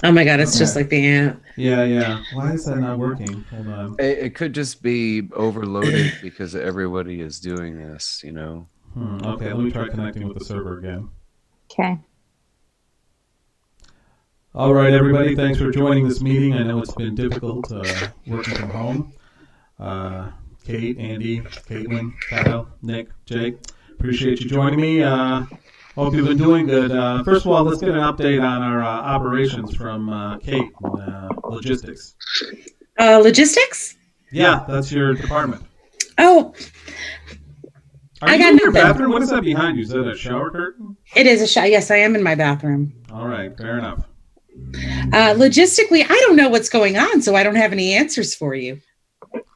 Oh my God, it's just Okay. like the ant. Yeah. Why is that not working? Hold on. It could just be overloaded because everybody is doing this. Okay, let me try connecting with the server again. Okay. All right, everybody. Thanks for joining this meeting. I know it's been difficult working from home. Uh, Kate, Andy, Caitlin, Kyle, Nick, Jake. Appreciate you joining me. Hope you've been doing good. First of all, let's get an update on our operations from Kate, logistics. Logistics? Yeah, that's your department. Oh, Are I you got in your nothing. bathroom? What is that behind you? Is that a shower curtain? It is a shot. Yes, I am in my bathroom. All right, fair enough. Logistically, I don't know what's going on, so I don't have any answers for you.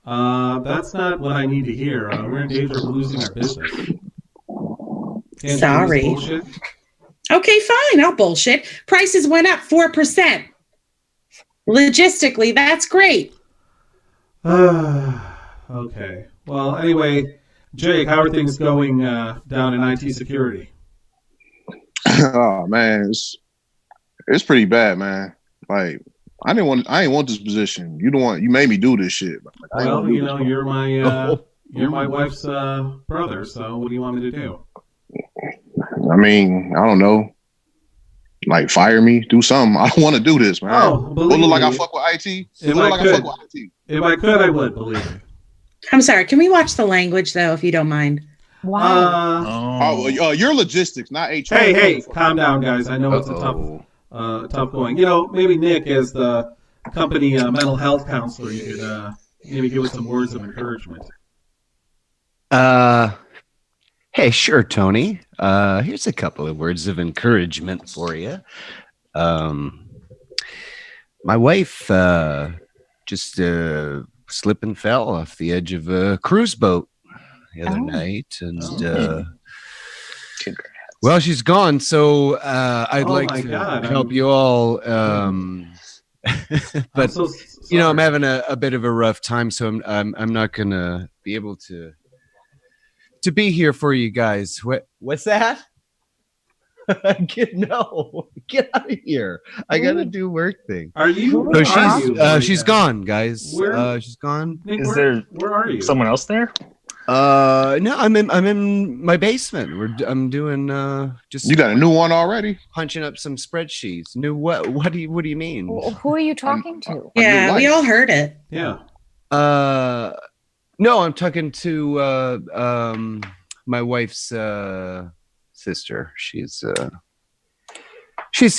That's not what I need to hear. We're in danger of losing our business. Can't Sorry. do this bullshit. Okay, fine. I'll bullshit. Prices went up 4%. Logistically, that's great. Okay. Well, anyway, Jake, how are things going down in IT security? Oh man, it's pretty bad, man. Like I ain't want this position. You don't want. You made me do this shit. Like, Well, you know, you're my wife's brother. So what do you want me to do? I mean, I don't know. Like fire me, do something. I don't want to do this, man. Oh, believe look like me. I fuck with IT. If look I like could. I fuck with IT. If I could, I would, believe me. I'm sorry. Can we watch the language, though, if you don't mind? Why? Your logistics, not HR. Hey, calm down, guys. I know it's a tough going. You know, maybe Nick, as the company mental health counselor, you could maybe give us some words of encouragement. Hey, sure, Tony. Here's a couple of words of encouragement for you. My wife just slipped and fell off the edge of a cruise boat the other night, and well, she's gone. So I'd like to help you all. But I'm having a bit of a rough time, so I'm not gonna be able to be here for you guys. What's that? Get out of here. I gotta do work thing. Are you? So she's gone, guys. She's gone. Nick, Is there where are you? someone else there? No, I'm in my basement. I'm doing just. You got a new one already? Punching up some spreadsheets. New what? What do you mean? Who are you talking to? Yeah, we all heard it. Yeah. No, I'm talking to my wife's sister. She's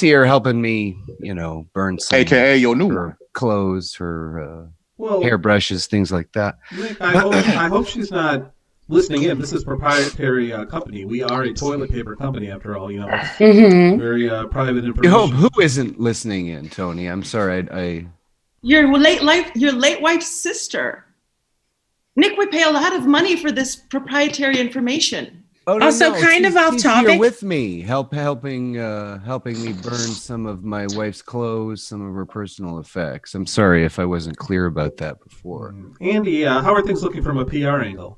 here helping me, burn some AKA your new her one. clothes, her Well, hairbrushes, things like that. Nick, I hope she's not listening in. This is a proprietary company. We are a toilet paper company, after all. You know, it's very private information. Who isn't listening in, Tony? I'm sorry. Your late wife's sister. Nick, we pay a lot of money for this proprietary information. Also, kind of off She's topic. here with me, helping me burn some of my wife's clothes, some of her personal effects. I'm sorry if I wasn't clear about that before. Andy, how are things looking from a PR angle?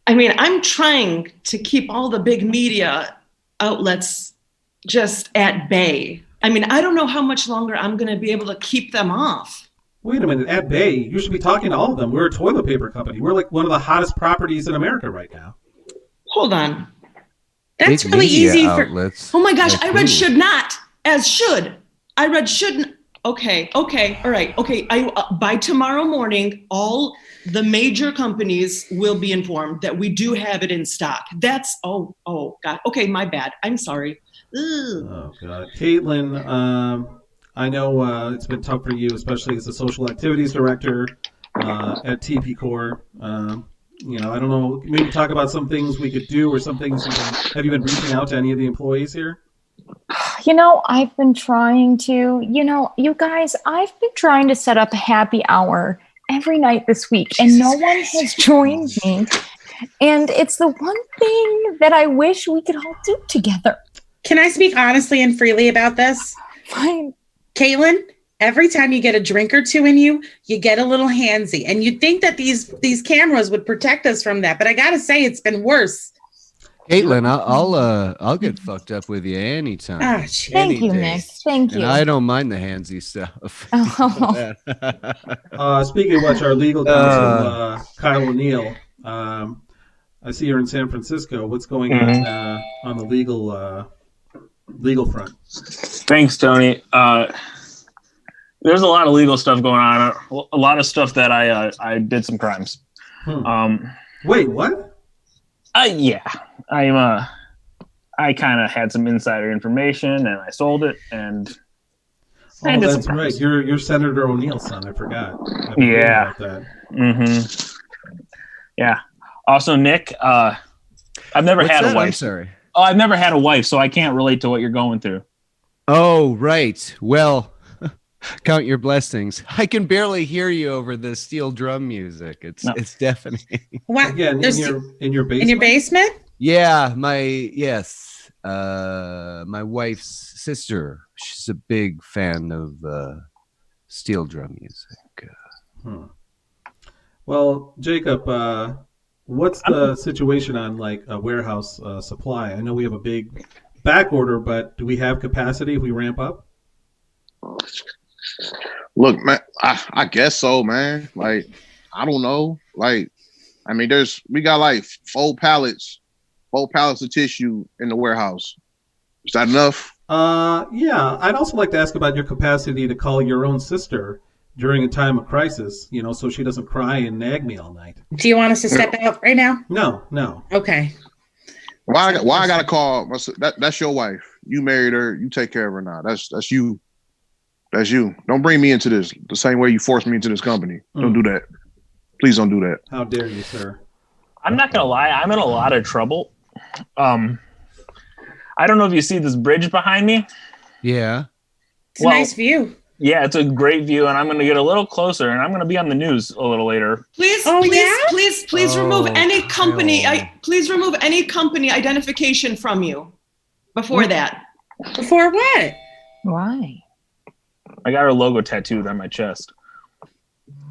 I mean, I'm trying to keep all the big media outlets just at bay. I mean, I don't know how much longer I'm going to be able to keep them off. Wait a minute, at bay, you should be talking to all of them. We're a toilet paper company. We're like one of the hottest properties in America right now. Hold on. That's Big really media easy outlets. Oh my gosh, like I read who? should not as should. I read shouldn't. Okay, all right. Okay, by tomorrow morning, all the major companies will be informed that we do have it in stock. That's, oh God. Okay, my bad. I'm sorry. Ugh. Oh, God. Caitlin, I know it's been tough for you, especially as the social activities director at TP Core. I don't know, maybe talk about some things we could do or some things have you been reaching out to any of the employees here? I've been trying to, you guys, I've been trying to set up a happy hour every night this week, and no one has joined me. And it's the one thing that I wish we could all do together. Can I speak honestly and freely about this? Fine. Caitlin, every time you get a drink or two in you, you get a little handsy. And you'd think that these cameras would protect us from that. But I got to say, it's been worse. Caitlin, I'll get fucked up with you anytime. Ah, jeez. Thank Any you, day. Nick. Thank And you. I don't mind the handsy stuff. Oh. Speaking of which, our legal counsel, Kyle O'Neill, I see you're in San Francisco. What's going on the legal front? Thanks, Tony. There's a lot of legal stuff going on. A lot of stuff that I did some crimes. Wait, what? Yeah, I kind of had some insider information and I sold it and I Oh, did some that's right. crimes. You're Senator O'Neill's son. I forgot. Yeah. About that. Mm-hmm. Yeah. Also, Nick, I've never What's had that? a I'm wife. sorry. Oh, I've never had a wife, so I can't relate to what you're going through. Oh, right. Well, count your blessings. I can barely hear you over the steel drum music. It's deafening. What? Again, There's- in your basement. in your basement? Yeah, my wife's sister. She's a big fan of steel drum music. Well, Jacob, what's the situation on like a warehouse supply? I know we have a big back order, but do we have capacity if we ramp up? Look, man, I guess so, man. Like, I don't know. Like, I mean, we got like 4 pallets of tissue in the warehouse. Is that enough? Yeah. I'd also like to ask about your capacity to call your own sister during a time of crisis, so she doesn't cry and nag me all night. Do you want us to step out right now? No. Okay. Why I gotta call? That's your wife. You married her. You take care of her now. That's you. That's you. Don't bring me into this the same way you forced me into this company. Don't do that. Please don't do that. How dare you, sir? I'm not gonna lie, I'm in a lot of trouble. I don't know if you see this bridge behind me. Yeah. It's a nice view. Yeah, it's a great view, and I'm gonna get a little closer, and I'm gonna be on the news a little later. Please, Oh, please, yeah? please remove any company. hell. Please remove any company identification from you. Before that, Before what? Why? I got her logo tattooed on my chest.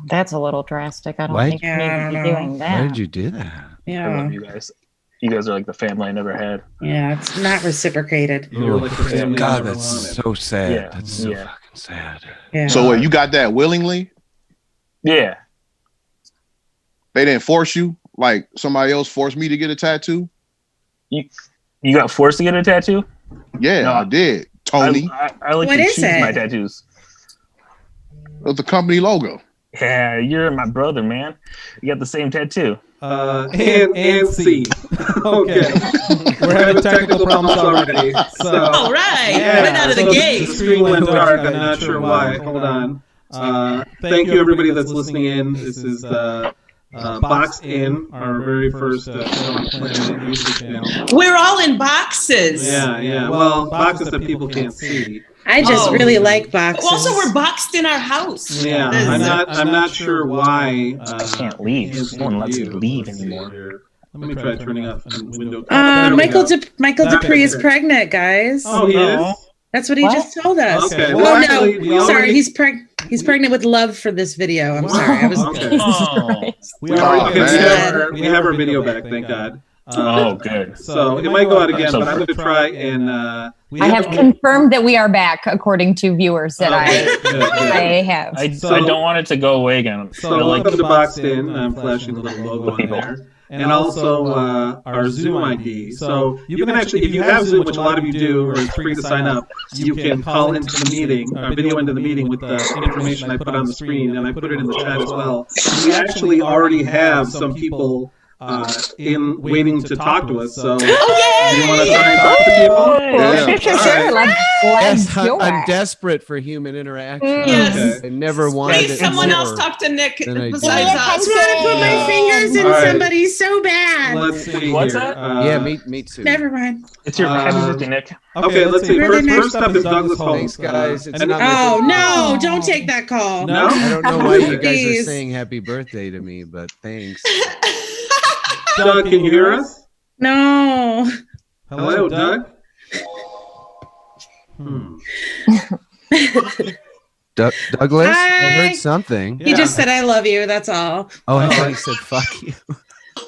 That's a little drastic. I don't Why- think you Yeah, need I to don't be know. doing Why that. did you do that? I Yeah. love you guys. You guys are like the family I never had. Yeah, it's not reciprocated. You're like the family I God, never that's wanted. so sad. Yeah, That's so yeah. fucking sad. Yeah. So what? You got that willingly? Yeah. They didn't force you? Like somebody else forced me to get a tattoo? You got forced to get a tattoo? Yeah, No. I did. Tony, I like What to is choose it? my tattoos. it was the company logo. Yeah, you're my brother, man. You got the same tattoo. And C. Okay. We're having technical problems already. So, all right, right out of the so gate. The screen went dark. I'm not sure why. Hold on. Thank you, everybody that's listening in. This is Boxed In, our very first show on Planet YouTube channel. We're all in boxes. Yeah. Well, boxes that people can't see. I just Oh. really like boxes. Also, we're boxed in our house. Yeah, This- I'm not sure why. I can't leave. No one lets me leave anymore. Let me try turning off the window. Michael That Dupree is picture. pregnant, guys. Oh, he is? That's what he What? just told us. Okay. Oh Well, actually, we no, sorry, already- he's pregnant with love for this video. I'm sorry. I was. Okay. Oh, We Oh, already man. we have our video back, thank God. oh good. So it might go out again, but I'm going to try and. I have confirmed that we are back, according to viewers that I have. I So- don't want it to go away again. So welcome to Boxed In. I'm flashing the little logo on there. And also our Zoom ID. So you can actually, if you have Zoom, which a lot of you do, or it's free to sign up, you can call into the meeting, video into the meeting with the information I put on the screen, and I put it in the chat as well. We actually already have some people in waiting to talk to us. So do you want to try and talk to people? Yeah. Sure. Let's Yes, do I'm it. desperate for human interaction. Yes. I never wanted Please, it someone else more talk to Nick than I besides did. I us. want to put my fingers in All right. somebody so bad. Let's see What's here. that? Yeah, me too. Never mind. It's your happy birthday, Nick. Okay, let's see. Really nice. First up is Douglas Thanks, Holmes. guys. It's And- not my Oh birthday. no! Don't take that call. No? I don't know why you guys are Please. saying happy birthday to me, but thanks. Doug, can you hear us? No. Hello, Doug? Douglas, I Hi. heard something. He just said I love you. That's all. Oh, I thought he said fuck you.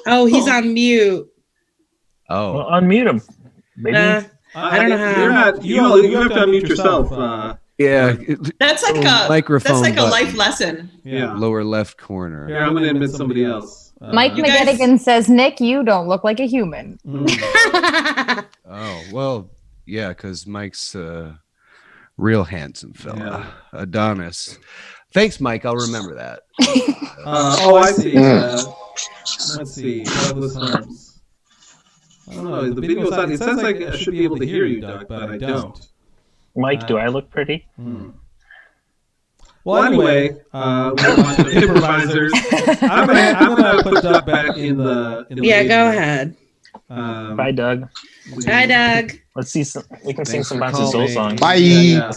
Oh, he's on mute. Oh, Well, unmute him. Maybe. I don't know how. You're not. You have to unmute yourself. yeah. That's like a Microphone that's like a button. life lesson. Yeah. Lower left corner. Here, I'm going to admit somebody else. Mike You guys- McGettigan says, Nick, you don't look like a human. Oh, well, yeah, because Mike's a real handsome fella. Adonis. Thanks, Mike. I'll remember that. I see. Let's see. Douglas Holmes. I don't know. The video's on. It says like I should be able to hear you, Doug, but I don't. Mike, do I look pretty? Well, anyway, we're on to improvisers. I'm gonna put Doug back in the Yeah, lead go here. ahead. Bye, Doug. Hi, Doug. Let's see some. We can sing Thanks some for Bouncy Soul calling. songs. Bye. Yeah.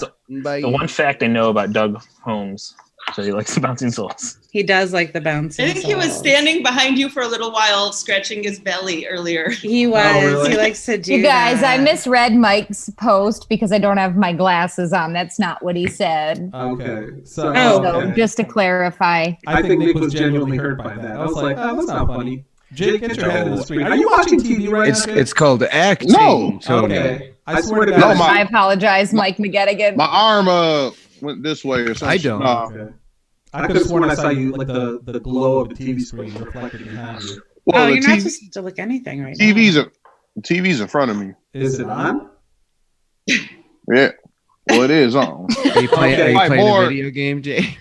Bye. The one fact I know about Doug Holmes, so he likes the Bouncing Souls. He does like the bouncing. I think he was souls. standing behind you for a little while, scratching his belly earlier. He was. really? He likes to do You guys, that. I misread Mike's post because I don't have my glasses on. That's not what he said. Okay. So, Oh. So okay. just to clarify. I think Nick was genuinely hurt by that. I was like, oh, that's not funny. Jake, get your head in the screen. Are you watching TV right now? Jake? It's called acting. No. Tony. Okay. I swear to No, God. my- I apologize, Mike McGettigan. My arm went this way or something. I don't. Okay. I could have sworn I saw you like the glow of the TV screen reflected behind you. Well, Oh, the you're not TV supposed to look anything right TV's in front of me. Is it on? Yeah. Well, it is on. Are you playing, Okay. are you Like playing more- a video game, Jay?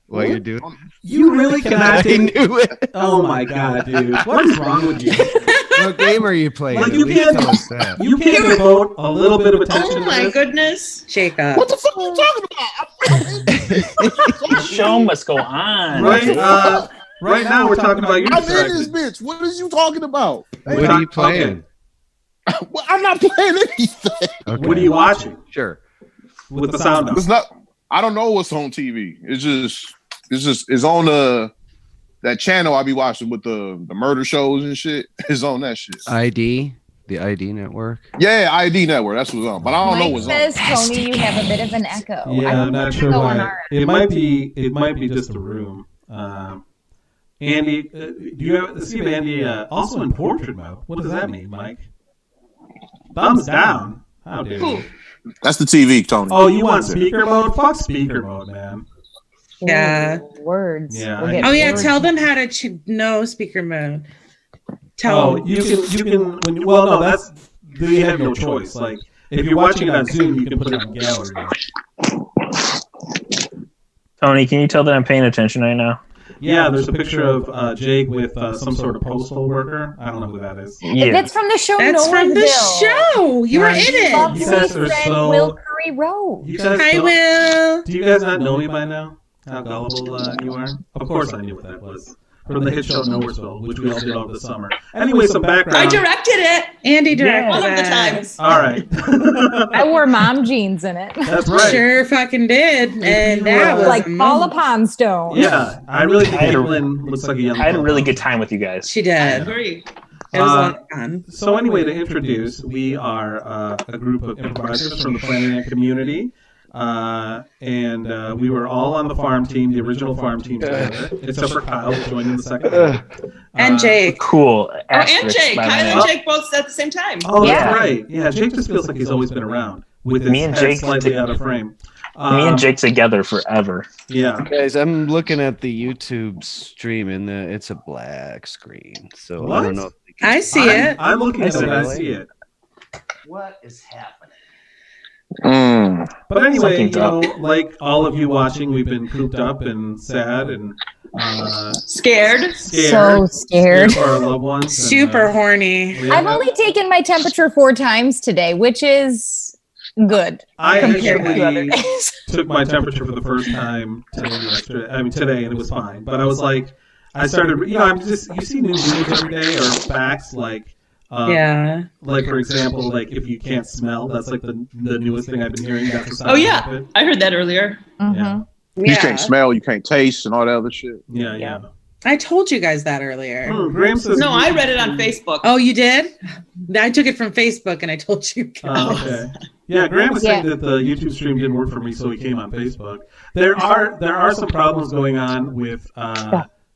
What you're doing? You really cannot I take. knew it. Oh my God, dude! What is wrong with you? What game are you playing? Like, At you least can't- tell us that. You can't devote a little bit of attention Oh to my this. goodness. now. Jacob. What the fuck are you talking about? The show must go on. Right? Right now we're talking about your I'm in this distracted. bitch. What is you talking about? What are you playing? Well, I'm not playing anything. Okay. What are you watching Sure. with the sound up? It's not. I don't know what's on TV. It's on that channel I be watching with the murder shows and shit. It's on that shit. ID, the ID network. Yeah, ID Network. That's what's on. But I don't know Mike what's says, on. Tony, you have a bit of an echo. I Yeah, don't I'm not think sure echo on why. our It might be just a room. Andy, do you have see if Andy also in portrait mode? What does that mean, Mike? Thumbs down. How dare you? That's the TV, Tony. Oh, you want speaker mode? Fuck speaker mode, man. Yeah. Words. Yeah, We'll I get Oh yeah, words. tell them how to no speaker mode. Tell Oh, them. you can. When you, well, no, that's you have no choice. Like if you're watching it on Zoom, you can put it on gallery. Tony, can you tell that I'm paying attention right now? Yeah, there's a picture of Jake with some sort of postal worker. I don't know who that is. Yeah. That's from the show That's from the Nowheresville. show. You were in Love it. You to guys be are friend so- Will Curry Road. You guys I don't- will. Do you guys not know me by now? How gullible you are? Of course I knew what that was. From the hit show Nowheresville, which we all did over the summer. Anyway, some I background. directed it Andy directed all of the that. times. All right. I wore mom jeans in it. That's right. Sure fucking did. And you, that was Like Paula amazing. Poundstone. Yeah, I really think I had a- Caitlin looks like a young I had a really girl. good time with you guys. She I did. agree. It was a lot of fun. So anyway, to introduce, we are a group of improvisers from the Planning community. And we were all on the farm team, the original farm team together, except for Kyle, who joined in the second half. And Jake. Cool. Oh, and asterisk Jake. by my Kyle name. and Jake both at the same time. Oh, that's Yeah. right. Yeah, Jake just feels like he's always been around with his Me and head Jake slightly did- out of frame. Me and Jake together forever. Yeah. Guys, I'm looking at the YouTube stream and it's a black screen. So I What? don't know. I see it. I'm looking at it. I Really? see it. What is happening? But anyway, you Something's know, like all of you watching, we've been cooped up and sad and Scared. So scared. scared. For our loved ones. and, Super horny. we I've have- only taken my temperature 4 times today, which is good I compared to other actually days. took my temperature for the first time today, and it was fine. But I was like, I started, you know, I'm just, you see new news every day or facts like, Yeah. like for example, like if you can't smell, that's like the newest thing I've been hearing. That's a sign Oh, yeah. of it. I heard that earlier. Yeah. You can't smell, you can't taste, and all that other shit. Yeah. I told you guys that earlier. Graham says No, I read it on Facebook. Oh, you did? I took it from Facebook and I told you guys. Oh, okay. Yeah, Graham was saying that the YouTube stream didn't work for me, so he came on Facebook. There are some problems going on with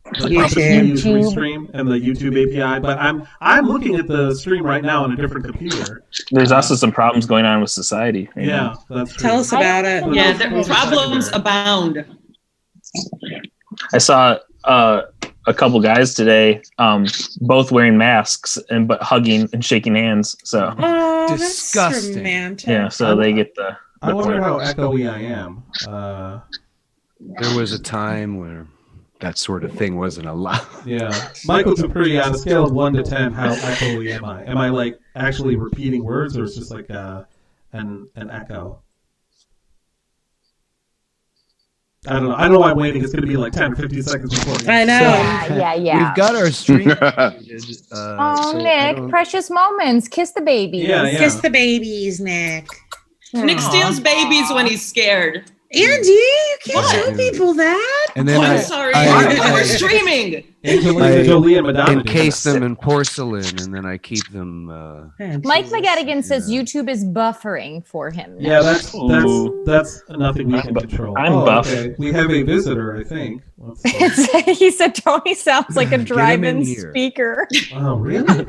the company YouTube. use Restream and the YouTube API, but I'm looking at the stream right now on a different computer. There's also some problems going on with society. right Yeah, now. that's true. Tell us about it. Yeah, Those are problems secondary. abound. I saw a couple guys today, both wearing masks but hugging and shaking hands. So Oh, Disgusting. that's romantic. yeah, so they get the. I wonder point. how echoey I am. There was a time where that sort of thing wasn't allowed. Yeah, Michael Dupree, on a scale of 1 to 10, how echoey am I? Am I like actually repeating words, or is it just like an echo? I don't know. I don't know why I'm waiting. It's going to be like 10 or 15 seconds before. I know. Yeah. We've got our stream. Oh, Nick, precious moments. Kiss the baby. Yeah. Kiss the babies, Nick. Nick steals babies when he's scared. Andy, you can't What? show people that. And then I'm I sorry. I- We're streaming. Angelina Jolie and Madonna. do encase that. them in porcelain, and then I keep them. Mike McGettigan says YouTube is buffering for him. now. Yeah, that's Ooh. that's nothing we can I'm bu- control. I'm buff. Okay. We have a visitor, I think. Let's see. He said Tony sounds like a Get him drive-in in here. speaker. Oh, really?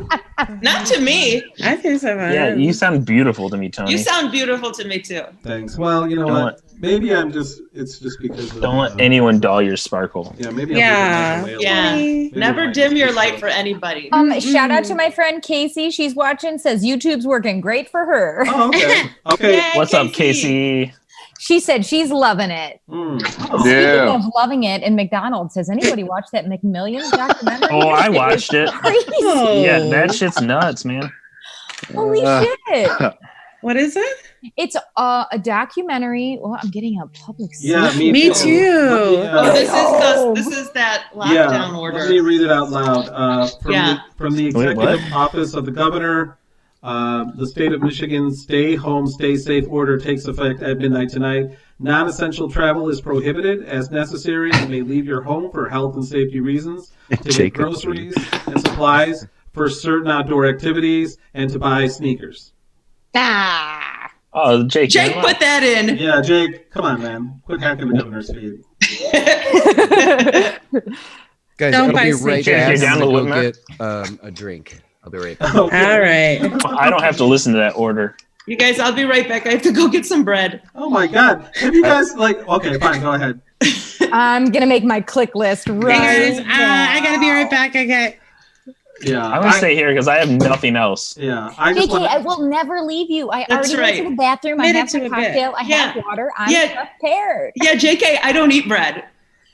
Not to me. I think so. Yeah, you sound beautiful to me, Tony. You sound beautiful to me too. Thanks. Well, you know Don't what? Maybe it's just because of, Don't let anyone dull your sparkle. Yeah, maybe Yeah. I'm thinking Yeah. Maybe Never Mike dim is your just light like- for anybody. Shout out to my friend Casey. She's watching. Says YouTube's working great for her. Oh, okay. Okay. Yay, What's up, Casey? She said she's loving it. Mm. Speaking Yeah. of loving it, in McDonald's, has anybody watched that McMillions documentary? Oh, I watched it. Crazy. Oh. Yeah, that shit's nuts, man. Holy shit! What is it? It's a documentary. Well, I'm getting a public. Yeah, Me too. Oh, this Oh. is that Yeah, lockdown order. let me read it out loud. From the Wait, what? Executive Office of the Governor, the State of Michigan's Stay Home, Stay Safe order takes effect at midnight tonight. Non-essential travel is prohibited. As necessary, you may leave your home for health and safety reasons, to get Jacob. groceries and supplies for certain outdoor activities, and to buy sneakers. Ah. Oh, Jake. Jake you're put that in. Yeah, Jake, come on, man. Quit hacking the governor's feed. Guys, Don't I'll buy be right sneakers. back. You're down I'm to gonna Whitmer? go get a drink. I'll be right back. Okay. All right. I don't have to listen to that order. You guys, I'll be right back. I have to go get some bread. Oh my God. Have you guys okay, fine, go ahead. I'm gonna make my click list right. Hey guys, I gotta be right back. Yeah. I'm gonna stay here because I have nothing else. Yeah. I just JK, want I will never leave you. I That's already right. went to the bathroom. I Made it have to my a bit. cocktail. I have Yeah. water. I'm Yeah. prepared. Yeah, JK, I don't eat bread.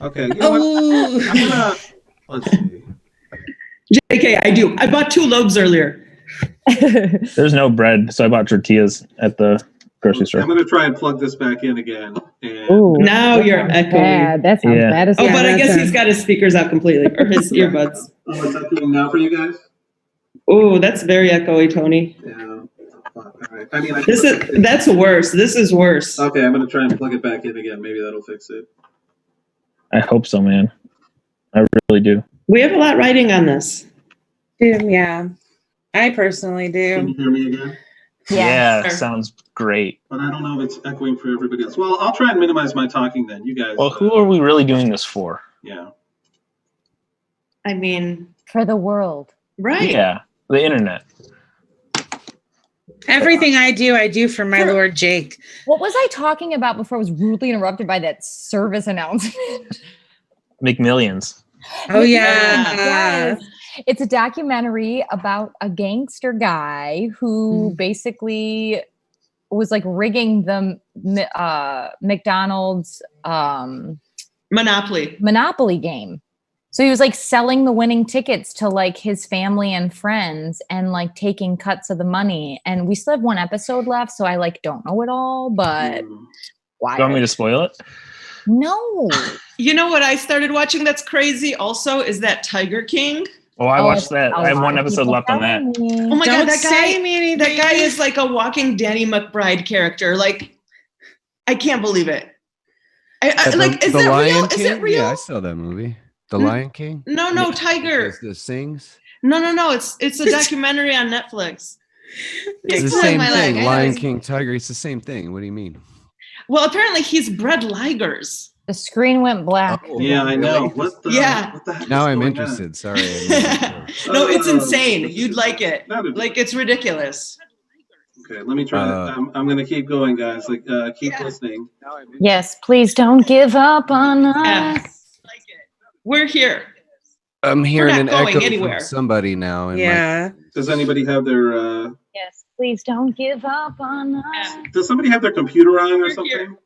Okay. You know what? Oh, I'm gonna let's see. JK, I do. I bought 2 loaves earlier. There's no bread, so I bought tortillas at the grocery I'm store. gonna try and plug this back in again. And Now you're echoing. That sounds Yeah. bad as Oh, Yeah, but I that's guess a- he's got his speakers out completely, or his earbuds. oh, what's that doing now for you guys? Oh, that's very echoey, Tony. Yeah. All right. I mean, That's worse. This is worse. okay. I'm gonna try and plug it back in again. Maybe that'll fix it. I hope so, man. I really do. We have a lot riding on this. yeah. I personally Can do. you hear me again? Yeah, Sure. sounds great. But I don't know if it's echoing for everybody else. Well, I'll try and minimize my talking then. You guys. Well, who are we really doing this for? Yeah. I mean, for the world. right. Yeah, the internet. Everything I do for my Lord Jake. What was I talking about before I was rudely interrupted by that service announcement? McMillions. Oh yeah. Yes. It's a documentary about a gangster guy who basically was like rigging the McDonald's Monopoly game. So he was like selling the winning tickets to like his family and friends and like taking cuts of the money. And we still have 1 episode left, so I like don't know it all, but why? You want me to spoil it? No. You know what I started watching that's crazy also is that Tiger King. Oh, I watched that. a I have lot 1 of episode people left on that. telling me. Oh my Don't God, that say guy, me anything. that guy is like a walking Danny McBride character. Like, I can't believe it. Like, is it real? Is it real? Yeah, I saw that movie. The Lion King. No, Tiger. The sings. No. It's a documentary on Netflix. It's the pulling same my leg. thing. I know Lion it's- King, Tiger. It's the same thing. What do you mean? Well, apparently he's bred ligers. The screen went black. Oh, Yeah, I know. really? What the? Yeah. What the heck Now is I'm going interested. Sorry. No, it's insane. You'd like it. on? Like, it's ridiculous. Okay, let me try. I'm gonna keep going, guys. Like, keep listening. Yes, please don't give up on Yeah. us. We're here. I'm hearing not an going echo anywhere. from somebody now. In Yeah. Does anybody have their? Yes, please don't give up on us. Does somebody have their computer on or We're something? here.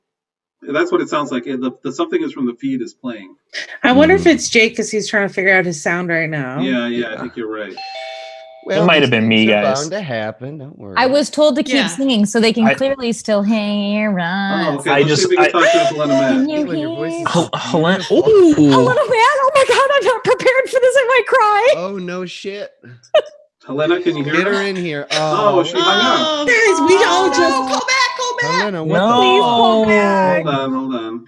That's what it sounds like. The something is from the feed is playing. I wonder if it's Jake because he's trying to figure out his sound right now. Yeah, I think you're right. Well, It might have these been me, things are guys. Bound to happen. Don't worry. I was told to keep Yeah. singing so they can I- clearly still hear us. Oh, okay. I Let's just- see if we can talk to Helena Can Matt. you Caitlin, your voice hear? is Helena. beautiful. A little man. Oh my god, I'm not prepared for this. I might cry. Oh no shit! Helena, can you hear Get her us? in here. Oh, she hung up. Guys, we all no, just go back. Helena, what Please pull back. Hold on.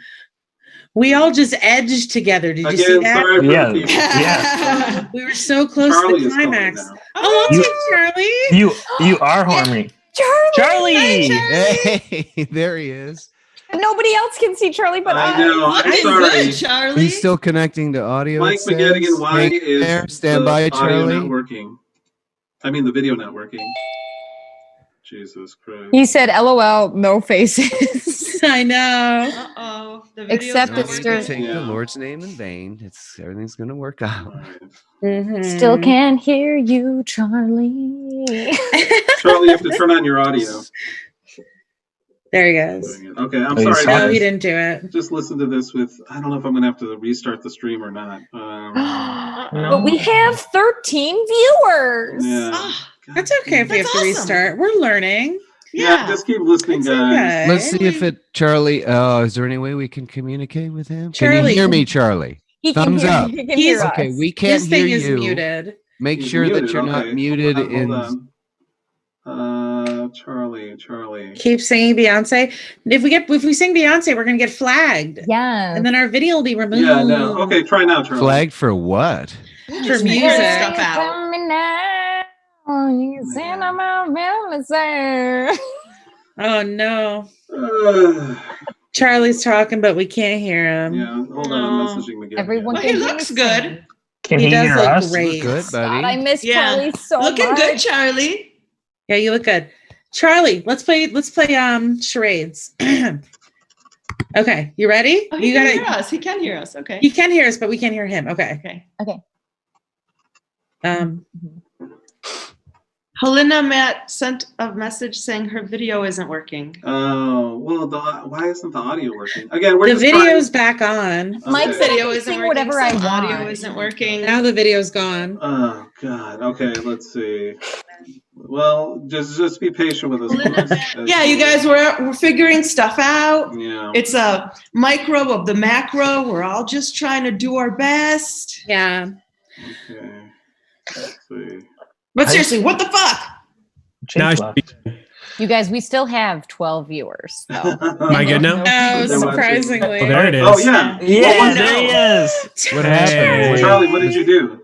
we all just edged together. Did you see Again, that? sorry for Yeah. the people. Yeah. We were so close Charlie to is the calling climax. now. Oh, You- okay, Charlie. You are harmony. Charlie. Hey, there he is. Nobody else can see Charlie but I know. I'm Looking sorry. good, Charlie. He's still connecting to audio. Mike it says. McGettigan, why Hang is there, stand the by, audio Charlie. not working? I mean, the video not working. Jesus Christ. He said, "LOL, no faces." I know. Uh-oh. The Except video's it's not Don't working. take Yeah. the Lord's name in vain. Everything's gonna work out. All right. Mhm. Still can't hear you, Charlie. Charlie, you have to turn on your audio. There he goes. Okay, I'm Oh, he's sorry, No, talking. he guys. didn't do it. Just listen to this with. I don't know if I'm gonna have to restart the stream or not. But we have 13 viewers. Yeah. Ah, That's okay if we have That's to awesome. restart. We're learning. Yeah, just keep listening, It's guys. okay. Let's see if it, Charlie. Oh, is there any way we can communicate with him? Can Charlie. you hear me, Charlie? He can Thumbs hear, up. He can He's- hear us. Okay, we can't His thing hear is you. muted. Make He's sure that muted, you're okay. not muted Hold in. on. Charlie. Keep singing Beyonce. If we sing Beyonce, we're gonna get flagged, Yeah. and then our video will be removed. Yeah, no. Okay, try now, Charlie. Flagged for what? For Just music. figuring stuff out. From me now, you can send them out, Melissa. Oh no, Uh, Charlie's talking, but we can't hear him. yeah, hold on. I'm messaging McGettigan. Everyone Well, can he hear looks me good. sing. Can He he, does hear look us? great. Good, buddy. God, I miss Yeah. Charlie so Looking much. good, Charlie. Yeah, you look good. Charlie, let's play charades. Okay, you ready? Oh, he You can gotta hear us. He can hear us. Okay. he can hear us, but we can't hear him. Okay. Okay. Um Helena Matt sent a message saying her video isn't working. Oh, well, why isn't the audio working? Again, we're the just video's back on. trying- Mike Okay. said Video can isn't sing working. whatever I some want. Audio isn't working. Now the video's gone. Oh God. Okay, let's see. Well, just be patient with us. folks. Yeah, you guys, we're figuring stuff out. Yeah. It's a micro of the macro. We're all just trying to do our best. Yeah. Okay. Let's see. But seriously, what the fuck? Now I Jake should left. be- You guys, we still have 12 viewers. So. Am I good now? Oh, There was- surprisingly. Oh, there it is. Oh yeah. Yeah, no. there he is. What Hey. happened? Charlie, what did you do?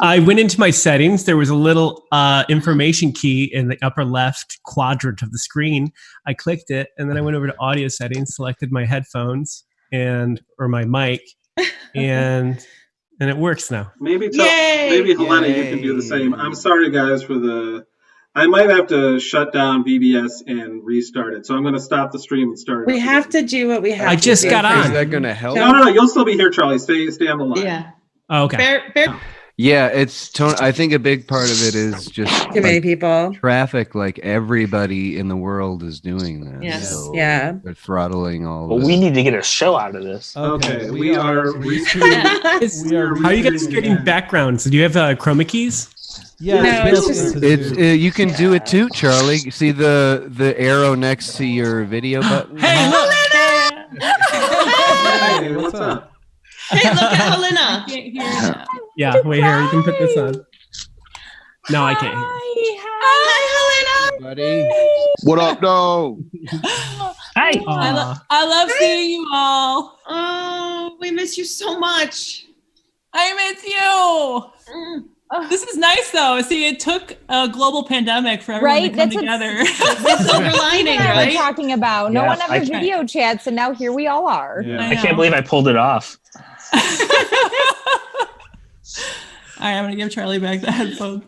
I went into my settings. There was a little information key in the upper left quadrant of the screen. I clicked it, and then I went over to audio settings, selected my headphones or my mic, and it works now. Maybe Yay! Helena, you can do the same. I'm sorry, guys, for the. I might have to shut down VBS and restart it. So I'm going to stop the stream and start it. We have to do what we have. I to just do. got Is on. that going to help? No, you'll still be here, Charlie. Stay on the line. Yeah. Oh, okay. Bear. Yeah, I think a big part of it is just Too many like, people. traffic. Like everybody in the world is doing this. Yes. So Yeah. they're throttling all. But of we it. need to get a show out of this. Okay, we are How are you guys creating backgrounds? Do you have chroma keys? Yeah, No, it's just- It's you can do it too, Charlie. You see the arrow next to your video button. Hey, look! Hey, what's up? Hey, look at Helena. Yeah, wait here. You can put this on. No, I can't hear. Hi, Helena. Buddy. What up, though? Hi. Aw. I love seeing you all. Oh, we miss you so much. I miss you. This is nice though. See, it took a global pandemic for everyone Right? to come That's together. Silver lining, What we're right? talking about. No Yeah, one ever I- video chats, and now here we all are. Yeah. I I can't know. believe I pulled it off. All right, I'm gonna give Charlie back the headphone.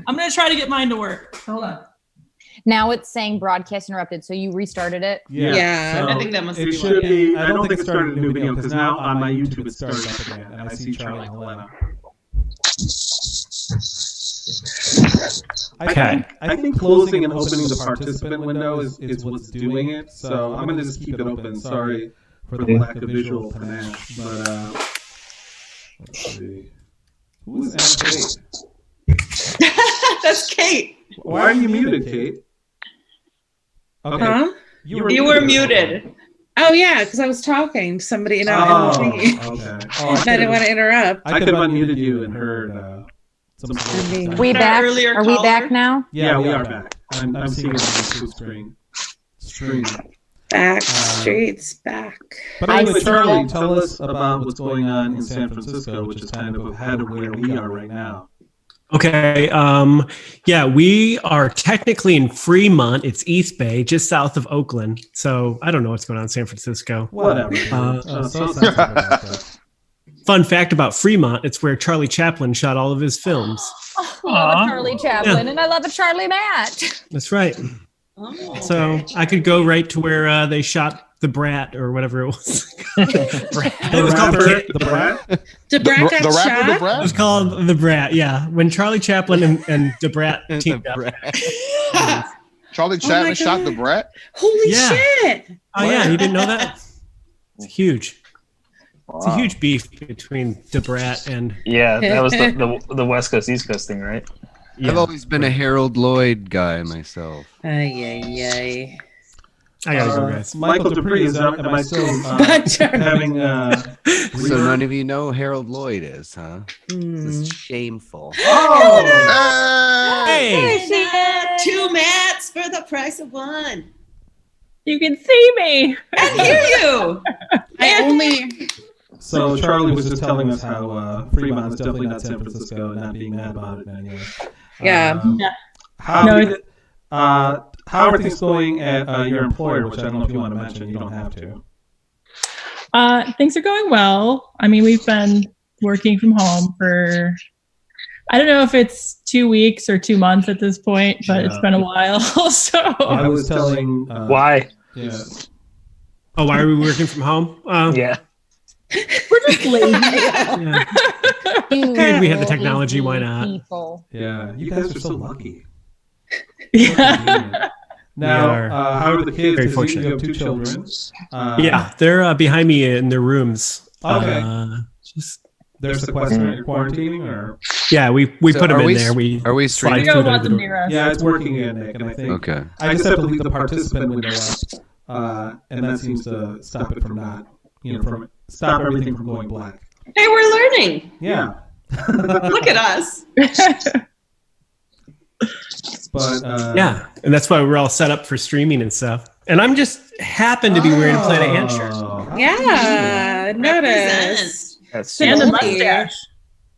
I'm gonna try to get mine to work. Hold on. Now it's saying broadcast interrupted, so you restarted it. Yeah. so I think that must it be should why. be. I don't think it started a new video because now on my YouTube it started up again, and I see Charlie and Helena. I think closing and opening the participant window is what's doing it. So I'm gonna just keep it open. Sorry for the lack of visual panache, but let's see. Who is Anna Kate? That's Kate. Why are you muted, Kate? Okay. Huh? You were muted. Oh yeah, because I was talking to somebody and I Oh, and okay. I didn't want to interrupt. I could have unmuted you and heard some. We Our back? earlier Are we caller? back now? Yeah, we are back. I'm seeing it on the YouTube stream. Back streets back. But I anyway, see Charlie, that. tell us about what's going on in San Francisco, which is kind of ahead of where we are right now. Okay. Yeah, we are technically in Fremont. It's East Bay, just south of Oakland. So I don't know what's going on in San Francisco. Whatever. dude. So sensitive about that. Fun fact about Fremont, it's where Charlie Chaplin shot all of his films. Oh, I love Aw. a Charlie Chaplin, and I love a Charlie Matt. That's right. Oh. So I could go right to where they shot The Brat or whatever it was. It was called The Brat? DeBrat got the rapper, shot. the It Brad. was called The Brat, yeah. When Charlie Chaplin and The Brat teamed up. Charlie Oh my Chaplin shot God. the Brat. Holy Yeah. shit! Oh yeah, you didn't know that? It's huge. It's a Wow. huge beef between The Brat and Yeah, that was the West Coast East Coast thing, right? I've always been a Harold Lloyd guy myself. Ay, ay, ay. I gotta go, guys. Michael Dupree, am I still Charlie. having So none of you know who Harold Lloyd is, huh? This Mm. is shameful. Oh! Hey! Hey! Two mats for the price of one. You can see me. I hear you. I only So Charlie was just telling us how Fremont is definitely not San Francisco and not being mad about it anyway. Yeah. Yeah. How are things going at your employer, which I don't know if you want to mention. You don't have to. Things are going well. I mean, we've been working from home for, I don't know if it's 2 weeks or 2 months at this point, but it's Yeah. been a while. So I was telling Why? Yeah. Oh, why are we working from home? Yeah. we're just lazy. Yeah. Dude, We have the technology, why not? People. Yeah, you guys are so lucky. Yeah. Now, We are how are the kids? very 'Cause fortunate. You have 2 children. Yeah, they're behind me in their rooms. Okay. Just They're sequestered, quarantining, or yeah, we So put them are in we there. We Are we slide We streaming? don't food want under them the near us. yeah, it's working in Nick, and I think Okay. I just have to leave the participant window up, and that seems to stop it from not, from stop everything from going black. Hey, we're learning. Yeah. Look at us. But yeah, and that's why we're all set up for streaming and stuff. And I'm just happen to be wearing a Planet Ant shirt. Yeah, notice. That's And a Thank mustache.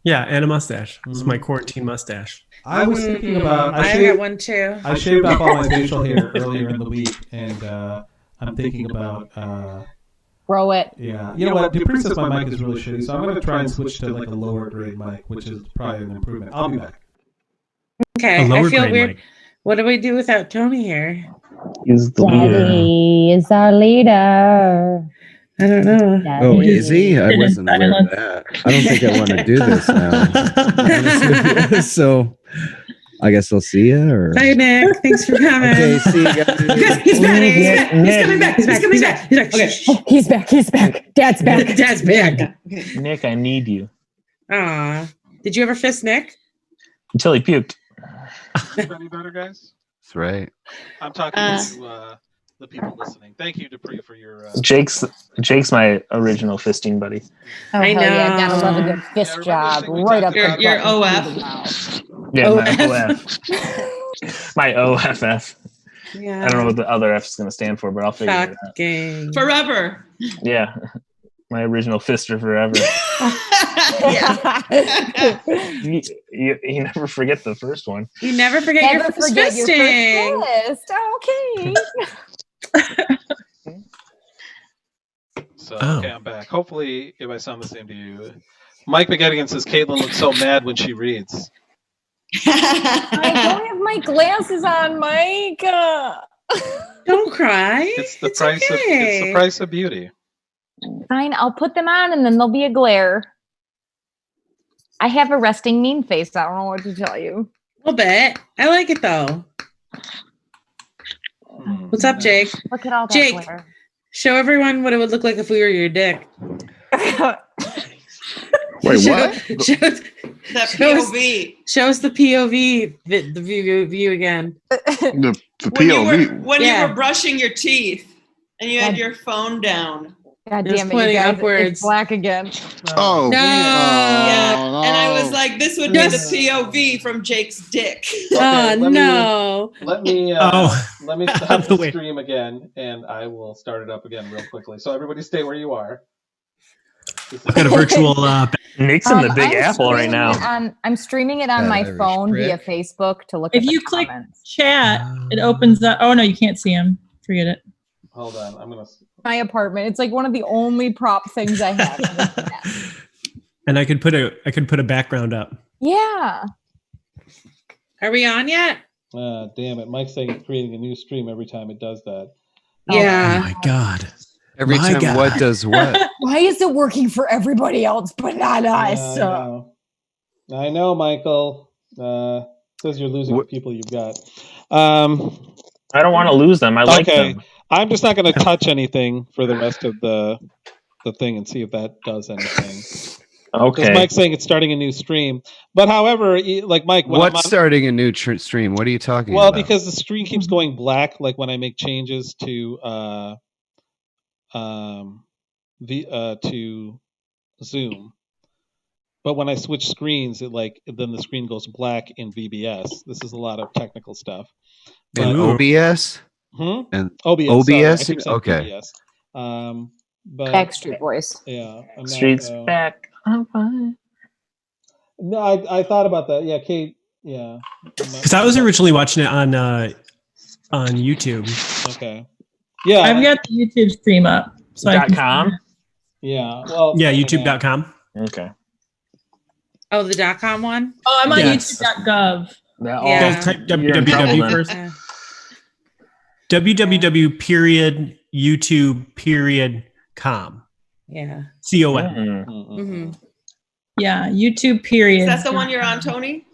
Yeah, and a mustache. It's my quarantine mustache. I was thinking about I got one too. I shaved off all my facial hair earlier in the week, and I'm thinking about Grow it. yeah. You know what? Dupree says my mic is really shitty, so I'm going to try and switch to like a lower grade mic, which is probably an improvement. I'll be back. Okay, A I lower feel grade weird. mic. What do we do without Tony here? He's the leader. Daddy is our leader. I don't know. Oh, is he? I Sit in wasn't aware of silence. that. I don't think I want to do this now. So, I guess I'll see you. Or Bye, Nick. Thanks for coming. okay, see you guys. He's back. He's coming back. He's back. He's back. He's back. Okay. Oh, he's back. He's back. Dad's back. Dad's back. Nick, I need you. Aw. Did you ever fist Nick? Until he puked. Any better, guys? That's right. I'm talking Uh, to the people listening. Thank you, Dupree, for your. Jake's my original fisting buddy. Oh, I hell yeah. Gotta love a know. good fist Yeah, job. remember Right up Your- the your button OF. through the mouth. Yeah, my OF. OF. My OFF. Yeah. I don't know what the other F is going to stand for, but I'll figure it out. Fucking. Forever. Yeah. My original fister forever. You never forget the first one. You never forget Never your first forget your fisting. first fist. Okay. So Oh. okay, I'm back. Hopefully, if I sound the same to you, Mike McGettigan says Caitlin looks so mad when she reads. I don't have my glasses on, Mike. Don't cry. It's the price of it's the price of beauty. Fine, I'll put them on and then there'll be a glare. I have a resting mean face. I don't know what to tell you. A little bit. I like it though. What's up, Jake? Look at all that Jake, glare. show everyone what it would look like if we were your dick. Wait, Show- what? That Show us- POV. Show us the POV, the view again. The When you POV. were Yeah. you were brushing your teeth and you had your phone down. God It was damn it, you pointing guys, upwards. it's black again. Oh. No. Yeah. no. And I was like, this would be the Yes. POV from Jake's dick. Oh let me- no. Let me let me Out stop the the way. stream again, and I will start it up again real quickly. So everybody, stay where you are. This is- Got a virtual. Nick's in the Big I'm Apple right streaming it now. I'm streaming it on That my Irish phone prick. via Facebook to look If at the you click comments. chat, it opens up. Oh no, you can't see him. Forget it. Hold on, I'm gonna. My apartment. It's like one of the only prop things I have. And I could put a background up. Yeah. Are we on yet? Damn it, Mike's saying it's creating a new stream every time it does that. Oh Yeah. my god. Every My time God. what does what? Why is it working for everybody else but not us? Yeah, I know, Michael. Says you're losing What- the people you've got. I don't want to lose them. I like Okay. them. I'm just not going to touch anything for the rest of the thing and see if that does anything. Because Okay. Mike's saying it's starting a new stream, but however, like Mike, when I'm What's on- starting a new stream? What are you talking well, about? because the screen keeps going black, like when I make changes to to Zoom. But when I switch screens, then the screen goes black in VBS. This is a lot of technical stuff. And Ooh. OBS Hmm? and OBS. OBS? Sorry, I keep saying Okay. PBS. But Backstreet Boys. yeah, I'm not, Streets back. I'm fine. No, I thought about that. Yeah, Kate. Yeah. Because I was originally watching it on YouTube. Okay. Yeah. I've got the YouTube stream up. So I can .com? Yeah. Well. Yeah, okay. YouTube.com. Okay. Oh, the .com one? Oh, I'm on Yes. YouTube.gov. That, Yeah. Guys, type You're in trouble www then. first. Yeah. www.youtube.com. Yeah. COM. Mm. Mm-hmm. Yeah, YouTube period. Is that the one you're on, Tony?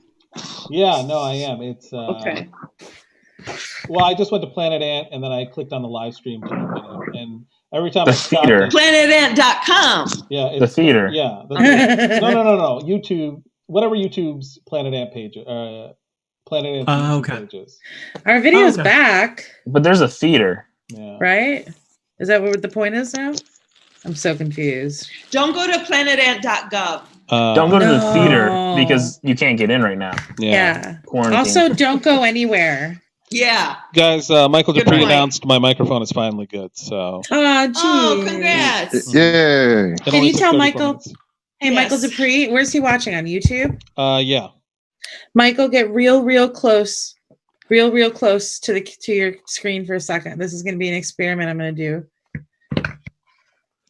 Yeah. No, I am. It's Okay. Well, I just went to Planet Ant and then I clicked on the live stream to open it, and every time The I stopped theater. it- PlanetAnt.com. yeah, The theater. Yeah. The theater. No. YouTube. Whatever YouTube's Planet Ant page. Planet Ant YouTube okay. pages. Our video's okay. back, But there's a theater. Yeah. right? Is that what the point is now? I'm so confused. Don't go to PlanetAnt.gov. Don't go to the No. theater because you can't get in right now. Yeah. Quarantine. Also, don't go anywhere. Yeah. Guys, Michael Good Dupree point. announced my microphone is finally good. So Oh, geez. Oh, congrats. Yay. it Can only you took tell 34 Michael? minutes. Hey, Michael Yes. Dupree, where's he watching? On YouTube? Yeah. Michael, get real close to your screen for a second. This is going to be an experiment I'm going to do.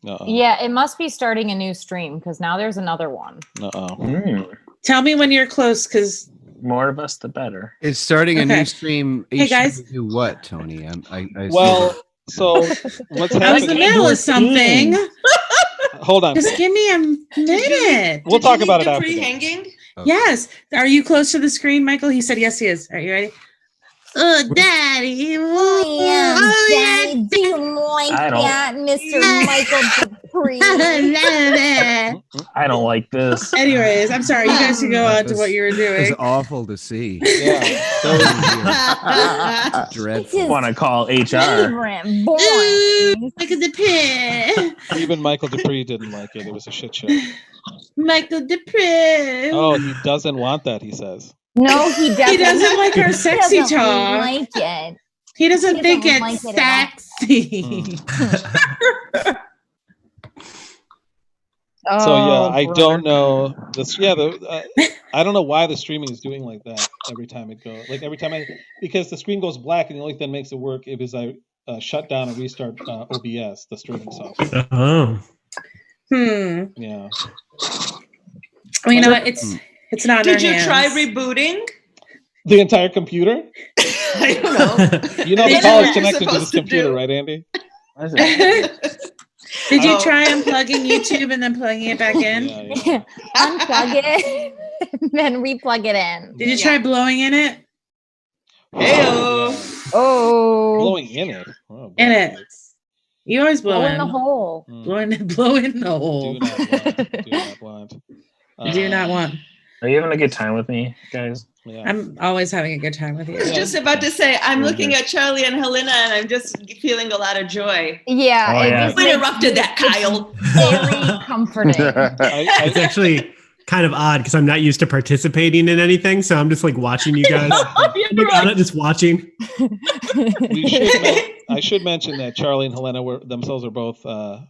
Uh-oh. Yeah, it must be starting a new stream because now there's another one. Uh-oh. Tell me when you're close, because More of us, the better. It's starting a Okay. new stream. Hey, Each guys. time you do what, Tony? I Well, so what's I was in the happening? middle of something. Hold on. Just give me a minute. We'll Did you talk about leave it after. Dupree this. hanging? Yes. Are you close to the screen, Michael? He said yes, he is. Are you ready? Oh, Daddy. Daddy, do you like I don't- that, Mr. Michael Dupree? I don't like this. Anyways, I'm sorry. You guys can go on to what you were It's doing. awful to see. Yeah. Dreadful. Want to call HR? Favorite boy. Look at the pin. Even Michael Dupree didn't like it. It was a shit show. Michael Dupree. Oh, he doesn't want that, he says. No, he doesn't. He doesn't like our He sexy doesn't talk. like it. He doesn't He think doesn't it's like it at sexy. So yeah, I brother. don't know this. Yeah, I don't know why the streaming is doing like that every time it goes. Like every time because the screen goes black, and the only thing that makes it work is I shut down and restart OBS, the streaming software. Oh. Yeah. Well, you know what? It's not. In Did our you try hands. rebooting? The entire computer? I don't know. You know, the Is call that is what you're connected to this supposed to computer, do? right, Andy? Did you Oh. try unplugging YouTube and then plugging it back in? Yeah. Unplug it, and then replug it in. Did you try blowing in it? Heyo. Oh, Blowing in it. Oh, In it. You always blow, blow in the hole. Blow in the hole. Do not want. Do not want. Are you having a good time with me, guys? Yeah. I'm always having a good time with you. I was just about to say, I'm looking at Charlie and Helena, and I'm just feeling a lot of joy. Yeah, Oh, it yeah. just We makes interrupted that, Kyle. very comforting. It's actually kind of odd because I'm not used to participating in anything, so I'm just like watching you guys. You're I'm just watching. I should mention that Charlie and Helena themselves are both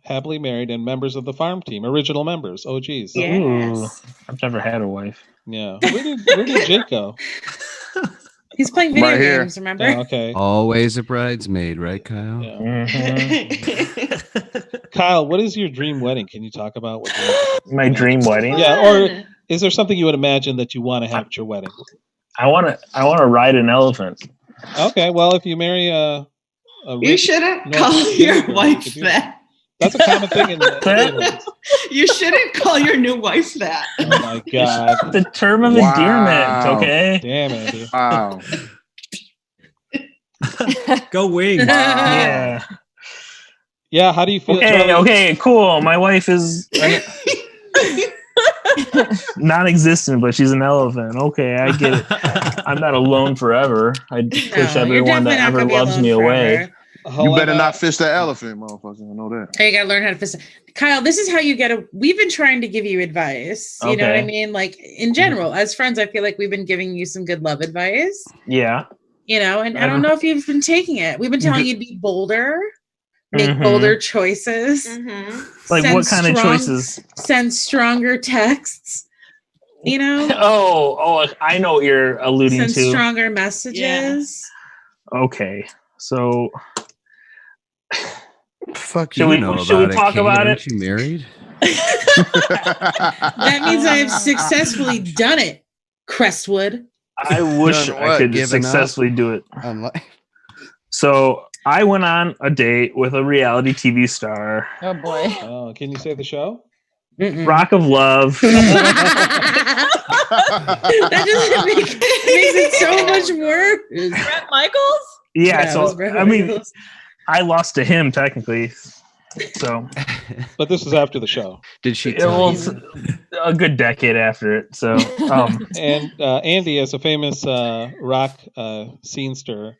happily married and members of the farm team, original members, OGs. Yeah. Ooh, Yes. I've never had a wife. Yeah. Where did Jake go? He's playing video Right here. games, remember? Oh, okay. Always a bridesmaid, right, Kyle? Yeah. Mhm. Kyle, what is your dream wedding? Can you talk about what My dream wedding. Yeah, or is there something you would imagine that you want to have at your wedding? I want to ride an elephant. Okay, well, if you marry a You rich shouldn't North call Korean your girl, wife you could do that. That's a common thing in the Netherlands. You shouldn't call your new wife that. Oh my god! The term of Wow. endearment. Okay. Damn, Andy. Wow. Go wings. Yeah. Yeah, how do you feel? Okay. Charlie? Okay. Cool. My wife is non-existent, but she's an elephant. Okay, I get it. I'm not alone forever. I push No, you're everyone definitely that not ever gonna be loves alone me away. forever. You better Helena- not fist that elephant, motherfucker. I know that. Hey, you gotta learn how to fist. Kyle, this is how you get a. We've been trying to give you advice. You know what I Okay. mean? Like in general, as friends, I feel like we've been giving you some good love advice. Yeah. You know, and I don't know if you've been taking it. We've been telling you to be bolder, make Mhm. bolder choices, Like send what kind of strong- choices? send stronger texts. You know, Oh, I know what you're alluding send to. stronger messages. Okay. So Fuck Should you we- know should we about talk Kate. about Aren't it? you married? That means I have successfully done it, Crestwood. I wish Done I what? could Given up? successfully do it. Unlike So I went on a date with a reality TV star, Oh boy. Oh, can you say the show? Mm-mm. Rock of Love. That just makes it so much worse. Brett Michaels? Yeah, it was so Brett I mean, Michaels. I lost to him technically. So But this is after the show. did she it tell was you? a good decade after it. So And Andy, as a famous rock scenester,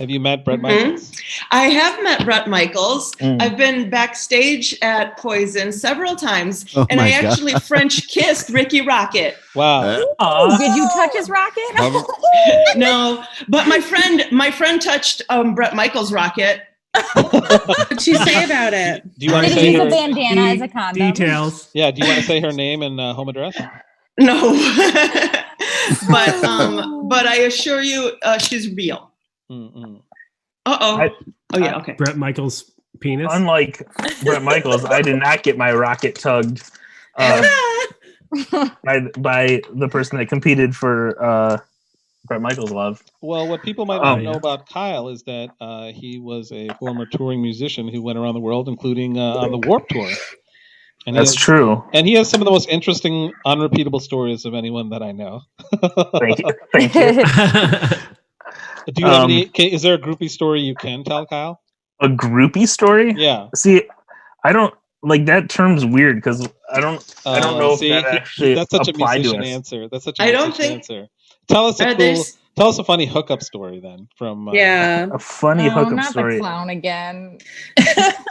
have you met Brett Michaels? I have met Brett Michaels. Mm. I've been backstage at Poison several times, Oh and I my God. actually French kissed Ricky Rocket. Wow. Did you touch his rocket? No, but my friend touched Brett Michaels' rocket. What'd she say about it? Do you want to Did say he use a her? bandana as a condom? Details. Yeah. Do you want to say her name and home address? No, but I assure you, she's real. Mm-mm. Oh yeah, okay. Brett Michaels' penis. unlike Brett Michaels, I did not get my rocket tugged by the person that competed for Brett Michaels' love. Well, what people might Oh, not know about Kyle is that he was a former touring musician who went around the world, including on the Warped Tour. And That's true. And he has some of the most interesting, unrepeatable stories of anyone that I know. Thank you. Thank you. Do you have any? Is there a groupie story you can tell, Kyle? A groupie story? Yeah. See, I don't like that term's weird because I don't know if see, that actually that's such a applied to musician us. answer. That's such a I don't musician think- answer. Tell us a cool. there's- Tell us a funny hookup story then from. Yeah. A funny Oh, hookup not story. the clown again.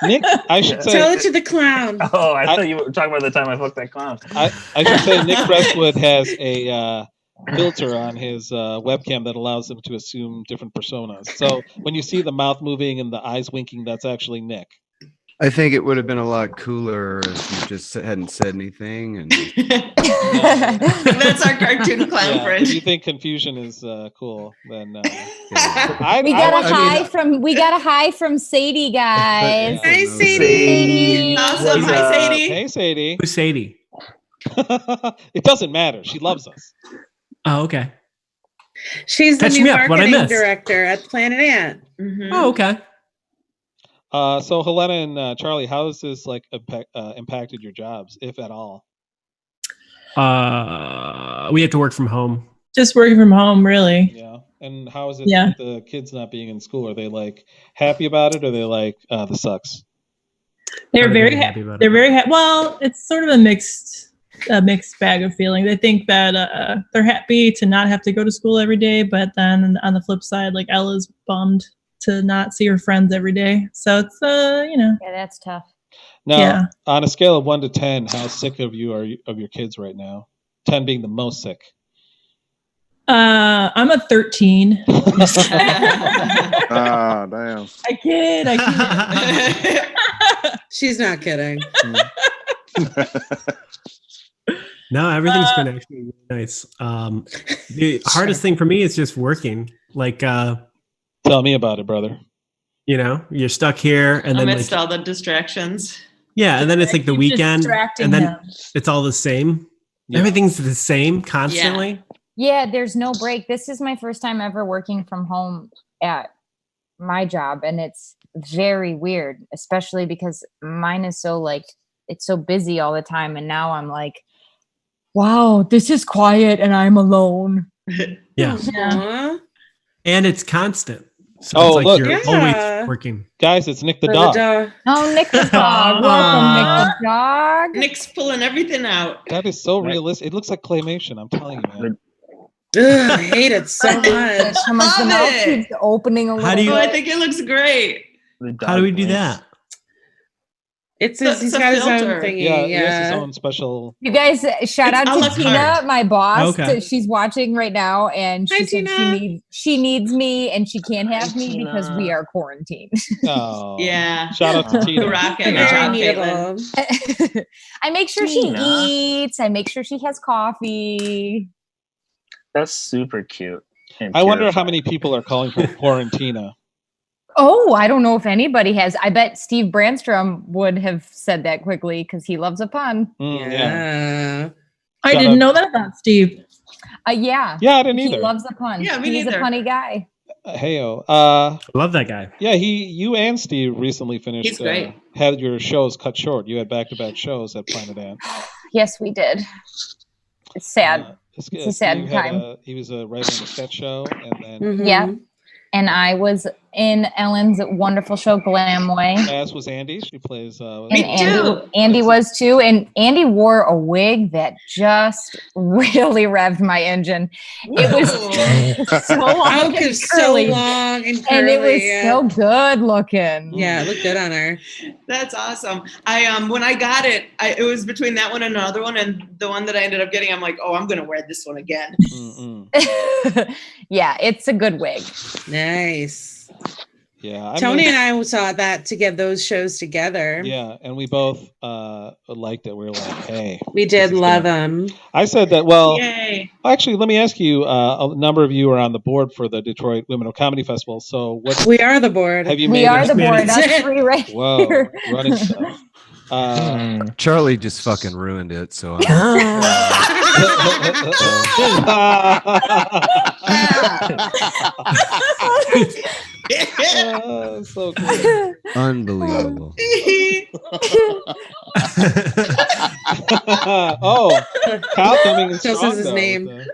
Nick, I should say. Tell it to the clown. Oh, I thought you were talking about the time I fucked that clown. I should say Nick Crestwood has a filter on his webcam that allows him to assume different personas. So when you see the mouth moving and the eyes winking, that's actually Nick. I think it would have been a lot cooler if you just hadn't said anything. And That's our cartoon clown Yeah, friend. if you think confusion is cool, then We I got a hi from Sadie, guys. Hi, Sadie. Awesome. Hi, Sadie. Hey, Sadie. Who's Sadie? It doesn't matter. She loves us. Oh, okay. She's the Catch new me up, what I marketing missed. director at Planet Ant. Mhm. Oh, okay. So Helena and Charlie, how has this impacted your jobs, if at all? We have to work from home. Just working from home, really. Yeah. And how is it Yeah. with the kids not being in school? Are they like happy about it, or are they like this sucks? They're Are they very happy happy. about They're it? very happy. Well, it's sort of a mixed bag of feeling. They think that they're happy to not have to go to school every day, but then on the flip side, like Ella's bummed to not see her friends every day. So it's Yeah, that's tough. Now, Yeah. on a scale of 1 to 10, how sick of your kids right now? 10 being the most sick. I'm a 13. Ah, damn. I kid. She's not kidding. No, everything's been actually really nice. The hardest thing for me is just working. Like, Tell me about it, brother. You're stuck here, and then Amidst like, all the distractions. yeah, and then it's like the Keep weekend, distracting and then him. it's all the same. Yeah. Everything's the same constantly. Yeah, there's no break. This is my first time ever working from home at my job, and it's very weird, especially because mine is so it's so busy all the time, and now I'm like, wow, this is quiet and I'm alone. Yeah, Aw. and it's constant. So Oh, it's like look. you're Yeah. always working. Guys, it's Nick the For dog. Oh, Nick the dog. Welcome, Nick the dog. Nick's pulling everything out. That is so realistic. It looks like claymation. I'm telling you, man. Ugh, I hate it so much. Some of the Love mouth it. keeps opening a little How do you- Oh, I bit. think it looks great. How do we do that? He's It's a got his own filter. thingy. Yeah, Yeah, he has his own special. You guys, shout It's out a la to Tina, carte. my boss. Okay. She's watching right now, and Hi, she said Tina. she needs me, and she can't have Hi, me because Tina. we are quarantined. Oh, Yeah. Shout out to The Tina. rock at your Very job, Caitlin. meetable. I make sure Tina. she eats. I make sure she has coffee. That's super cute. and I wonder how purified. many people are calling her Quarantina. Oh, I don't know if anybody has. I bet Steve Brandstrom would have said that quickly because he loves a pun. Yeah. Yeah. I Shut didn't up. know that about Steve. Yeah. Yeah, I didn't He either. loves a pun. Yeah, me He's neither. a punny guy. Heyo. I love that guy. Yeah, you and Steve recently finished. He's great. Had your shows cut short. You had back-to-back shows at Planet Ant. Yes, we did. It's sad. It's a sad Steve had time. he was a writer on the sketch show, and then Mhm. Yeah. And I was in Ellen's wonderful show, Glamway. as was Andy. She plays. And Me too. Andy was too. And Andy wore a wig that just really revved my engine. It was so long Oh, and it was so curly. long and curly. And it was yeah. so good looking. Yeah, it looked good on her. That's awesome. I when I got it, it was between that one and another one, and the one that I ended up getting, I'm like, oh, I'm gonna wear this one again. Mm-mm. Yeah, it's a good wig. Nice. Yeah, Tony and I saw that to get those shows together. Yeah, and we both liked it. We were like, hey, We this did is love good. them. I said that. Well, Yay! actually, let me ask you. A number of you are on the board for the Detroit Women of Comedy Festival. So, what We are the board. have you We made? are the board. managed. That's free right Whoa, here. running stuff. Charlie just fucking ruined it. So So cool. unbelievable. Oh, Kyle coming in Just strong, as his though, name. with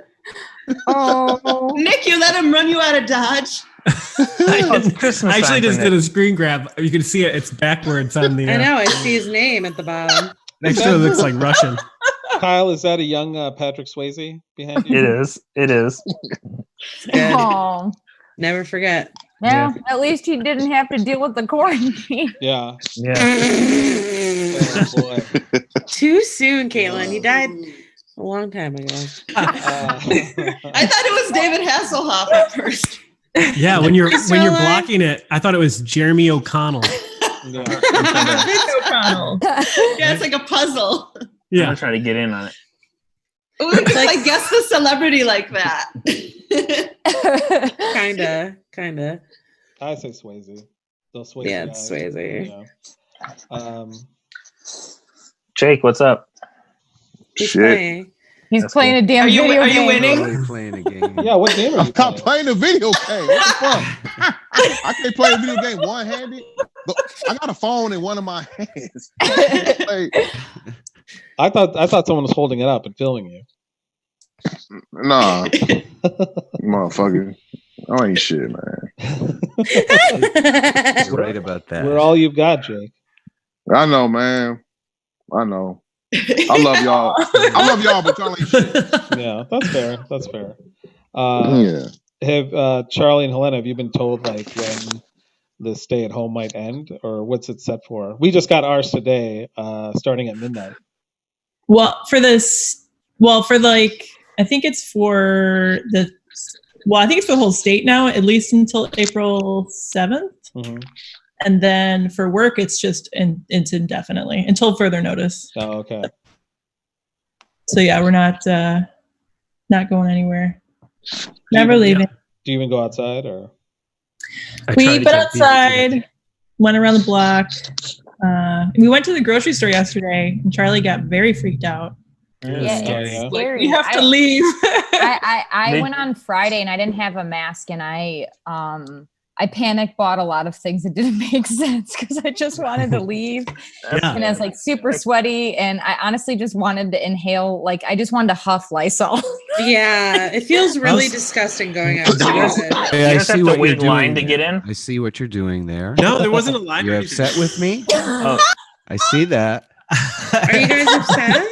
Oh, Nick, you let him run you out of Dodge. It's Christmas I actually time just for did Nick. a screen grab. You can see it. It's backwards on the. I know. I see his name at the bottom. Next to it looks like Russian. Kyle, is that a young Patrick Swayze behind you? It is. It is. Good. oh. Never forget. Yeah, at least he didn't have to deal with the quarantine. Yeah. Yeah. Oh, boy. Too soon, Caitlin. He died a long time ago. Uh, I thought it was David Hasselhoff at first. Yeah, when you're He's still alive? blocking it, I thought it was Jeremy O'Connell. Yeah. O'Connell. Yeah, it's like a puzzle. I'm Yeah. gonna try to get in on it. Ooh, it's like guess the celebrity like that. Kinda. I say Swayze. Those Swayze Yeah, it's eyes, Swayze. yeah. Jake, what's up? He's Shit. playing. He's That's playing a damn video Are you game. winning? Totally playing a game. Yeah, what game are I'm you not playing? playing a video game. What the fuck? I can't play a video game one-handed. But I got a phone in one of my hands. Like, I thought someone was holding it up and filming you. nah, motherfucker. I ain't shit, man. You're right about that. We're all you've got, Jake. I know, man. I know. I love y'all. I love y'all, but y'all ain't shit. Yeah, that's fair. That's fair. Yeah. Have Charlie and Helena, have you been told like when the stay-at-home might end, or what's it set for? We just got ours today, starting at midnight. Well, for like, I think it's for the whole state now, at least until April 7th. Mm-hmm. And then for work, it's just it's indefinitely until further notice. Oh, okay. So yeah, we're not going anywhere. Never leaving. Do you even go outside, or? We went outside, went around the block. We went to the grocery store yesterday, and Charlie got very freaked out. Yeah, it's scary. You have to leave. I went on Friday and I didn't have a mask, and I panic bought a lot of things that didn't make sense because I just wanted to leave. Yeah. And I was like super sweaty, and I honestly just wanted to inhale, like I just wanted to huff Lysol. Yeah, it feels really disgusting going outside. Hey, You I just see have to what wait you're in line doing to get there. in? I see what you're doing there. No, there wasn't a line. You're or anything. upset with me? Oh, I see that. Are you guys upset?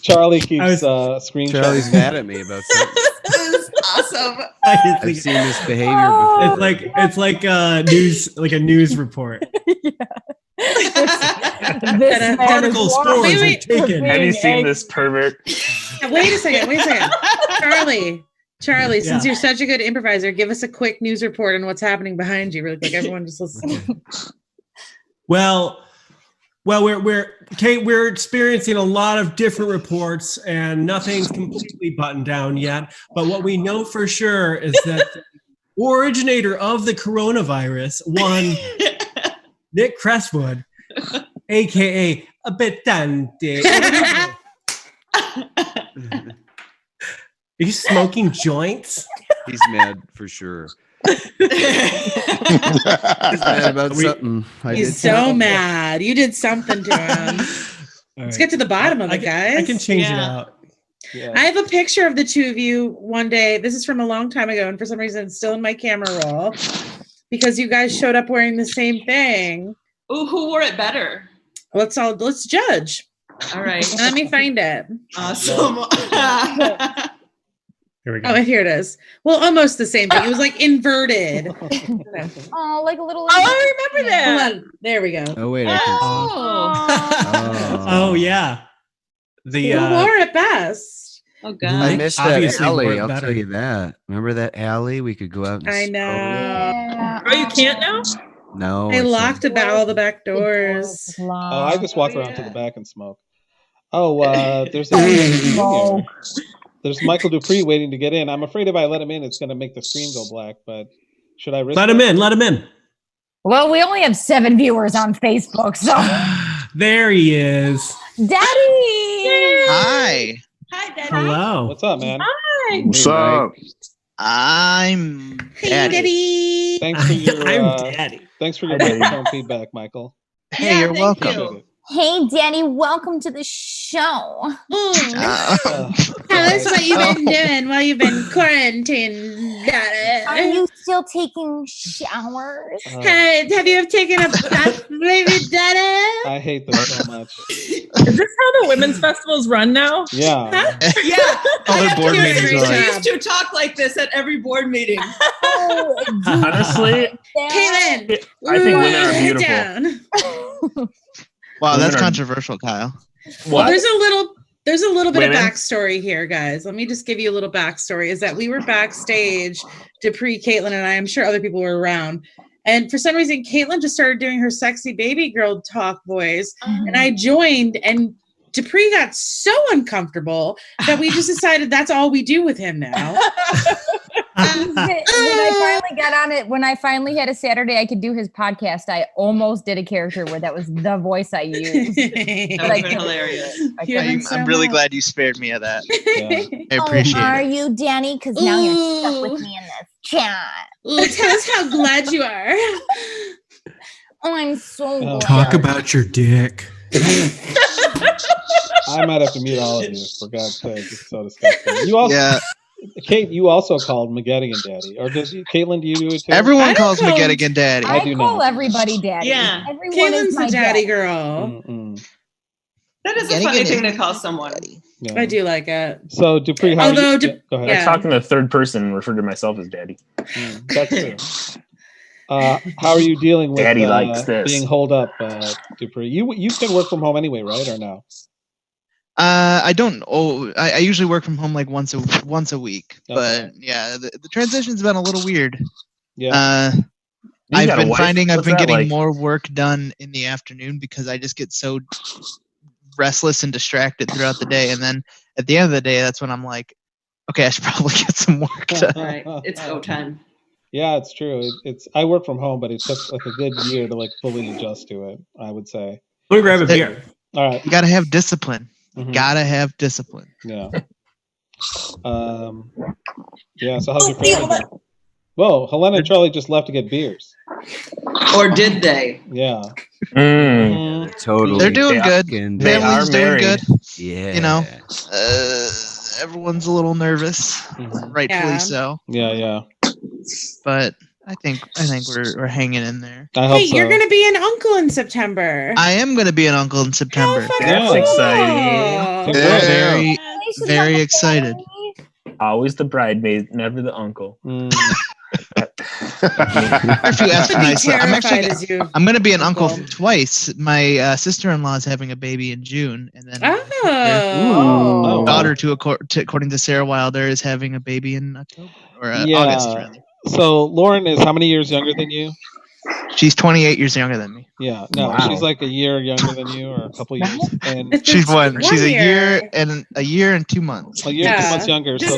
Charlie keeps screenshotting. Charlie's mad at me about something. This is awesome. I just I've think seen this behavior before. it's like a news report. Particle spores are taken. have you seen this pervert? Wait a second. Charlie, since you're such a good improviser, give us a quick news report on what's happening behind you, really quick. Everyone just listen. Well, we're experiencing a lot of different reports, and nothing's completely buttoned down yet. But what we know for sure is that the originator of the coronavirus, one Nick Crestwood, aka Abitante. Are you smoking joints? He's mad for sure. He's mad about something. He's so mad. You did something to him. Let's get to the bottom of it, guys. I can change it out. Yeah. I have a picture of the two of you one day. This is from a long time ago, and for some reason, it's still in my camera roll because you guys showed up wearing the same thing. Ooh, who wore it better? Let's judge. All right. Let me find it. Awesome. Here we go. Oh, here it is. Well, almost the same thing. It was like inverted. Oh, like a little. Oh, I remember that. Hold on. There we go. Oh, wait. I can Oh yeah. The Who wore it best? Oh I God. missed that Obviously alley. worked I'll better. tell you that. Remember that alley? We could go out and I smoke? know. Yeah. Oh, you can't now? No. I it's locked all the back doors. Oh, I just walk around to the back and smoke. Oh, there's there's Michael Dupree waiting to get in. I'm afraid if I let him in, it's going to make the screen go black. But should I risk let it? him in. Let him in. Well, we only have 7 viewers on Facebook, so There he is. Daddy. Hi, Hi, Daddy. Hello. What's up, man? Hi. What's Hey, up? I'm Hey, Daddy. Daddy. Thanks for your I'm Daddy. thanks for your microphone feedback, Michael. Hey, Yeah, you're thank welcome. Appreciate it. Hey, Daddy. Welcome to the show. Uh, Tell us what you've been doing while you've been quarantined, Are Daddy. you still taking showers? Hey, have you ever taken a bath, baby, Daddy? I hate this so much. Is this how the women's festivals run now? Yeah. Yeah. All their I board do a meetings great are job. like, used to talk like this at every board meeting. Oh, Honestly, Caitlin, I think women are sit beautiful. down. wow, that's Women are- controversial, Kyle. Well, What? there's a little bit Women? of backstory here, guys. Let me just give you a little backstory. Is that we were backstage, Dupree, Caitlin, and I'm sure other people were around, And for some reason, Caitlin just started doing her sexy baby girl talk voice. And I joined, and Dupree got so uncomfortable that we just decided that's all we do with him now. When I finally got on it, when I finally had a Saturday I could do his podcast, I almost did a character where that was the voice I used. That would be hilarious. I'm really glad you spared me of that. I appreciate are it. you, Danny? Because now you're stuck with me in this chat. Ooh, tell us how glad you are. I'm so glad. Talk about your dick. I might have to mute all of you, for God's sake. It's so disgusting. You also, Yeah. Kate, you also called McGettigan Daddy. Or does you, Caitlin, do you do it too? Everyone calls McGettigan Daddy. I do call now. everybody daddy. Yeah. Everyone Caitlin's is my the daddy daddy. girl. Mm-mm. That is a Getting funny it thing in. to call someone. Yeah. I do like it. So, Dupree, how Although, you, go ahead. yeah. I talk in the third person and refer to myself as daddy. That's true. How are you dealing with Daddy likes this. being holed up, Dupree? You can work from home anyway, right? Or no? I don't. Oh, I usually work from home like once a week. Okay. But yeah, the transition's been a little weird. Yeah. You I've got a been wife? finding I've What's been that getting like? more work done in the afternoon because I just get so restless and distracted throughout the day, and then at the end of the day, that's when I'm like, okay, I should probably get some work done. Right. It's go time. Yeah, it's true. It's I work from home, but it took like a good year to like fully adjust to it, I would say. Let me grab a beer. All right. You gotta have discipline. Mhm. Gotta have discipline. Yeah. Yeah, so how's your family doing? Whoa, Helena and Charlie just left to get beers. Or did they? Yeah. Mm. Totally. They're doing good. fucking- They Family's are doing married. good. Yeah. You know, everyone's a little nervous, rightfully Yeah. so. Yeah. But I think we're hanging in there. I hope Hey, so. you're going to be an uncle in September. I am going to be an uncle in September. That's Yeah. exciting. Congrats. Very, very excited. Always the bridesmaid, never the uncle. Mm. If you ask I'd be nicely, terrified I'm going to be an uncle uncle. twice. My sister-in-law is having a baby in June, and then Oh. Ooh. daughter, according to Sarah Wilder, is having a baby in October or Yeah. August. Rather. So Lauren is how many years younger than you? She's 28 years younger than me. Yeah. No, Wow. she's like a year younger than you, or a couple years. And She's one. She's a year. year and 2 months. a year, 2 Yeah. months younger. So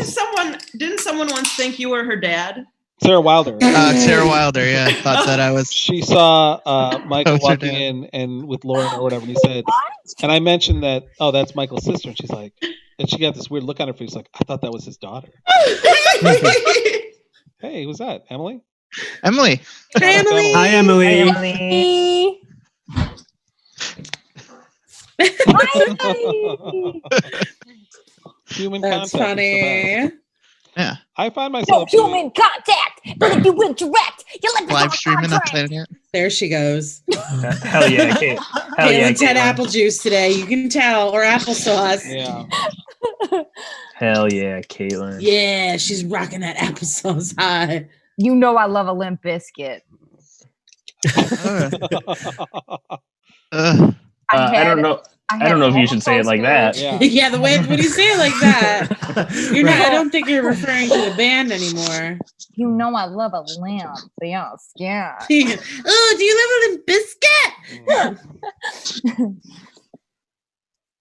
Didn't someone once think you were her dad? Sarah Wilder. Sarah Wilder, yeah, thought that I was. She saw Michael That was her walking dad. in and with Lauren or whatever, and he said, and I mentioned that, oh, that's Michael's sister, and she's like, and she got this weird look on her face, like, I thought that was his daughter. Hey, who's that? Emily? Emily. Hi, Emily. Hi, Emily. Human That's contact. is the funny. best. Yeah. I find No myself human contact, but if you interact, you let the Live dog streaming on contract. Planet Ant. There she goes. Hell yeah, Kate. Hell yeah, Caitlin's had Caitlin. apple juice today. You can tell, or applesauce. Yeah. Hell yeah, Caitlin. Yeah, she's rocking that applesauce high. You know I love a limp biscuit. I don't know. I don't know if you should say it like that. Yeah. Yeah, the way when you say it like that, you're not. I don't think you're referring to the band anymore. You know I love a limp. Yes, yeah. Oh, do you live with a biscuit?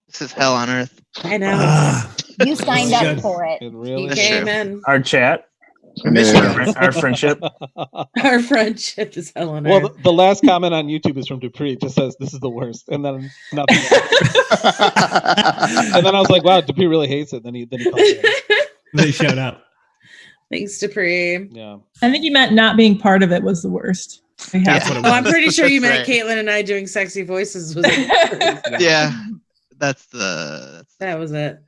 This is hell on earth. I know. You signed up Good. for it. It really You That's came true. in. Our chat, Yeah. our friendship. Our friendship is hell on Well, earth. the last comment on YouTube is from Dupree. It just says, this is the worst. And then nothing else. And then I was like, wow, Dupree really hates it. Then he called it. They showed up. Thanks, Dupree. Yeah. I think you meant not being part of it was the worst. I have That's to- what it Well, I'm was. pretty sure you meant Right. Caitlin and I doing sexy voices. Was Yeah. That's the. that was it.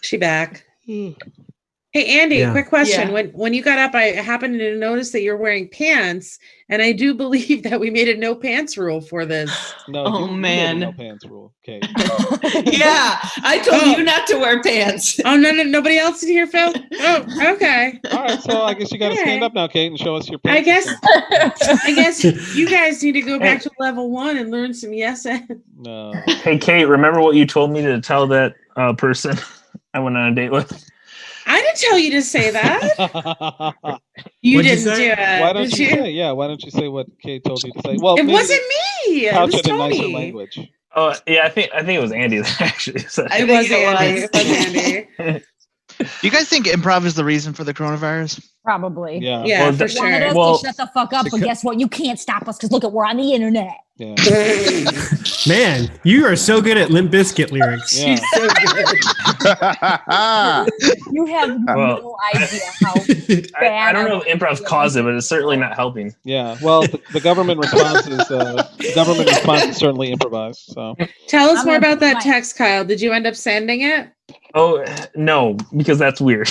She back. Hey, Andy, Yeah. quick question. Yeah. When you got up, I happened to notice that you're wearing pants, and I do believe that we made a no pants rule for this. No, Oh, you made a man. no pants rule. Okay. Yeah, I told Oh. you not to wear pants. Oh, no, nobody else in here, Phil? Oh, okay. All right. So I guess you got to stand Alright. up now, Kate, and show us your I pants. guess I guess you guys need to go back to level 1 and learn some yes and. No. Hey, Kate, remember what you told me to tell that person I went on a date with? I didn't tell you to say that. You What'd you didn't say? do it. Why don't did you say? Yeah, why don't you say what Kate told you to say? Well, It maybe wasn't me. It couch was it in nicer Tony. language. Oh yeah, I think it was Andy that actually said. It was Andy. It was Andy. Do you guys think improv is the reason for the coronavirus? Probably. Yeah. Yeah, Well, for that- sure. Wanted us Well, to shut the fuck up, but guess what? You can't stop us because look at we're on the internet. Yeah. Man, you are so good at Limp Bizkit lyrics. Yeah. So good. You have Well, no idea how I don't know if improv's caused it, but it's certainly not helping. Yeah. Well, the government response is certainly improvised. So Tell us I'm more gonna about put that my- text, Kyle. Did you end up sending it? Oh no, because that's weird.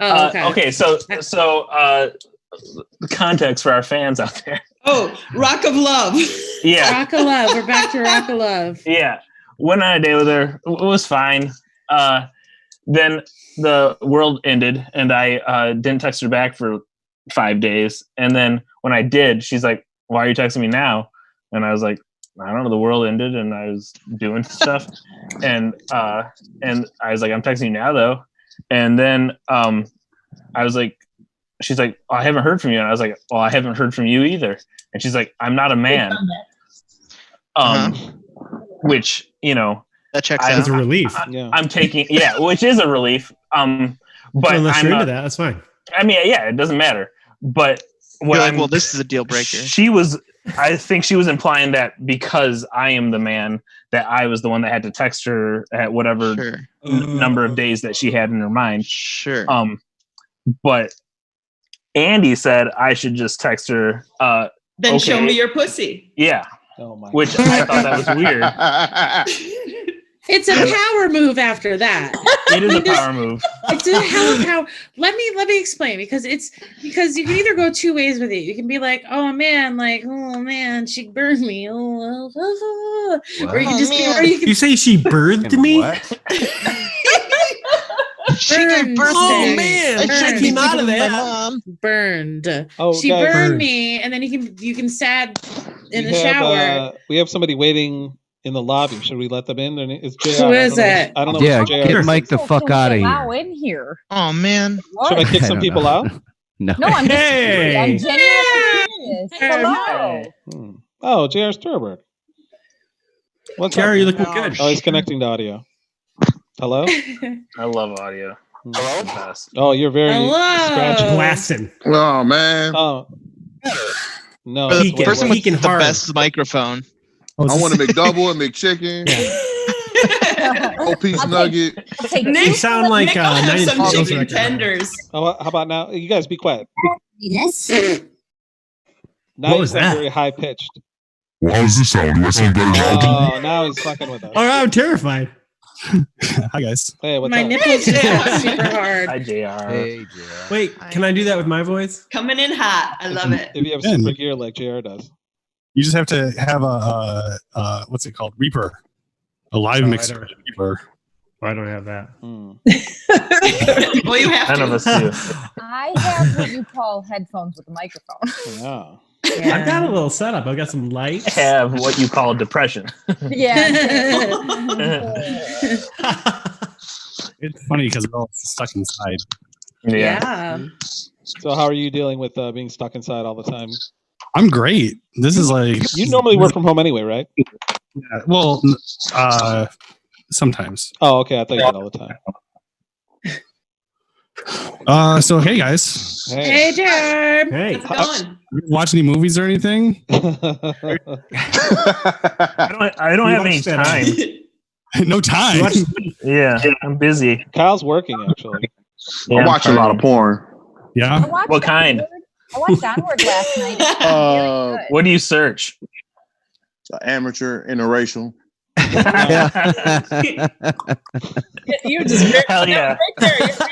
Oh, okay. Okay, so the context for our fans out there. Oh, Rock of Love. Yeah, Rock of Love. We're back to Rock of Love. yeah. Went on a date with her. It was fine. Then the world ended, and I didn't text her back for 5 days. And then when I did, she's like, "Why are you texting me now?" And I was like, "I don't know. The world ended, and I was doing stuff." And I was like, "I'm texting you now, though." And then I was like, she's like, "Oh, I haven't heard from you." And I was like, "Well, I haven't heard from you either." And she's like, "I'm not a man." Which, That checks It's out. a relief. yeah. I'm taking, which is a relief. But Unless I'm you're into not, that, that's fine. I mean, yeah, it doesn't matter. But what You're like, I'm, well, this is a deal breaker. I think she was implying that because I am the man, that I was the one that had to text her at whatever Sure. number of days that she had in her mind. Sure. But Andy said I should just text her. Then show Okay. me your pussy. Yeah, Oh my. which I thought that was weird. It's a power move after that. It is a Like this- power move. It's a hell of how. Let me explain because you can either go two ways with it. You can be like, oh man, she burned me. Or you can just man. or you can You say she birthed me? What? She gave Burn birth to thing. me. man, I Burn. should came be out of with my that. mom. burned. Oh, She guys. burned Burned. me, and then you can sad in We the have, shower. we have somebody waiting in the lobby. Should we let them in? Their name is JR. Who is it? I don't know. Yeah, if it's get JR. Mike the People fuck can out of allow here. in here. Oh man. Should I kick I some don't people know. out? No. No, I'm just Hey. I'm genuinely curious. Hello. Hmm. Oh, JR Sturberg. What's Jerry, you're up? looking good. Oh, he's connecting to audio. Hello? I love audio. Hello? It's the best. Oh, you're very Hello. scratchy. Blasting. Oh man, Oh. No. For it's the Peeking. person with Peeking the hard. best microphone. I want a McDouble, a McChicken, whole piece I'll nugget. I'll take Nick, You sound like Nick, I'll have 90s some Beatles chicken record. tenders. Oh, how about now? You guys be quiet. Yes. Now What you was sound that? very high pitched. How does this sound? Do I sound better now? Oh, now he's fucking with us. Oh, I'm terrified. Hi, guys. Hey, what's My up? nipples just got super hard. Hi, JR. Hey, JR. Wait, can I do that with my voice? Coming in hot. I love it. If you have Yeah. super gear like JR does. You just have to have a what's it called? Reaper. A live Oh, I mixer. don't- Reaper. I don't have that. Hmm. Well, you have None of to. us do. I have what you call headphones with a microphone. Yeah. I've got a little setup. I've got some lights. Have what you call depression. Yeah. It's funny because we're all stuck inside. Yeah. So how are you dealing with being stuck inside all the time? I'm great. This is like You normally work from home anyway, right? Yeah, well, sometimes. Oh, okay. I thought you did all the time. So hey guys, Hey, Jerm. Hey, How's it going? watch any movies or anything? I don't have any watched that, time. No time. Yeah, I'm busy. Kyle's working actually. Yeah, I'm watching a lot of porn. Yeah. I watched What kind? I watched Onward last night. Uh, What do you search? Amateur, interracial. You just Hell yeah. right there. You're right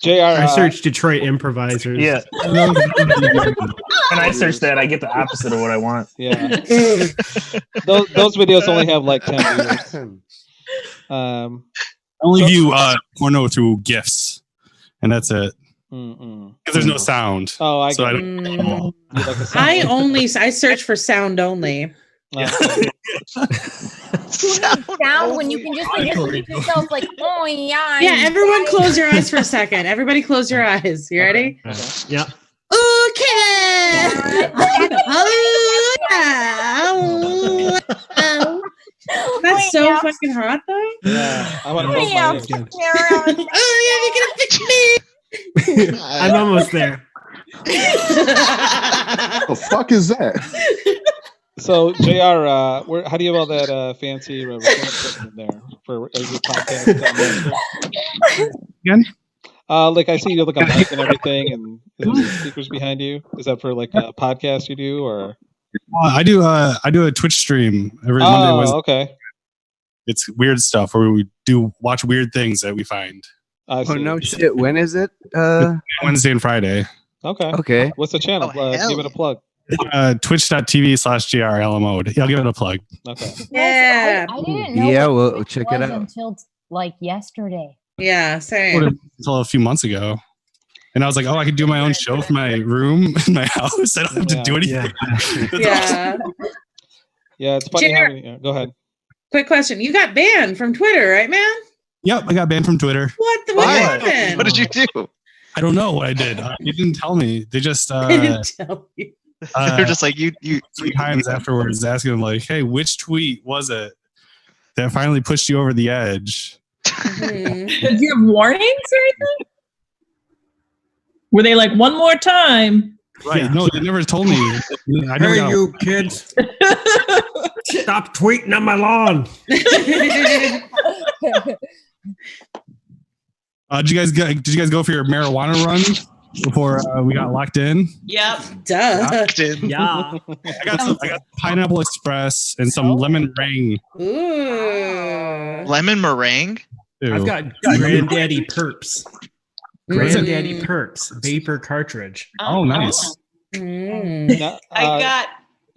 JR, I searched Detroit improvisers. Yeah. When I search that, I get the opposite of what I want. Yeah. those videos only have like 10 views. I only view porno through GIFs, and that's it. Mm-mm. Because there's no sound. Oh, I so I get don't. Mm. You like a sound I search for sound only. wave? sound when you can just like keep yourself like, oh yeah. Yeah, everyone close your eyes for a second. Everybody close your eyes. You ready? Yeah. Okay. Oh, yeah. That's so fucking hot though. Yeah, I want to both my ears. Oh yeah, you're gonna fix me. I'm almost there. The fuck is that? So, JR, how do you have all that fancy recording equipment there for your podcast? Again? Like I see you look on mic and everything, and there's speakers behind you. Is that for like a podcast you do, or? I do a Twitch stream every Monday. Wednesday. Okay. It's weird stuff where we watch weird things that we find. I see. Oh no shit! When is it? Wednesday and Friday. Okay. Okay. What's the channel? Give it a plug. Twitch.tv/grlmode. Yeah, I'll give it a plug. Okay. Yeah. I didn't know. Yeah, what we'll it check it was out. until like yesterday. Yeah, same. Until a few months ago. And I was like, oh, I could do my own show from my room in my house. I don't have to do anything. Yeah. Yeah, it's funny Jared. having. Go ahead. Quick question. You got banned from Twitter, right, man? Yep, I got banned from Twitter. What happened? What did you do? I don't know what I did. You didn't tell me. They just They didn't tell you. They're just like you 3 times afterwards asking them like, hey, which tweet was it that finally pushed you over the edge? Mhm. Did you have warnings or anything? Were they like one more time? Right. No, they never told me. I never Hey, got you kids! Stop tweeting on my lawn. Did you guys go for your marijuana run before we got locked in? Yep. Duh. Yeah. I got Pineapple Express and some lemon meringue. Ooh. lemon meringue. Too. I've got Granddaddy Perps. Granddaddy Mm. Perps vapor cartridge. Oh, nice. Mm. Now, I got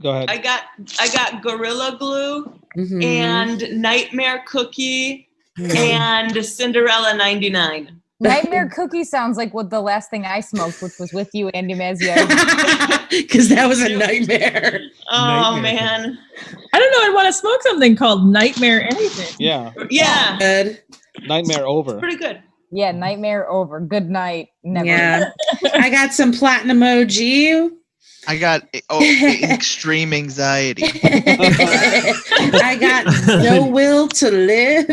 Go ahead. I got Gorilla Glue Mhm. and Nightmare Cookie and Cinderella 99. Nightmare Cookie sounds like what the last thing I smoked, which was with you, Andy Mazio. Because that was a nightmare. Oh Nightmare man. I don't know. I'd want to smoke something called Nightmare anything. Yeah. Yeah. Good. Nightmare over. Pretty good. Yeah, nightmare over. Good night. Never. Yeah. I got some platinum OG. I got extreme anxiety. I got no will to live.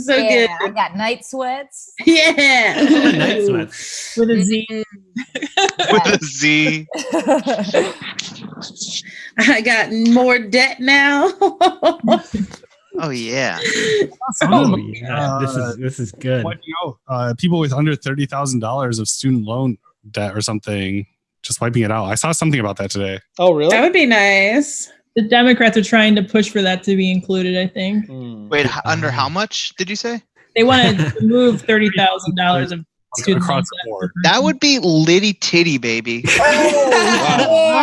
So Yeah, good. I got night sweats. Yeah. Night sweats. With a Z. With a Z. I got more debt now. Oh yeah. Oh yeah. This is good. Wiping out people with under $30,000 of student loan debt or something, just wiping it out. I saw something about that today. Oh really? That would be nice. The Democrats are trying to push for that to be included, I think. Wait, under how much did you say? They want to remove $30,000 of student Across loans. the board. That would be litty titty, baby. Yeah,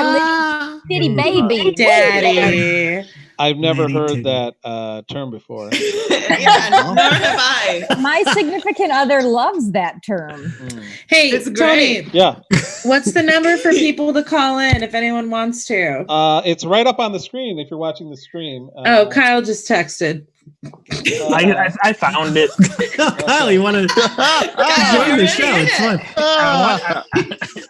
City baby. Daddy. I've never Lady heard titty. that term before. Yeah, nor have I. My significant other loves that term. Hey, It's Tony, great. Yeah. what's the number for people to call in if anyone wants to? It's right up on the screen if you're watching the stream. Oh, Kyle just texted. I found it. Kyle, you want to join the show? It's fun. I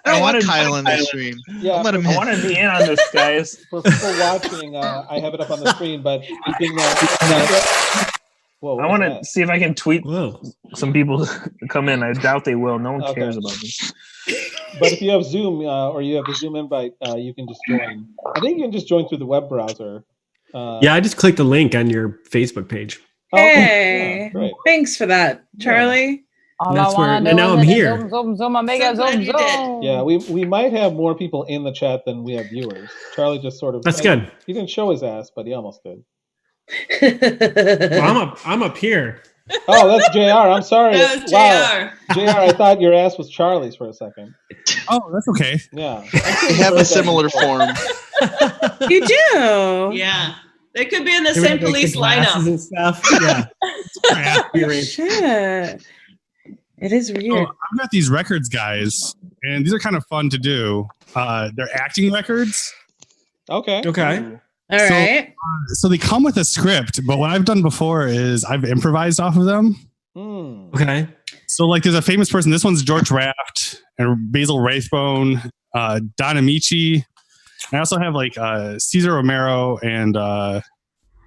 don't want wanted- Kyle in the stream. Yeah, Don't let him I in. want to be in on this, guys. for people watching, I have it up on the screen, but you can. Whoa, what I was want to that? see if I can tweet Whoa. some people to come in. I doubt they will. No one Okay. cares about this. But if you have Zoom or you have the Zoom invite, you can just join. I think you can just join through the web browser. Yeah, I just clicked the link on your Facebook page. Okay. Hey, Yeah, great. thanks for that, Charlie. All That's I wanna where- do and now is I'm let it here. Zoom, zoom, zoom, omega, So glad zoom, you did. zoom. Yeah, we might have more people in the chat than we have viewers. Charlie just sort of. That's good. He didn't show his ass, but he almost did. Well, I'm up here. Oh, that's JR. I'm sorry. That was Wow. JR. JR, I thought your ass was Charlie's for a second. Oh, that's okay. Yeah. They have a similar form. You do. Yeah. They could be in the They same would, like, police the glasses lineup. and stuff. Yeah. Accurate. Shit. It is So weird. I've got these records, guys, and these are kind of fun to do. They're acting records. Okay. Okay. All right. So they come with a script, but what I've done before is I've improvised off of them. Okay. So like there's a famous person. This one's George Raft and Basil Rathbone, Don Amici. I also have like Cesar Romero and a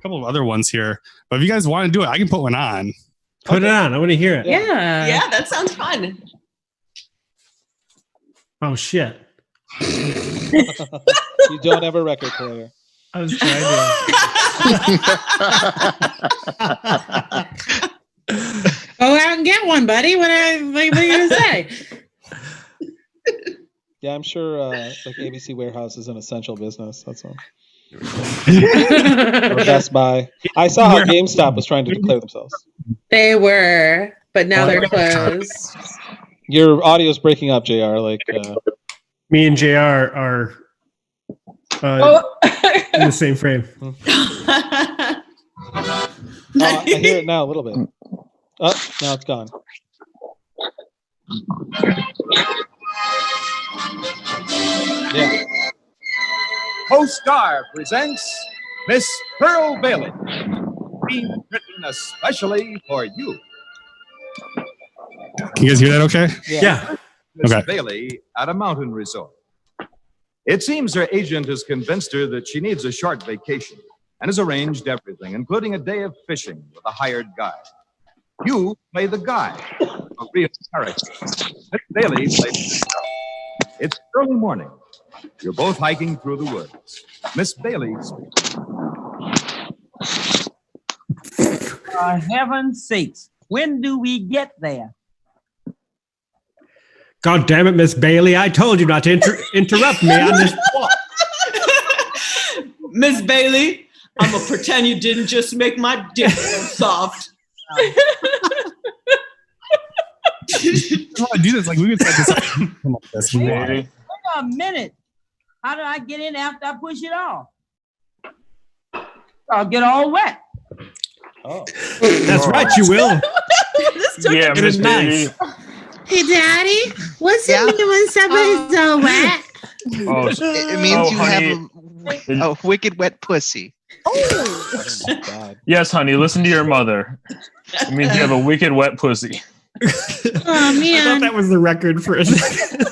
couple of other ones here. But if you guys want to do it, I can put one on. Put it on. I want to hear it. Yeah. Yeah, that sounds fun. Oh shit. You don't have a record player. I was trying to. Go out and get one, buddy. What are you gonna say? Yeah, I'm sure like ABC Warehouse is an essential business. That's all. Or Best Buy. I saw how GameStop was trying to declare themselves. They were, but now they're closed. Your audio is breaking up, JR. Like Me and JR are in the same frame. I hear it now a little bit. Oh, now it's gone. Yeah. Co-Star presents Miss Pearl Bailey, being written especially for you. Can you guys hear that okay? Yeah. Miss Okay. Bailey at a mountain resort. It seems her agent has convinced her that she needs a short vacation and has arranged everything, including a day of fishing with a hired guide. You play the guide, a real character. Miss Bailey plays. It's early morning. You're both hiking through the woods. Miss Bailey speaks. For heaven's sakes, when do we get there? God damn it, Miss Bailey! I told you not to interrupt me on this walk. Miss Bailey, I'm gonna pretend you didn't just make my dick soft. I want to do this. Like we could set this up. Come on, this. Wait a minute. How do I get in after I push it off? I'll get all wet. Oh. That's right, you will. Yeah, It Miss is nice. Bailey. Hey, Daddy, what's it mean when somebody's so wet? Oh, It means you honey. have a wicked wet pussy. God. Yes, honey, listen to your mother. It means you have a wicked wet pussy. Oh, I thought man. that was the record for a second.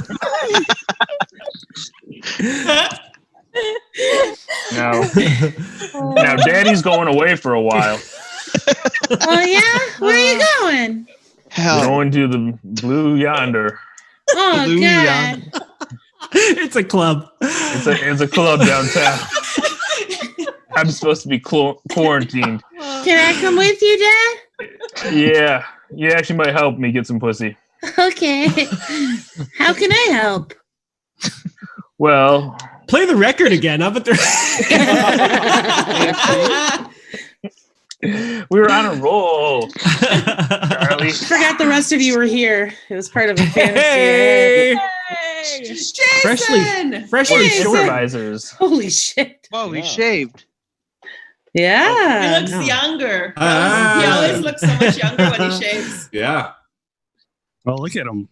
Now, Daddy's going away for a while. Oh, yeah? Where are you going? We're going to the Blue Yonder. Oh, Blue God. Yonder. It's a club. It's a club downtown. I'm supposed to be quarantined. Can I come with you, Dad? Yeah, you actually might help me get some pussy. Okay. How can I help? Well, play the record again. Up at the. We were on a roll, Charlie. Forgot the rest of you were here. It was part of a fantasy. Hey! Jason! Freshly Jason! Supervisors. Holy shit. Whoa, he shaved. Yeah. He looks younger. Ah. He always looks so much younger when he shaves. Yeah. Oh, look at him.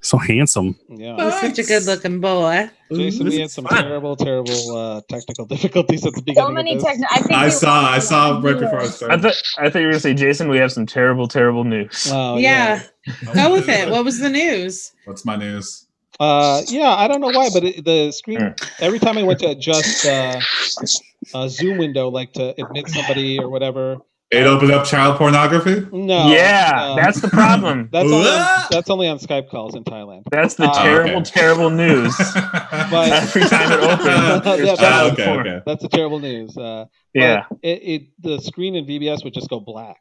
So handsome. Yeah. He's such a good looking boy. Jason, we had some terrible technical difficulties at the beginning. So many of this. technical. I think I saw right before I I started. thought you were gonna say, Jason, we have some terrible news. Oh, Yeah. Go with it. What was the news? What's my news? Yeah, I don't know why, but the screen every time I went to adjust a Zoom window, like to admit somebody or whatever. It opened up child pornography? No. Yeah, that's the problem. That's only on Skype calls in Thailand. That's the terrible news. But Every time it opens, Yeah, there's okay. that's the terrible news. Yeah. But the screen in VBS would just go black.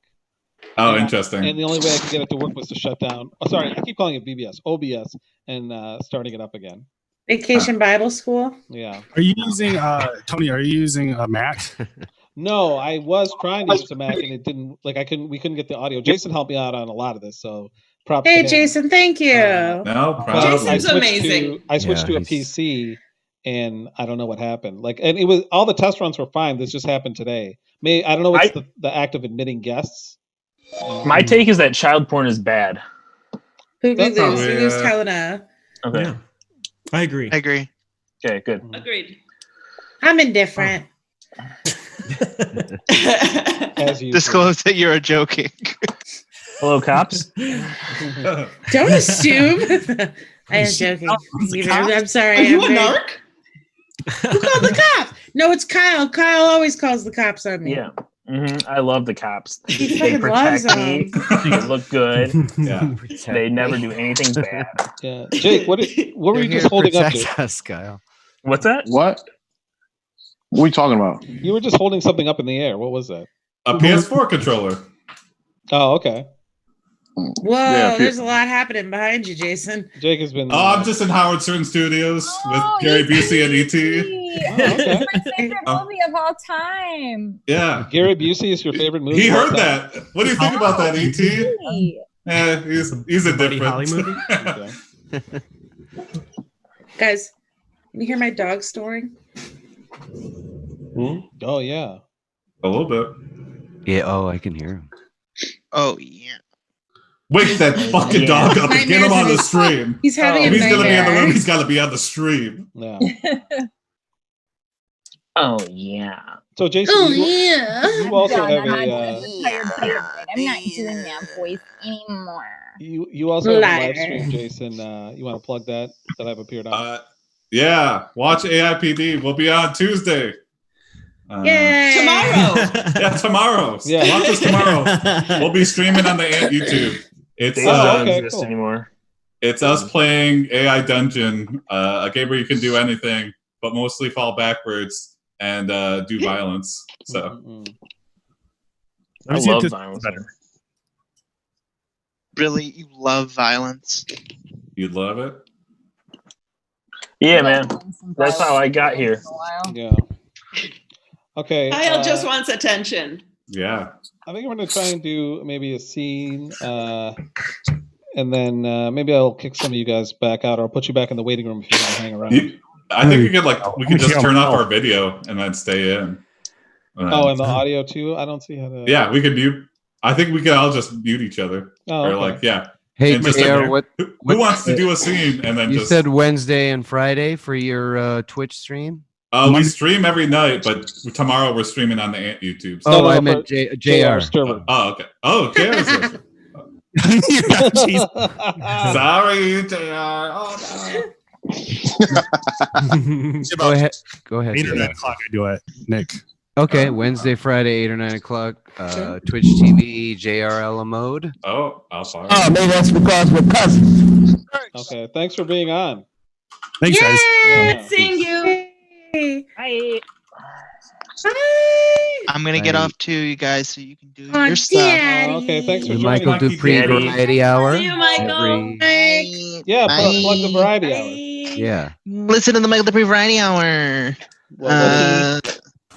Oh, interesting. And the only way I could get it to work was to shut down. Oh, sorry, I keep calling it VBS, OBS, and starting it up again. Vacation Bible School? Yeah. Are you using Tony? Are you using a Mac? No, I was trying to use a Mac and it didn't. Like we couldn't get the audio. Jason helped me out on a lot of this, so props. Hey, to him. Jason, thank you. No But problem. Jason's amazing. I switched to a he's- PC, and I don't know what happened. And it was all the test runs were fine. This just happened today. I don't know what's the act of admitting guests. My take is that child porn is bad. Who That's lose? not- We lose Yeah. Helena. Okay. Yeah. I agree. I agree. Okay, good. Agreed. I'm indifferent. As you Disclose that you're joking. Hello, cops. Don't assume. I am joking. I'm sorry. Are you a I'm very- narc? Who called the cops? No, it's Kyle. Kyle always calls the cops on me. Yeah. I love the cops. He They fucking loves protect me. them. They look good. Yeah. They never do anything bad. Yeah, Jake, what were They're you here just to holding up protect to? us, Kyle. What's that? What? What are you talking about? You were just holding something up in the air. What was that? A PS4 controller. Oh, okay. Whoa, Yeah, there's a lot happening behind you, Jason. Jake has been. Oh, I'm just in Howard Stern Studios with Gary Busey and E.T. okay. My favorite movie of all time. Yeah. Gary Busey is your favorite movie. He of all heard time? that. What do you think about that, E.T.? Hey. Yeah, he's a Buddy different. Holly movie? Okay. Guys, can you hear my dog snoring? Oh yeah. A little bit. Yeah. Oh, I can hear him. Oh yeah. Wake that fucking dog up and get him on the stream. He's having If a he's gonna be in the nightmare. room, he's gotta be on the stream. Yeah. Oh yeah. So Jason, Oh, you, yeah. you also Done. have I'm a not tired. I'm not doing that voice anymore. you also have a Liar. live stream, Jason. You want to plug that I've appeared on? Yeah, watch AIPD. We'll be on Tuesday. Yay! Tomorrow. Yeah, tomorrow. Yeah. Watch us tomorrow. We'll be streaming on the YouTube. It's They don't okay, exist cool. anymore. it's us playing AI Dungeon, a game where you can do anything, but mostly fall backwards and do violence. So I I've seen love this violence. better. Really, you love violence? you'd love it. Yeah, man. That's how I got here. Yeah. Okay. Kyle just wants attention. Yeah. I think I'm going to try and do maybe a scene, and then maybe I'll kick some of you guys back out, or I'll put you back in the waiting room if you want to hang around. I think we could just turn off our video and then stay in. Oh, and the audio too? I don't see how to. Yeah, we could mute. I think we could all just mute each other. Oh, Or okay. like, yeah. Hey, And just JR, like, what who wants to do a scene and then you just said Wednesday and Friday for your Twitch stream? we stream every night, but tomorrow we're streaming on the Ant YouTube. Oh, no, I for meant JR JR. Sturman. Oh, okay. Oh, JR's there. Sorry, JR. Oh, no. Go ahead. Go ahead. 8 or 9 JR. o'clock I do it, Nick. Okay, Wednesday, Friday, 8 or 9 o'clock. Twitch TV, JRL mode. Oh, I'll follow. maybe that's because we're cousins. Okay. Thanks for being on. Thanks, guys. Yeah. Seeing you. Hey. Hi. Hi. I'm gonna get Hi. off too, you guys, so you can do Oh, your stuff. Daddy. Okay. Thanks for The joining. Michael Lucky Dupree Daddy. Variety Hour. See you, Michael. Every- Bye. Yeah. Bye. Plug the variety hour. yeah. Listen to the Michael Dupree Variety Hour.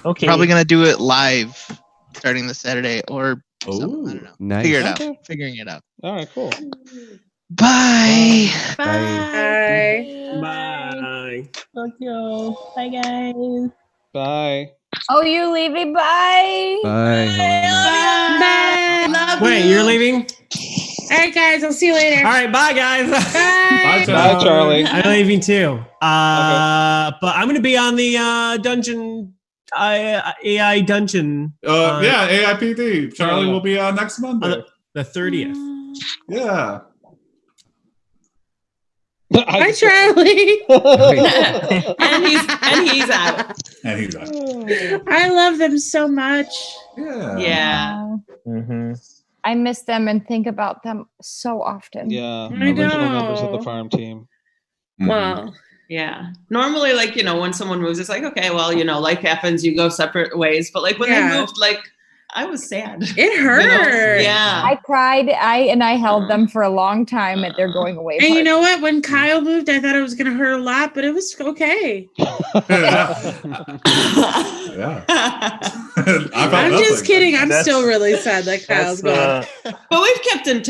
Okay. Probably gonna do it live starting this Saturday or something. I don't know. Nice. Figure it out. Okay. Figuring it out. All right. Cool. Bye. Bye. Bye. Fuck you. Bye, guys. Bye. Oh, you leaving? Bye. Bye. Helena. Bye. Love Wait, you. you're leaving? All right, guys. I'll see you later. All right, bye, guys. Bye. Bye, Charlie. I'm leaving too. But I'm going to be on the dungeon, AI dungeon. Yeah, AIPD. Charlie Yeah. will be on next Monday. The 30th. Yeah. Hi, Charlie. and he's out. And he's on. I love them so much. Yeah. Yeah. Mm-hmm. I miss them and think about them so often. Yeah. I Original members of the know. farm team. Well, Yeah. Normally, like, when someone moves, it's like, okay, well, life happens, you go separate ways. But like when Yeah. they moved, like, I was sad. it hurt. Yeah. I cried. I held them for a long time at their going away. And you party. know what? When Kyle moved, I thought it was going to hurt a lot, but it was okay. Yeah. I felt I'm just nothing. kidding. I'm That's- still really sad that Kyle's gone. But we've kept in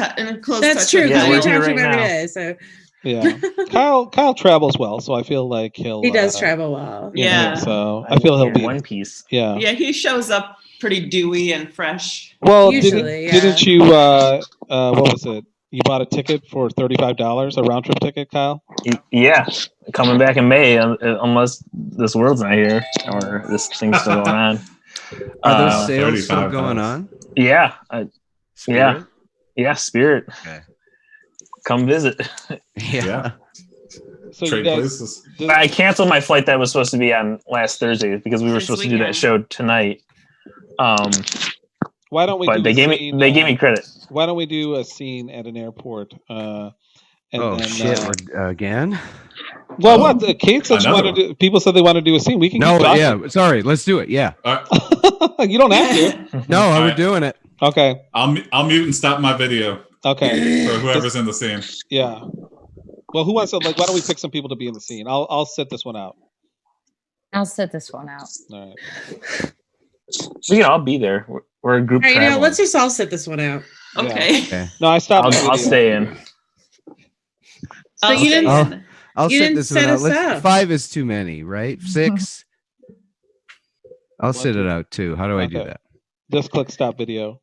close That's touch. true. with Because Yeah, we we're talk here to him right every now. day. So Yeah. Kyle travels well, so I feel like he'll. he does travel well. Yeah. So I feel he'll be. One Piece. Yeah. Yeah, he shows up pretty dewy and fresh. Well, Usually, yeah. didn't you? What was it? You bought a ticket for $35, a round trip ticket, Kyle? Yeah, coming back in May, unless this world's not here or this thing's still going on. Are those sales still going on? Yeah. Spirit? Yeah, Spirit. Okay. Come visit. Yeah. So Trade you guys, places. I canceled my flight that was supposed to be on last Thursday because we were supposed to do that show tonight. Why don't we? But do they a gave scene, me me credit. Why don't we do a scene at an airport? And then, shit! We're, again? Well, what? Kate said she Another wanted to. People said they want to do a scene. We can. No, keep talking. yeah. Sorry, let's do it. Yeah. You don't have to. No, All we're right. doing it. Okay. I'll mute and stop my video. Okay. For whoever's in the scene. Yeah. Well, who wants to? Like, why don't we pick some people to be in the scene? I'll sit this one out. I'll sit this one out. All right. We can all be there. We're a group. All right, traveling. let's just all sit this one out. Okay. No, I stopped. I'll stay in. So you didn't. I'll You sit didn't this set one out. us Let's, up. 5 is too many, right? 6. I'll sit it out too. How do I do Okay. that? Just click stop video.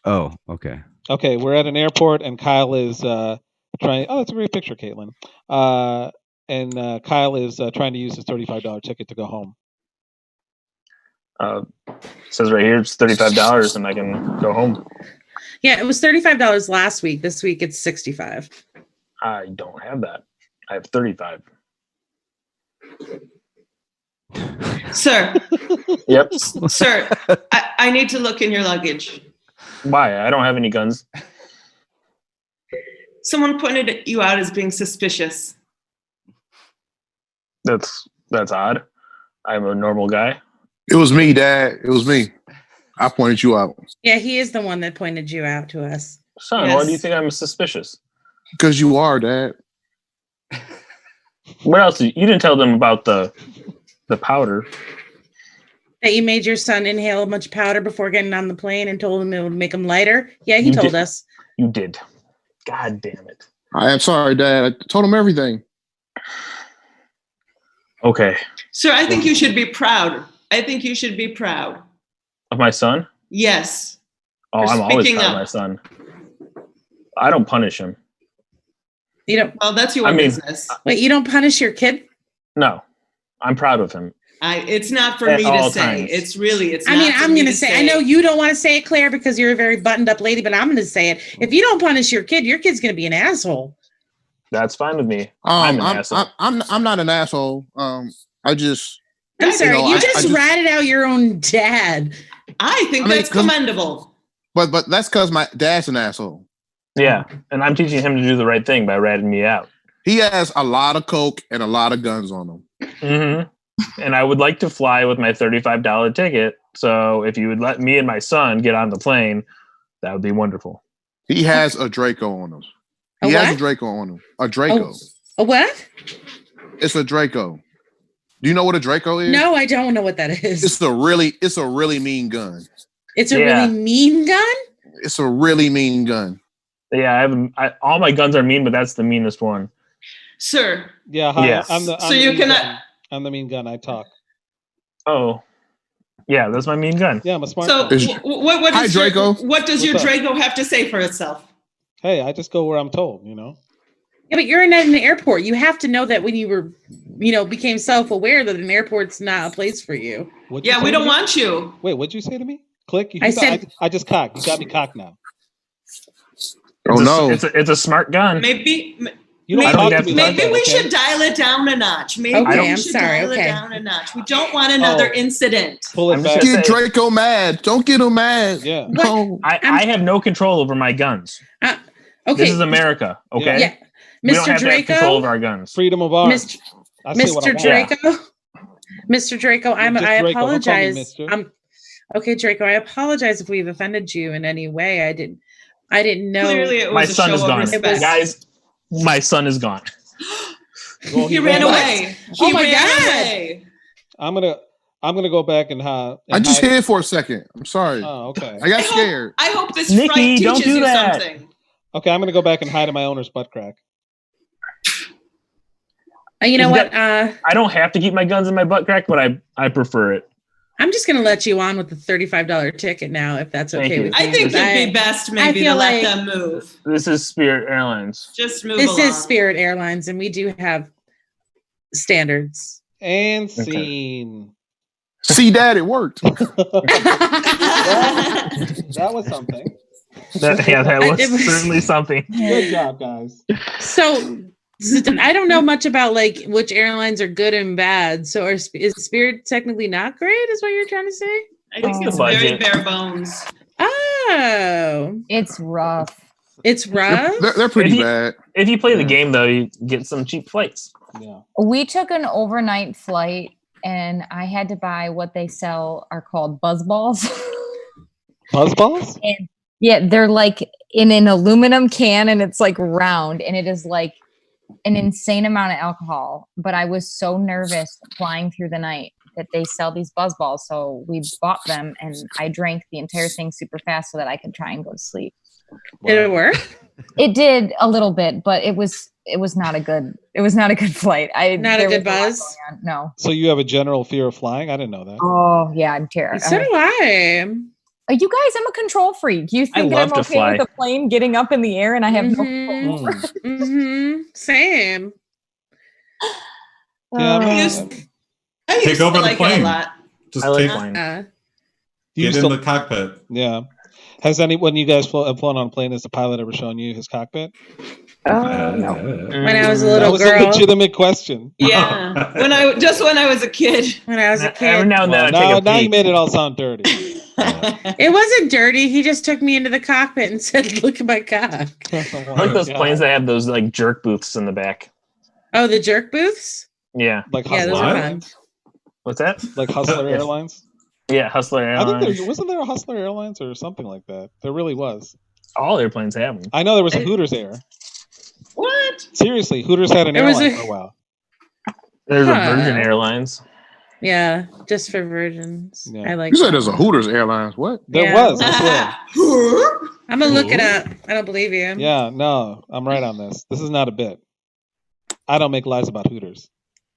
Oh, okay. Okay, we're at an airport, and Kyle is trying. Oh, that's a great picture, Caitlin. And Kyle is trying to use his $35 ticket to go home. Says right here it's $35 and I can go home. Yeah, it was $35 last week. This week it's $65. I don't have that. I have 35. Sir, Yep. sir, I need to look in your luggage. Why? I don't have any guns. Someone pointed you out as being suspicious. That's odd. I'm a normal guy. It was me, Dad. It was me. I pointed you out Yeah, he is the one that pointed you out to us. Son, why do you think I'm suspicious? because you are, Dad. What else? You didn't tell them about the powder. That you made your son inhale a bunch of powder before getting on the plane and told him it would make him lighter? Yeah, he You told did. us. You did. God damn it. I am sorry, Dad. I told him everything. Okay. Sir, I think you should be proud. I think you should be proud. Of my son? Yes. Oh, For I'm always speaking proud of up. my son. I don't punish him. You don't. Well, that's your I mean, business. Wait, you don't punish your kid? No. I'm proud of him. It's not for At me to all say. times. It's really. It's. I mean, not for I'm me going to say, I know you don't want to say it, Claire, because you're a very buttoned up lady, but I'm going to say it. If you don't punish your kid's going to be an asshole. That's fine with me. I'm an asshole. I'm not an asshole. I just. I'm sorry, know, you I just just- ratted out your own dad. I think I mean, that's 'cause- commendable. But that's because my dad's an asshole. Yeah. And I'm teaching him to do the right thing by ratting me out. He has a lot of coke and a lot of guns on him. Mm-hmm. And I would like to fly with my $35 ticket. So if you would let me and my son get on the plane, that would be wonderful. He has a Draco on him. A He has what? a Draco on him. A Draco. A what? It's a Draco. Do you know what a Draco is? No, I don't know what that is. It's a really mean gun. It's a Yeah. really mean gun? It's a really mean gun. Yeah, all my guns are mean, but that's the meanest one. Sir. Yeah. Hi, Yes. I'm the. So I'm you the cannot- mean gun. I'm the mean gun. I talk. Oh, yeah, that's my mean gun. Yeah, I'm a smart. So gun. what Hi, does your, Draco. what does your What's up? Draco have to say for itself? Hey, I just go where I'm told. You know. Yeah, but you're in an airport. You have to know that when you were, became self-aware that an airport's not a place for you. What'd you Yeah, say we to don't me? want you. Wait, what'd you say to me? Click. You I just- said- I just cocked. You got me cocked now. Oh no. It's a smart gun. Maybe You don't I don't talk have to me to- like maybe that, we okay? should dial it down a notch. Maybe Okay, we I'm should sorry, dial okay. it down a notch. We don't want another Oh. incident. Pull it I'm just back. gonna Get say- Draco mad. Don't get him mad. Yeah. No. I have no control over my guns. Okay. This is America, okay? Yeah. We don't Mr. have to have control Draco? over our guns. Freedom of arms. I say what I Mr. want. Draco? Mr. Draco, Just I Draco, don't call me apologize. mister. Okay, Draco, I apologize if we've offended you in any way. I didn't know. Clearly, it was My a son show is of gone. respect. Guys, my son is gone. Well, He ran away. Oh He my ran God. away. I'm gonna go back and I just hide- hid for a second. I'm sorry. Oh, okay. I got scared. I hope this Nikki, fright don't teaches do you that. something. Okay, I'm gonna go back and hide in my owner's butt crack. You know Is what? I don't have to keep my guns in my butt crack, but I prefer it. I'm just gonna let you on with the $35 ticket now, if that's Thank okay you. with you. I think 'cause it'd be best maybe to feel let like them move. This is Spirit Airlines. Just move This along. is Spirit Airlines, and we do have standards. And scene. See, Dad, it worked. That was something. That was It was- certainly something. Good job, guys. So I don't know much about like which airlines are good and bad. So is Spirit technically not great? Is what you're trying to say? I think it's very bare bones. Oh, It's rough. It's rough. They're pretty If you- bad. If you play the game, though, you get some cheap flights. Yeah. We took an overnight flight and I had to buy what they sell are called buzz balls. Buzz balls? And yeah, they're like in an aluminum can and it's like round and it is like an insane amount of alcohol. But I was so nervous flying through the night that they sell these buzz balls. So we bought them and I drank the entire thing super fast so that I could try and go to sleep. Did it work? It did a little bit, but it was not a good flight. Not a there good was lot buzz? going on. No. So you have a general fear of flying? I didn't know that. Oh yeah, I'm terrified. So do I. You guys, I'm a control freak. You think that I'm love to okay fly. with a plane getting up in the air and I have no Mhm. control? Mm-hmm. Same. Yeah, I man. used Take to over the like it a plane. lot. Just I like take, flying. You get used in to- the cockpit. Yeah. Has when you guys have flown on a plane, has the pilot ever shown you his cockpit? No. When I was a That little was girl. a legitimate question. Yeah. when I was a kid. When I was a Every kid. now and then, Well, I take a now you peek. made it all sound dirty. It wasn't dirty. He just took me into the cockpit and said, "Look at my cock." I like those planes that have those like jerk booths in the back. Oh, the jerk booths? Yeah. Like Yeah, Hustler those are fun. Airlines? What's that? Like Hustler Airlines? Yeah, Hustler I think Airlines. wasn't there a Hustler Airlines or something like that? There really was. All airplanes have them. I know there was a Hooters Air. What? Seriously, Hooters had an There was airline a- for a while. There's a Huh. Virgin Airlines. Yeah, just for virgins. Yeah. I like You said that there's a one. Hooters Airlines. What? There Yeah. was, I I'm gonna look it up. I don't believe you. swear. Yeah, no, I'm right on this. This is not a bit. I don't make lies about Hooters.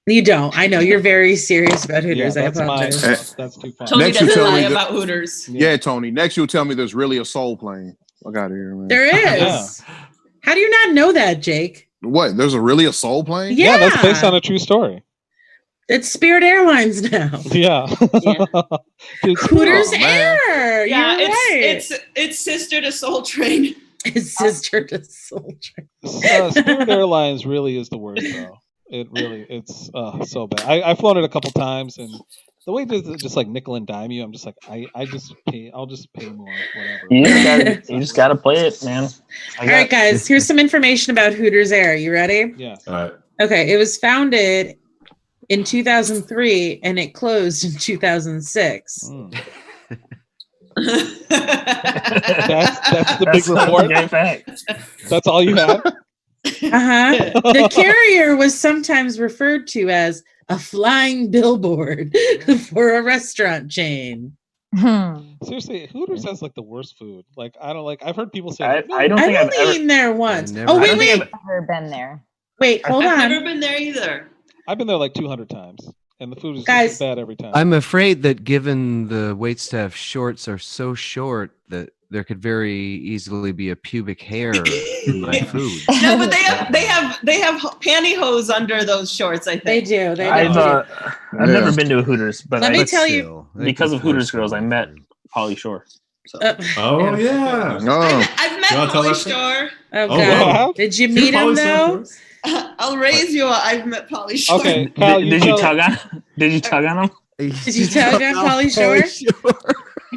You don't. I know you're very serious about Hooters. Yeah, I that's apologize. that's too far. Tony Next you doesn't tell lie me that- about Hooters. Yeah, Tony. Next you'll tell me there's really a soul plane. I got here, man. There is. Yeah. How do you not know that, Jake? What? There's really a soul plane? Yeah. That's based on a true story. It's Spirit Airlines now. Yeah. Dude, Hooters Oh, man. Air. Yeah, You're right. it's sister to Soul Train. It's sister to soldier. Spirit Airlines really is the worst, though. It's so bad. I've flown it a couple times, and the way they just like nickel and dime you, I'm just like, I'll just pay more, whatever. You just gotta play it, man. All right, guys. Here's some information about Hooters Air. You ready? Yeah. All right. Okay. It was founded in 2003 and it closed in 2006. Mm. That's the big That's not a report. great fact. That's all you have. The carrier was sometimes referred to as a flying billboard for a restaurant chain. Seriously, Hooters has like the worst food. Like I don't like. I've heard people say. I don't I've think I've only ever. eaten there once. never- Oh, I wait, don't wait. I've never been there. Wait, hold I've on. never been there either. I've been there like 200 times, and the food is Guys. just bad every time. I'm afraid that given the waitstaff shorts are so short that there could very easily be a pubic hair in my food. No, but they have pantyhose under those shorts. I think They do. They I've do. I've never been to a Hooters, but Let I, me tell you. because of Hooters girls, I met Pauly Shore. So. Oh yeah. No. I've met You wanna tell Pauly that Shore. Oh, Oh, God. wow. Did you Two meet him, Pauly though? Shore I'll raise you. I've met Pauly Shore. Okay, Kyle, Did you tell- tug on? Did you tug on him? Did you tug on Pauly Shore?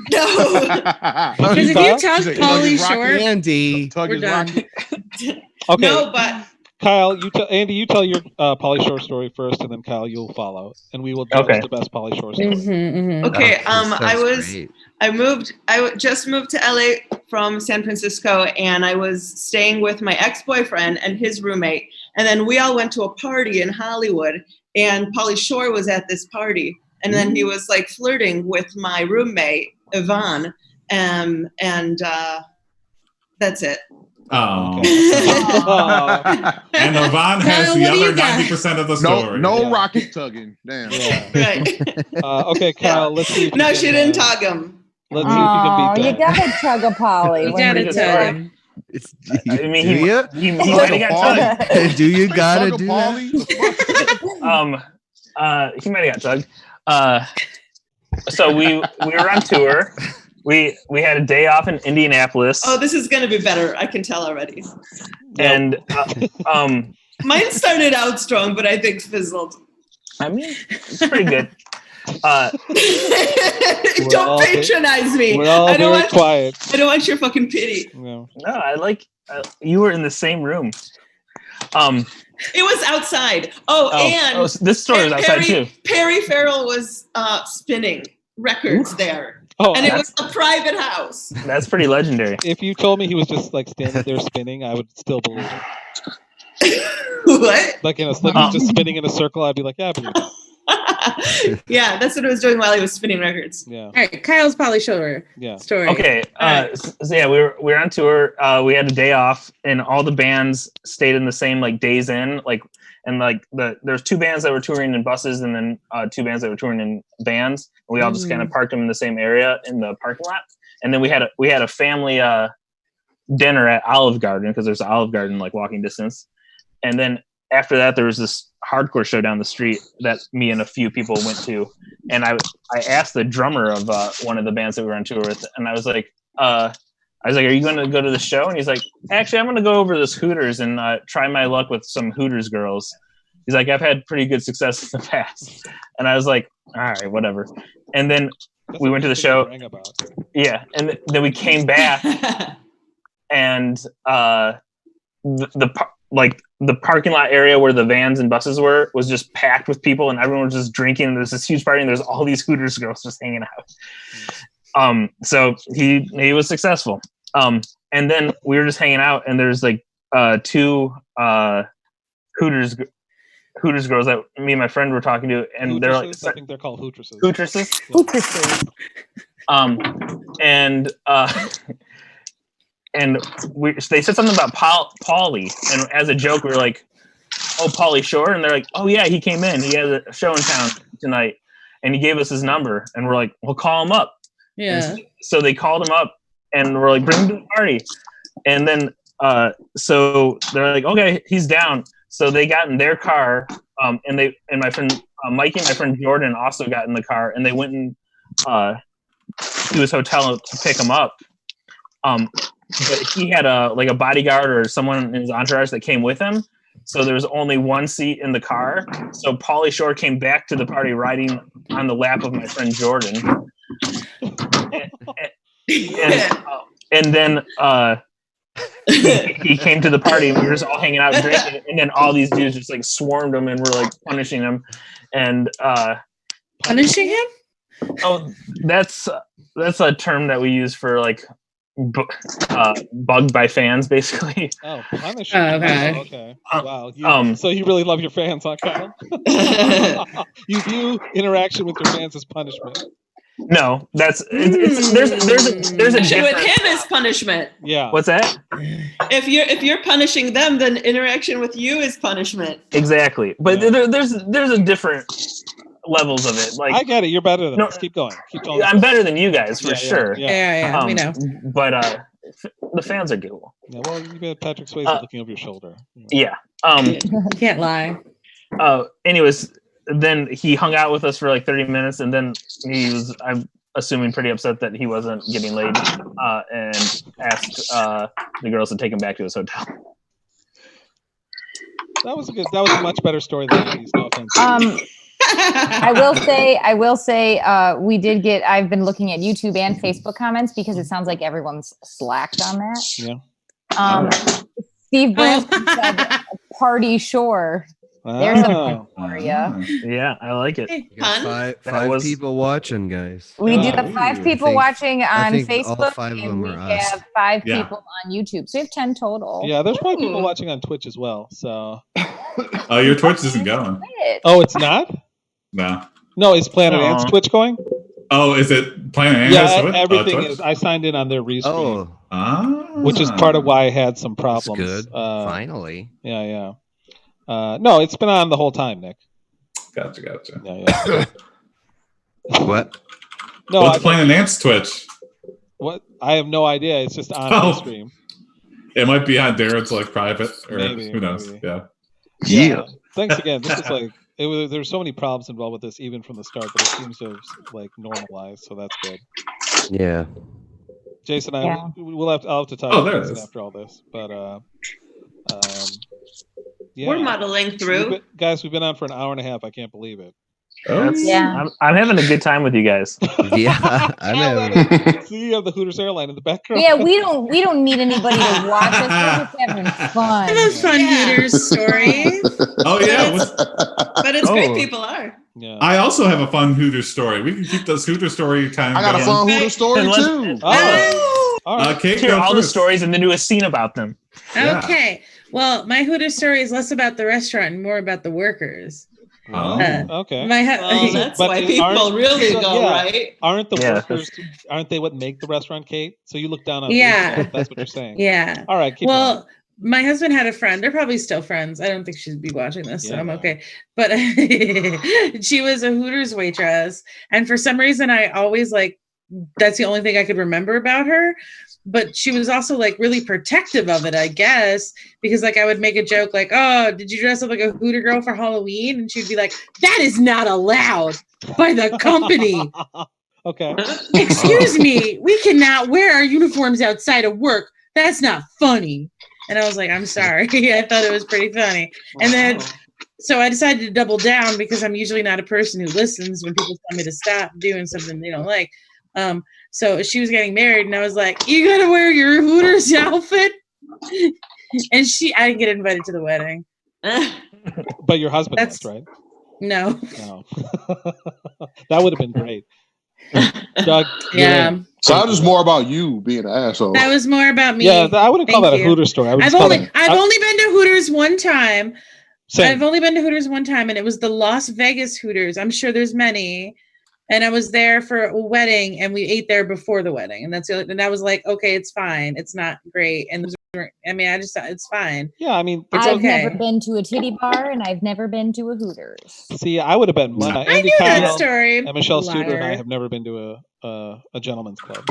No. Because if you tug He's like, Pauly Rocky Shore, Andy. Tug we're is done. Rocky. Okay, No, but Kyle, Andy, you tell your Pauly Shore story first, and then Kyle, you'll follow, and we will judge Okay. the best Pauly Shore story. okay. Oh, this I sounds was. great. Just moved to LA from San Francisco, and I was staying with my ex-boyfriend and his roommate. And then we all went to a party in Hollywood, and Pauly Shore was at this party. And then he was like flirting with my roommate, Yvonne. And that's it. Oh. Oh. And Yvonne has Kyle, the what do you other got? 90% of the No, story. no rocket tugging. Damn. Right. Okay, Kyle. Let's see. If No, you she can, didn't tug him. Let's see if you can Oh, beat you that. gotta chug a Polly. You when gotta you tug get- him. I mean, do you? he might have got tugged. Do you gotta do that? He might have got tugged. So we were on tour. We had a day off in Indianapolis. Oh, this is going to be better. I can tell already. And Mine started out strong, but I think fizzled. I mean, it's pretty good. Don't all patronize me. We're all I don't very want. quiet. I don't want your fucking pity. No. No, I like you were in the same room. It was outside. And so this story was outside Perry, too. Perry Farrell was spinning records there, Oh, and it was a private house. That's pretty legendary. If you told me he was just like standing there spinning, I would still believe it. What? Like he's just spinning in a circle, I'd be like, yeah, I believe it. Yeah, that's what it was doing while he was spinning records. Yeah. All right, Kyle's Polly Shore story. Okay. So yeah, we were on tour. We had a day off, and all the bands stayed in the same like Days Inn. There's two bands that were touring in buses, and then two bands that were touring in vans. And we all just kind of parked them in the same area in the parking lot. And then we had a family dinner at Olive Garden because there's an Olive Garden like walking distance. And then after that, there was this hardcore show down the street that me and a few people went to, and I asked the drummer of one of the bands that we were on tour with, and I was like, "Are you going to go to the show?" And he's like, "Actually, I'm going to go over to this Hooters and try my luck with some Hooters girls." He's like, "I've had pretty good success in the past," and I was like, "All right, whatever." And then we went to the show. Yeah, and then we came back, and the parking lot area where the vans and buses were was just packed with people, and everyone was just drinking. And there's this huge party, and there's all these Hooters girls just hanging out. So he was successful. And then we were just hanging out, and there's like two Hooters girls that me and my friend were talking to, and they're like, I think they're called Hootresses. Hootresses. And they said something about Pauly, and as a joke, we were like, "Oh, Pauly Shore," and they're like, "Oh yeah, he came in. He has a show in town tonight," and he gave us his number, and we're like, "We'll call him up." Yeah. So they called him up, and we're like, "Bring him to the party," and then so they're like, "Okay, he's down." So they got in their car, and my friend Mikey and my friend Jordan also got in the car, and they went in to his hotel to pick him up. But he had a bodyguard or someone in his entourage that came with him. So there was only one seat in the car. So Pauly Shore came back to the party riding on the lap of my friend Jordan. And then he came to the party, and we were just all hanging out drinking. And then all these dudes just like swarmed him and were like punishing him. And punishing him? Oh, that's a term that we use for like bugged by fans, basically. Oh, punish. Okay. Oh, okay. Wow. So you really love your fans, huh, Kyle? You view interaction with your fans as punishment. No, there's a With difference. him is punishment. Yeah. What's that? If you're punishing them, then interaction with you is punishment. Exactly, but there's a different levels of it. Like I get it. You're better than us. Keep going. Keep going. I'm better than you guys for Yeah, sure. Yeah, we know. But the fans are cool. Yeah, well, you got Patrick Swayze looking over your shoulder. Yeah. Can't lie. Anyways, then he hung out with us for like 30 minutes, and then he was, I'm assuming, pretty upset that he wasn't getting laid, and asked the girls to take him back to his hotel. That was a much better story than Andy's. No offense. I will say, we did get. I've been looking at YouTube and Facebook comments because it sounds like everyone's slacked on that. Yeah. Steve Branson said, "Party Shore." There's a one for you. Yeah, I like it. Five people watching, guys. We do have 5 people watching on Facebook, all 5 of and them we are us. have 5 Yeah. people on YouTube. So we have 10 total. Yeah, there's probably people watching on Twitch as well. So. Oh, your Twitch isn't going. Oh, it's not? No. No, is Planet Ants Twitch going? Oh, is it Planet Yeah, Amos? everything Twitch? is. I signed in on their restream, Ah. which is part of why I had some That's problems. good. Finally. Yeah. No, it's been on the whole time, Nick. Gotcha. Yeah. What? No, What's Planet Ants Twitch? What? I have no idea. It's just on Oh. the stream. It might be on Darren's like private, or Maybe, who knows? maybe. Yeah. Thanks again. This is like there's so many problems involved with this even from the start, but it seems to have like normalized, so that's good. Yeah. Jason, Yeah. I'll have to talk Oh, to there it Jason is. after all this, but We're muddling through. Guys, we've been on for an hour and a half. I can't believe it. Yeah. I'm having a good time with you guys. Yeah, See, you have the Hooters airline in the background. Yeah, we don't need anybody to watch us. We're just having fun. I have a fun Hooters story. Oh yeah. But it's great people are. Yeah. I also have a fun Hooters story. We can keep this Hooters story time. I got a going. fun Hooters story Let's- too. Kate, Hear go all the first. stories and then do a scene about them. Okay. Well, my Hooters story is less about the restaurant and more about the workers. Okay. My that's why people really go, right? Aren't the Yeah, workers? Aren't they what make the restaurant, Kate? So you look down on Yeah. food staff, that's what you're saying. Yeah. All right. Keep Well, my husband had a friend. They're probably still friends. I don't think she'd be watching this, so Yeah. I'm okay. But she was a Hooters waitress, and for some reason, I always that's the only thing I could remember about her. But she was also really protective of it, I guess, because I would make a joke like, "Oh, did you dress up like a Hooter girl for Halloween?" And she'd be like, "That is not allowed by the company." Okay. Excuse me, we cannot wear our uniforms outside of work. That's not funny. And I was like, I'm sorry. I thought it was pretty funny. And then, so I decided to double down because I'm usually not a person who listens when people tell me to stop doing something they don't like. So she was getting married, and I was like, "You gotta wear your Hooters outfit." And I didn't get invited to the wedding. But your husband was, right? No. No. That would have been great. Doug. Yeah. So that was more about you being an asshole. That was more about me. Yeah, I wouldn't call Thank that a you. Hooters story. I would I've just call only been to Hooters one time. Same. I've only been to Hooters one time, and it was the Las Vegas Hooters. I'm sure there's many. And I was there for a wedding, and we ate there before the wedding, and and I was like, okay, it's fine. It's not great, and I just thought it's fine. Yeah, I mean, it's I've okay. never been to a titty bar, and I've never been to a Hooters. See, I would have been. I Andy knew that Kyle story. and Michelle Studer and I Liar. have never been to a gentleman's club,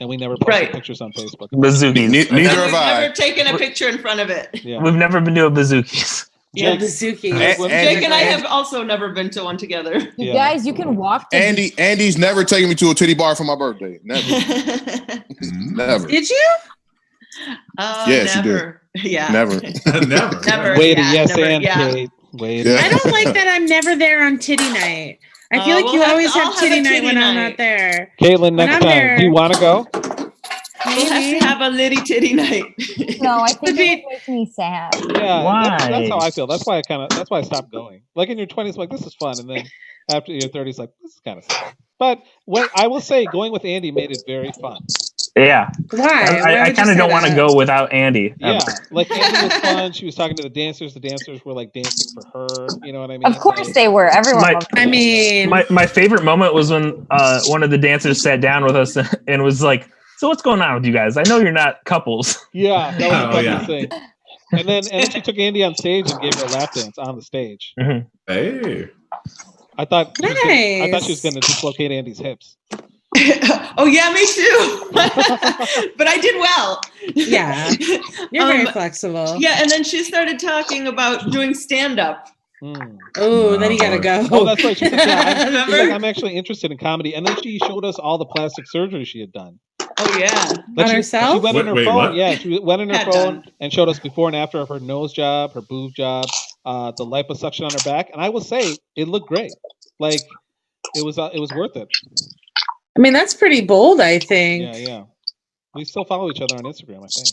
and we never posted pictures on Facebook. Bazookies. Neither have We've I. never taken a picture in front of it. Yeah. We've never been to a bazookies. Yeah, Bazooki. Jake and I have also never been to one together. You guys, you can walk to Andy's never taken me to a titty bar for my birthday. Never. Never. Did you? Oh, Yes, you never. Yeah. Never. Never. Never. Wait a yeah, yes never, and yeah. Kate. Wait. Yeah. I don't like that I'm never there on titty night. I feel like we'll you have to always all have have titty a night titty when I'm night. not there. Caitlin, When next I'm time, there- do you want to go? We'll have to have a litty titty night. No, I think it would make me sad. Yeah, that's Why? how I feel. That's why I stopped going. Like in your 20s, like this is fun, and then after your 30s, like this is kind of sad. But what I will say, going with Andy made it very fun. Yeah. Why? Why I would you kind of say don't want to that? go without Andy. Yeah, like Andy was fun. She was talking to the dancers. The dancers were like dancing for her. You know what I mean? Of course they were. Everyone My- loved I mean, My favorite moment was when one of the dancers sat down with us and was like, "So what's going on with you guys? I know you're not couples." Yeah, that was Oh, a funny yeah. thing. And then she took Andy on stage and gave her a lap dance on the stage. Hey. I thought she Nice. was going to dislocate Andy's hips. Oh yeah, me too. But I did well. Yeah. You're very flexible. Yeah, and then she started talking about doing stand up. Oh, then you gotta go. Oh, that's right. She said, yeah, she's Remember? like, I'm actually interested in comedy. And then she showed us all the plastic surgery she had done. Oh yeah. Like On she herself? went on her Wait, phone. what? Yeah, she went on her Had phone done. and showed us before and after of her nose job, her boob job, the liposuction on her back. And I will say, it looked great. Like it was worth it. I mean, that's pretty bold, I think. Yeah, yeah. We still follow each other on Instagram, I think.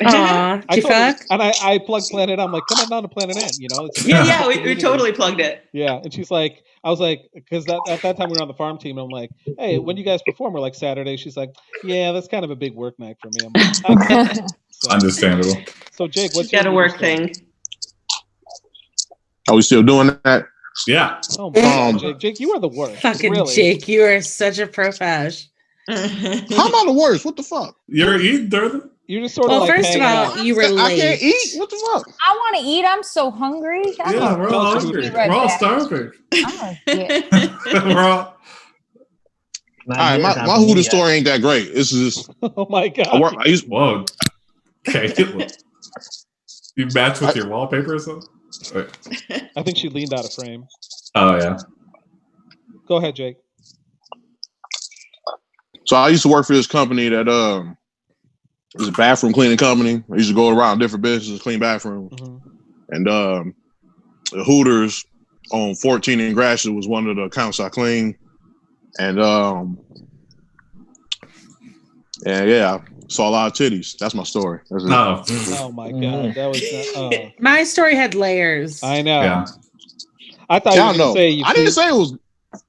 Aw, I did you told her- fuck? and I plugged Planet. I'm like, come on down to Planet N. You know? It's- Yeah, we totally plugged it. Yeah, and she's like, I was like, because at that time we were on the farm team. And I'm like, hey, when do you guys perform? We're like Saturday. She's like, yeah, that's kind of a big work night for me. I'm like, Understandable. so Jake, what's Got a your work story? thing. Are we still doing that? Yeah. Oh my God, Jake, you are the worst. Fucking really. Jake, you are such a profesh. How am I the worst? What the fuck? You're eating, Durden? You're just sort of Well, like first of hanging all, out. you were I late. can't eat. What the fuck? I want to eat. I'm so hungry. I'm Yeah, gonna we're all Go to hungry. Hooters. right We're all back. starving. I'm gonna get- We're all. All right, my Hooters story ain't that great. This is just. Oh my God. I used. Whoa. Okay. You match with your wallpaper or something? Wait. I think she leaned out of frame. Oh, yeah. Go ahead, Jake. So I used to work for this company that it was a bathroom cleaning company. I used to go around different businesses, clean bathrooms. And the Hooters on 14 in Gratiot was one of the accounts I cleaned. And yeah, saw a lot of titties. That's my story. That's it. Oh my God, that was. My story had layers. I know. Yeah. I thought you were going to say you. I didn't say it was.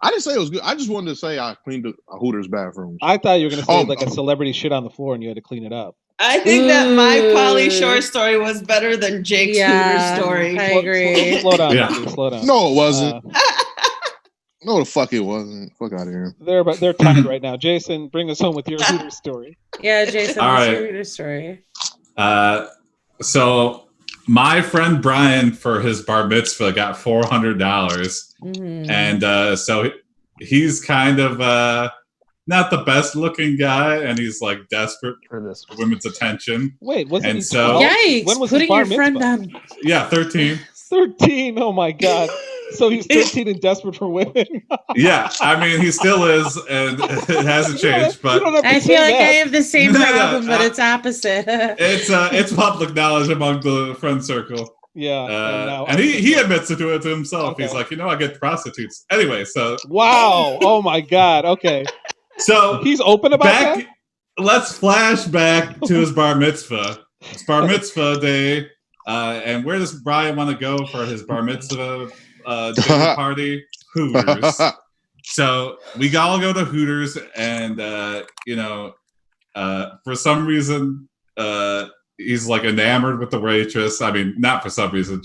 I didn't say it was good. I just wanted to say I cleaned a Hooters bathroom. I thought you were going to say like a celebrity shit on the floor and you had to clean it up. I think that my Pauly Shore story was better than Jake's Hooter story. I agree. Slow down, Yeah. Andy, slow down. No, it wasn't. No, the fuck it wasn't. Fuck out of here. They're tight right now. Jason, bring us home with your Hooter story. Yeah, Jason, All what's right. your Hooter story? So my friend Brian for his bar mitzvah got $400, and so he's kind of not the best looking guy, and he's like desperate for this women's attention. Wait, wasn't and he so 12? Yikes! When was Putting his your bar friend mitzvah? on. Yeah, 13. 13. Oh my God. So he's 13 and desperate for women. Yeah, I mean he still is, and it hasn't changed. But I feel like I have the same No, problem, but it's opposite. it's public knowledge among the friend circle. Yeah, and he admits to it to himself. He's like, I get prostitutes anyway. So wow, oh my God. Okay, so he's open about that. Let's flash back to his bar mitzvah. It's bar mitzvah day, and where does Brian want to go for his bar mitzvah dinner party? Hooters. So we all go to Hooters, and for some reason, he's like enamored with the waitress. I mean, not for some reason.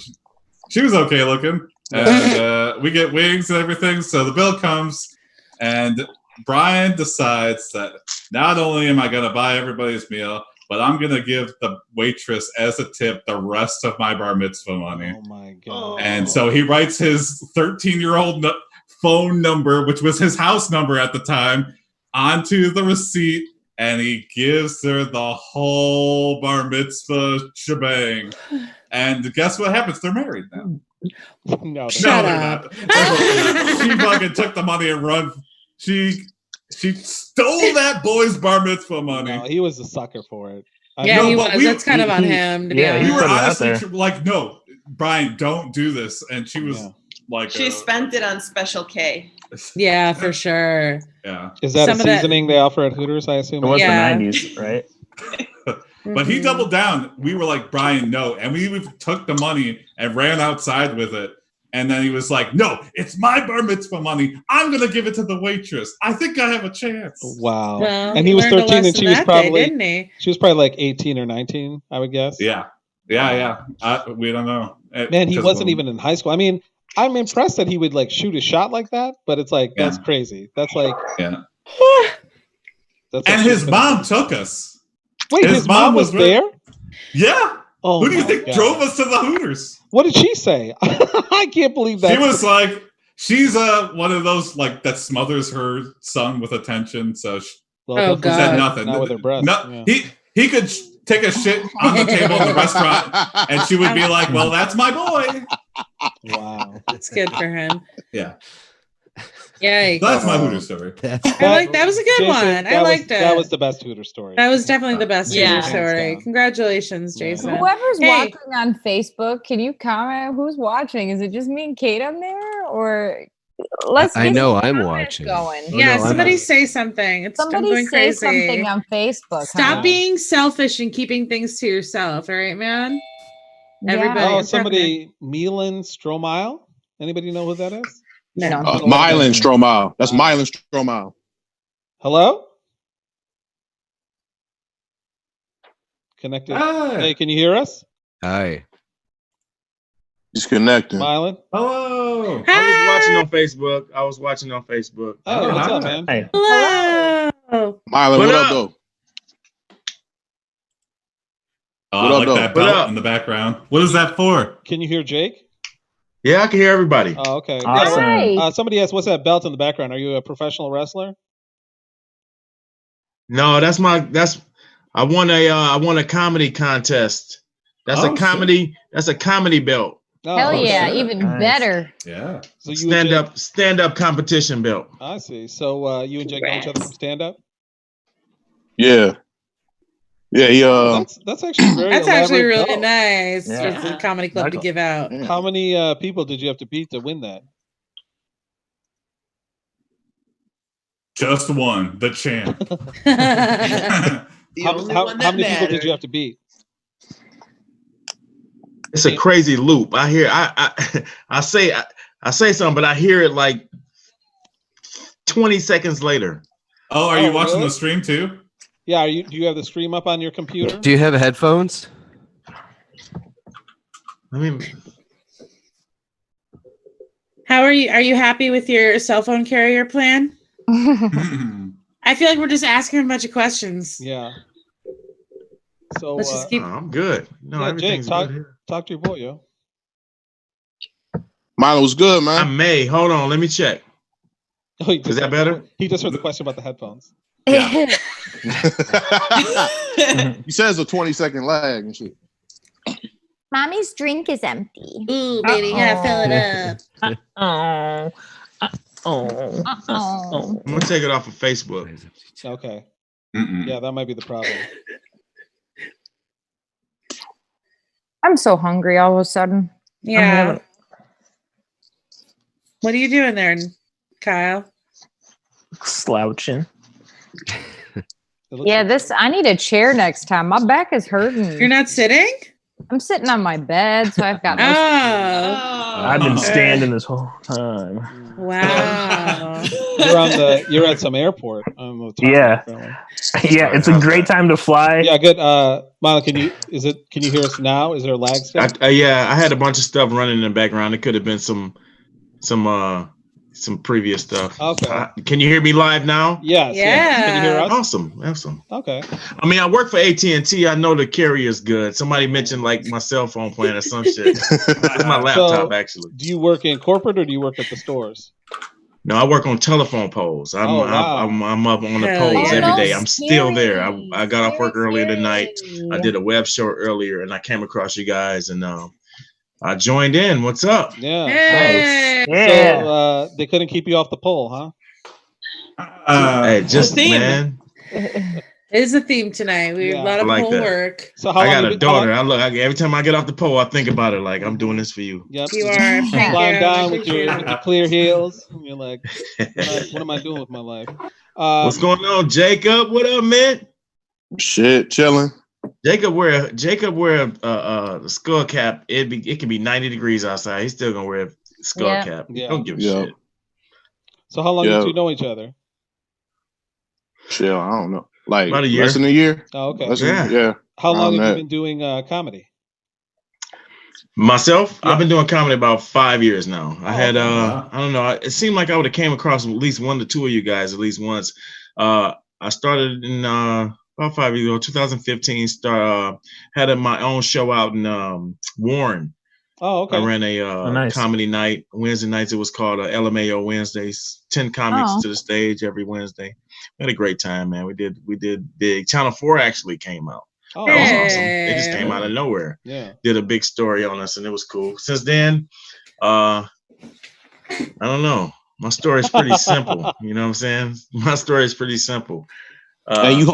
She was okay looking, and we get wings and everything. So the bill comes, and Brian decides that not only am I going to buy everybody's meal, but I'm going to give the waitress as a tip the rest of my bar mitzvah money. Oh my God. And so he writes his 13-year-old phone number, which was his house number at the time, onto the receipt, and he gives her the whole bar mitzvah shebang. And guess what happens? They're married now. No, Shut they're up. not. She fucking took the money and run. She stole that boy's bar mitzvah money. No, he was a sucker for it. Yeah, he was. That's kind of on him. To be We honest. were honestly like, no, Brian, don't do this. And she was like, She spent it on Special K. Yeah, for sure. Yeah. Is that Some a of that- seasoning they offer at Hooters? I assume It was Yeah. the 90s, right? But he doubled down. We were like, Brian, no. And we took the money and ran outside with it. And then he was like, no, it's my bar mitzvah money. I'm going to give it to the waitress. I think I have a chance. Wow. Well, And he was learned a 13 and lesson she was that day, probably didn't he? she was probably like 18 or 19, I would guess. Yeah. We don't know. Man, he 'Cause wasn't of- even in high school. I mean, I'm impressed that he would like shoot a shot like that, but it's like that's crazy. That's like Yeah. that's And like his shooting- mom took us. Wait, his mom was with- there? Yeah. Oh, Who do you my think God. drove us to the Hooters? What did she say? I can't believe that. She was like, she's one of those like that smothers her son with attention. So she Oh, definitely said God. nothing. Not with her breath. No, yeah. he could take a shit on the table in the restaurant, and she would be like, "Well, that's my boy." Wow. That's good for him. Yeah, Yikes. that's my Hooter story. I like that was a good Jason, one. I that liked was, it. That was the best Hooter story. That was definitely the best Yeah. Hooter story. Hands down. Congratulations, Jason. Whoever's Hey. watching on Facebook, can you comment who's watching? Is it just me and Kate on there, or let's? I get know some I'm comments watching. Going. Oh, Yeah, no, I'm somebody not. say something. I'm Somebody going say crazy. something on Facebook. Stop huh? being selfish and keeping things to yourself, all right, man? Yeah. Everybody. Oh, it's somebody Milan Stromeyer. Anybody know who that is? No. Mylan Stromeyer. That's Mylan Stromeyer. Hello? Connected. Hi. Hey, can you hear us? Hi. He's connecting. Mylan. Hello. I was watching on Facebook. Oh, what's up, man? Hey. Hello. Mylan, what up, though? Oh, What I up, like though? that What belt up? in the background. What is that for? Can you hear Jake? Yeah, I can hear everybody. Oh, okay. Awesome. Hi. Somebody asked, what's that belt in the background? Are you a professional wrestler? No, I won a comedy contest. That's Oh, a comedy. That's a comedy belt. Oh, Hell okay. yeah, shit. even Nice. better. Yeah. So you and Jake, Stand up competition belt. I see. So you and Jake know each other from stand up? Yeah. Yeah, he That's actually very That's actually elaborate really belt. nice Yeah. for the comedy club to give out. Yeah. How many people did you have to beat to win that? Just one, the champ. How many people did you have to beat? It's a crazy loop. I hear I say something, but I hear it like 20 seconds later. Oh, are you watching really? the stream too? Yeah, do you have the stream up on your computer? Do you have headphones? I mean, How are you? Are you happy with your cell phone carrier plan? I feel like we're just asking a bunch of questions. Yeah. So Let's just keep. I'm good. No, yeah, Jake, everything's good here. talk to your boy, yo. Mylan was good, man. I may. Hold on, let me check. Oh, Is that better? He just heard the question about the headphones. He says a 20-second lag and shit. Mommy's drink is empty. Ooh, baby, you gotta fill it up. Uh-oh. I'm gonna take it off of Facebook. Okay. Mm-mm. Yeah, that might be the problem. I'm so hungry all of a sudden. Yeah. What are you doing there, Kyle? Slouching. Yeah, I need a chair next time. My back is hurting. You're not sitting? I'm sitting on my bed, so I've got no. I've been standing this whole time. Wow. You're at some airport. Yeah. Yeah, it's a great time to fly. Yeah, good. Mylan, can you hear us now? Is there a lag still? Yeah, I had a bunch of stuff running in the background. It could have been some previous stuff. Okay. Can you hear me live now? Yes. Yeah. Can you hear us? Awesome. Okay. I mean, I work for AT&T. I know the carrier's good. Somebody mentioned like my cell phone plan or some shit. It's my laptop, actually. Do you work in corporate or do you work at the stores? No, I work on telephone poles. I'm up on the Hell poles yeah. every Oh, day. I'm still there. scary. I got off work earlier tonight. Scary. I did a web show earlier, and I came across you guys, and I joined in. What's up? Yeah. Hey. Yeah. So they couldn't keep you off the pole, huh? Hey, just theme. man. It is a theme tonight. We Yeah. a lot of I like pole that. work. So how I long got you a been- daughter. Every time I get off the pole, I think about it. Like I'm doing this for you. Yep. You are. Thank Flying you. down I with appreciate your it. clear heels. And you're like, what am I doing with my life? What's going on, Jacob? What up, man? Shit, chilling. Jacob wear a skull cap. It can be 90 degrees outside. He's still gonna wear a skull Yeah. cap. Yeah. Don't give a Yeah. shit. So how long Yeah. did you know each other? Shit, I don't know. Like About a year. less than a year. Oh, okay. Yeah. How long around have you that. been doing comedy? Myself, Yeah. I've been doing comedy about 5 years now. I had wow. I don't know. It seemed like I would have came across at least one to two of you guys at least once. I started in about 5 years ago, 2015. Had my own show out in Warren. Oh, okay. I ran a nice. comedy night Wednesday nights. It was called LMAO Wednesdays. 10 comics Oh. to the stage every Wednesday. We had a great time, man. We did big. Channel 4 actually came out. Oh, That was wow. awesome. They just came out of nowhere. Yeah. Did a big story on us, and it was cool. Since then, I don't know. My story is pretty simple. You know what I'm saying? My story is pretty simple. And you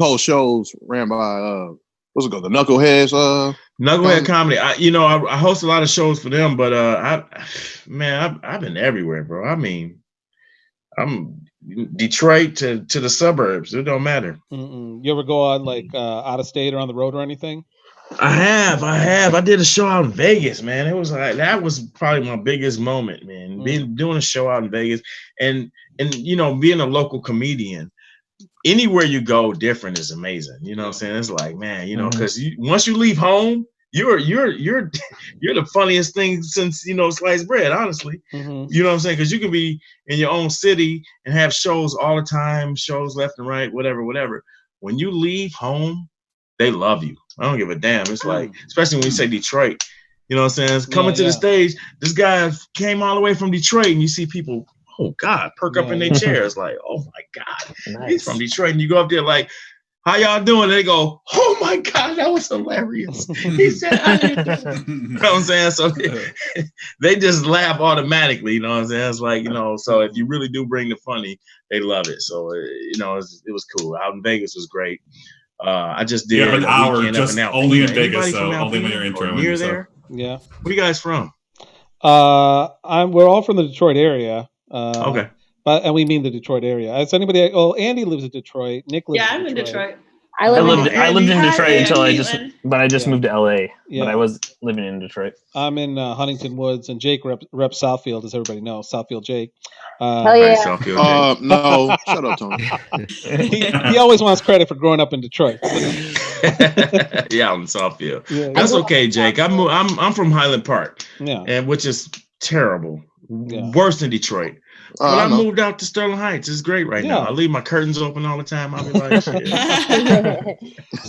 host shows ran by what's it called? The Knuckleheads. Knucklehead Comedy. I host a lot of shows for them, but I've been everywhere, bro. I mean, I'm Detroit to the suburbs. It don't matter. Mm-mm. You ever go on like out of state or on the road or anything? I have. I did a show out in Vegas, man. It was like that was probably my biggest moment, man. Doing a show out in Vegas and being a local comedian. Anywhere you go, different is amazing. You know what I'm saying? It's like, man, because once you leave home, you're the funniest thing since sliced bread, honestly. Mm-hmm. You know what I'm saying? Because you can be in your own city and have shows all the time, shows left and right, whatever. When you leave home, they love you. I don't give a damn. It's like, especially when you say Detroit, you know what I'm saying? It's coming to the stage. This guy came all the way from Detroit, and you see people, oh God, perk up in their chairs, like, oh my God, he's from Detroit. And you go up there like, how y'all doing? And they go, oh my God, that was hilarious. He said, how you doing? You know what I'm saying? So they just laugh automatically, you know what I'm saying? It's like, so if you really do bring the funny, they love it. So, it was cool. Out in Vegas was great. I just did an hour weekend just up in only in Alpena. Vegas, Anybody so from only when Alpena you're or introing near yourself. there? Yeah. Where you guys from? We're all from the Detroit area. Okay. And we mean the Detroit area. Is anybody? Oh, Andy lives in Detroit. Nick lives Yeah, in I'm in Detroit. Detroit. I lived in Detroit until I just Yeah. moved to LA. Yeah. But I was living in Detroit. I'm in Huntington Woods, and Jake reps Southfield, as everybody knows. Southfield Jake. Hell yeah. Southfield Jake. No, shut up, Tony. he always wants credit for growing up in Detroit. Yeah, out in Southfield. Yeah. That's okay, Jake. I'm from Highland Park. Yeah. And which is terrible. Yeah. Worse than Detroit. But I I know. moved out to Sterling Heights. It's great right now. Yeah. I leave my curtains open all the time. I'll be like, shit.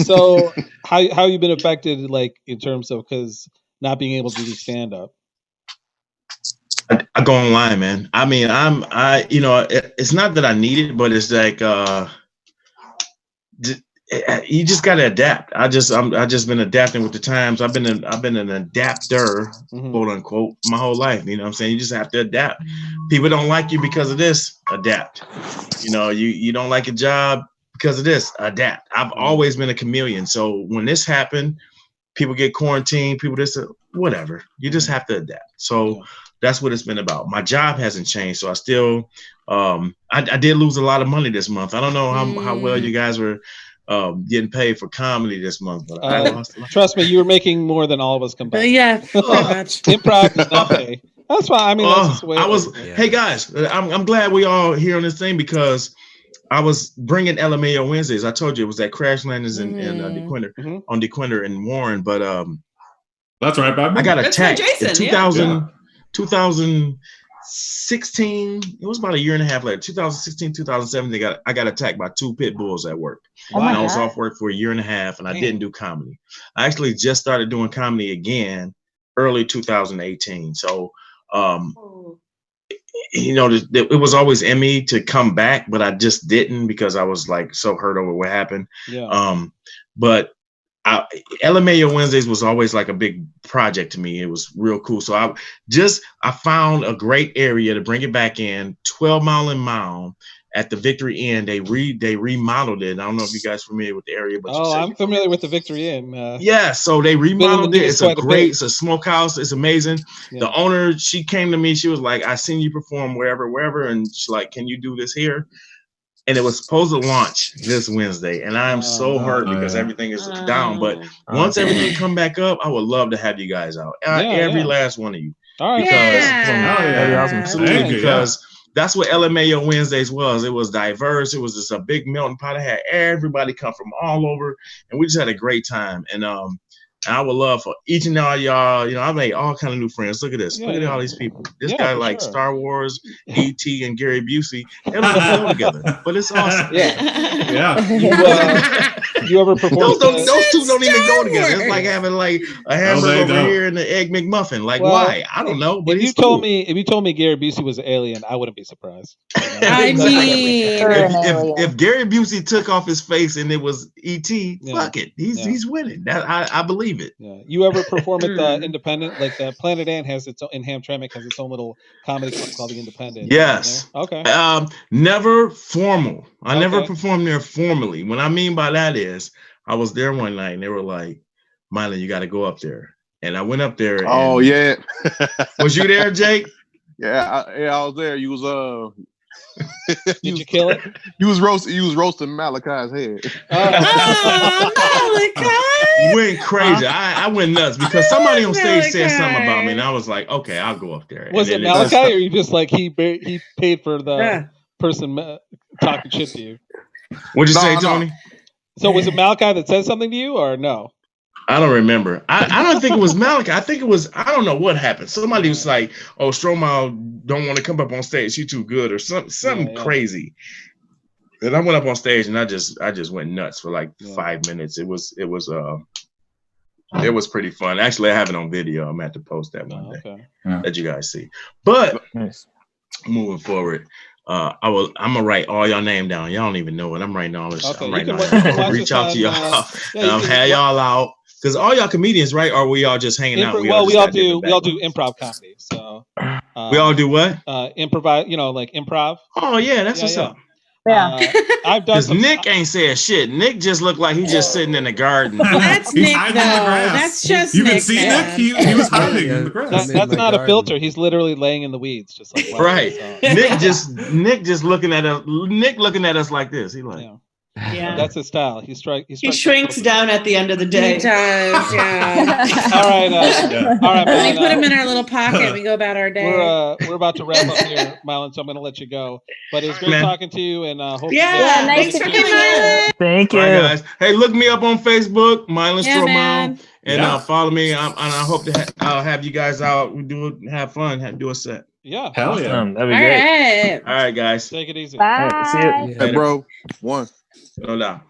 So how you been affected, like in terms of because not being able to do stand up? I go online, man. I mean, it's not that I need it, but it's like you just got to adapt. I just been adapting with the times. I've been an adapter, quote unquote, my whole life. You know what I'm saying? You just have to adapt. People don't like you because of this. Adapt. You don't like a job because of this. Adapt. I've always been a chameleon. So when this happened, people get quarantined. People this, whatever. You just have to adapt. So that's what it's been about. My job hasn't changed, so I still. I did lose a lot of money this month. I don't know how well you guys were. Getting paid for comedy this month, but I lost a lot. Trust me, you were making more than all of us combined. Yeah, pretty much. Improv does not pay. That's fine. I mean, that's just the way I it was. is. Hey guys, I'm glad we all here on this thing because I was bringing LMAO Wednesdays. I told you it was at Crash Landings in DeQuinder on DeQuinder and Warren, but that's right, Bob. I got That's right, attacked in Jason, 2016. It was about a year and a half later. 2016, 2017. I got attacked by 2 pit bulls at work. Oh my And I was God. off work for a year and a half, and I didn't do comedy. I actually just started doing comedy again early 2018. So, it was always in me to come back, but I just didn't because I was like so hurt over what happened. Yeah. But LMAO Wednesdays was always like a big project to me. It was real cool. So I found a great area to bring it back in. 12 Mile and Mound at the Victory Inn. They remodeled it. I don't know if you guys are familiar with the area, but I'm familiar with the Victory Inn. yeah, so they remodeled it. It's it's a smokehouse. It's amazing. Yeah. The owner, she came to me. She was like, I seen you perform wherever. And she's like, can you do this here? And it was supposed to launch this Wednesday. And I'm so hurt because everything is down. But once everything come back up, I would love to have you guys out. Every last one of you. All right. That'd be awesome. Absolutely. Thank you, Because that's what LMAO Wednesdays was. It was diverse. It was just a big melting pot. It had everybody come from all over. And we just had a great time. And I would love for each and all y'all, I made all kind of new friends. Look at this. Look at all these people. This guy like Star Wars, E.T., and Gary Busey. They don't even go together, but it's awesome. You ever perform? Those two don't even go together. It's like having like a hamburger over here and the Egg McMuffin. Like, why? I don't know. But if you told me Gary Busey was an alien, I wouldn't be surprised. I mean, if Gary Busey took off his face and it was E.T., fuck it. He's winning. That I believe it. Yeah. You ever perform at the Independent? Like the Planet Ant has its own, in Hamtramck has its own little comedy club called the Independent. Yes. Okay. Never formal. I never performed there formally. What I mean by that is I was there one night and they were like, Milo, you got to go up there. And I went up there. And Oh yeah. Was you there, Jake? Yeah, I was there. You was Did you kill it? You was roasting Malachi's head. Malachi! Went crazy. I went nuts because somebody on stage said something about me, and I was like, okay, I'll go up there. Was And it then Malachi, or you just like he paid for the person talking shit to you? What'd you say, No. Tony? So was it Malachi that said something to you, or no? I don't remember. I don't think it was Malachi. I think it was, I don't know what happened. Somebody was like, oh, Stromae don't want to come up on stage. She's too good or something crazy. And I went up on stage and I just went nuts for like 5 minutes. It was pretty fun. Actually, I have it on video. I'm gonna have to post that one day. Let you guys see. But moving forward, I'm gonna write all y'all name down. Y'all don't even know it. I'm writing all this. Okay, I'm writing you all can this. watch Reach this out to on, y'all. yeah, and I'll you can have y'all out. Because all y'all comedians, right? Or we all just hanging out? we all do improv comedy. So we all do what? Improvise. You know, like improv. Oh yeah, that's what's up. Yeah. I've done Because Nick ain't said shit. Nick just looked like he just sitting in the garden. That's Nick, though. That's just You Nick. can see man. Nick. He was hiding in the grass. That's not a filter. He's literally laying in the weeds, just like right. Nick just looking at us. Nick looking at us like this. He like. Yeah. That's his style. He shrinks down at the end of the day. He does, yeah. All right, all right. We Mylon, put him in our little pocket. We go about our day. We're about to wrap up here, Mylon. So I'm going to let you go. But it was great talking to you, and hope. Yeah, nice for coming in. Thank you, all right, guys. Hey, look me up on Facebook, Mylon Stromae, and follow me. And I hope to I'll have you guys out. We have fun. Do a set. Yeah. Hell yeah. That'd be great. All right, guys. Take it easy. Bye. See you. Hey, bro. One. No doubt.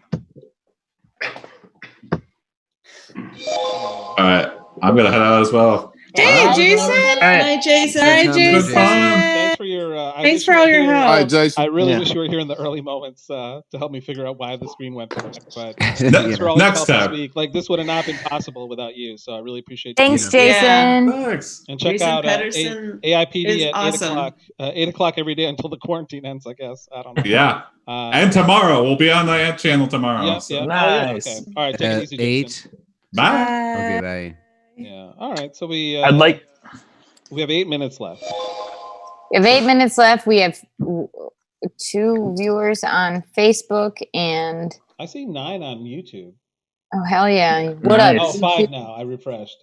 All right, I'm gonna head out as well. Hey, Jason. Hi, Jason. Hi, Jason. Thanks for your. Thanks for all your help. All right, Jason. I really wish you were here in the early moments to help me figure out why the screen went black. But Next for all your help time. this week. Like this would have not been possible without you. So I really appreciate. Thanks, you. Jason. Thanks. And check Jason out Pedersen AIPD is at awesome. 8 o'clock. 8 o'clock every day until the quarantine ends. I guess. I don't know. Yeah. And tomorrow we'll be on the Ant channel tomorrow. Yeah. so. Yeah. Nice. Oh, yeah. Okay. All right. Take it easy, Jason. 8. Bye. Okay, bye. Yeah. All right. So we. I'd like. We have 8 minutes left. We have 8 minutes left. We have 2 viewers on Facebook and I see 9 on YouTube. oh hell yeah! What Nice. up? Oh, 5 now. I refreshed.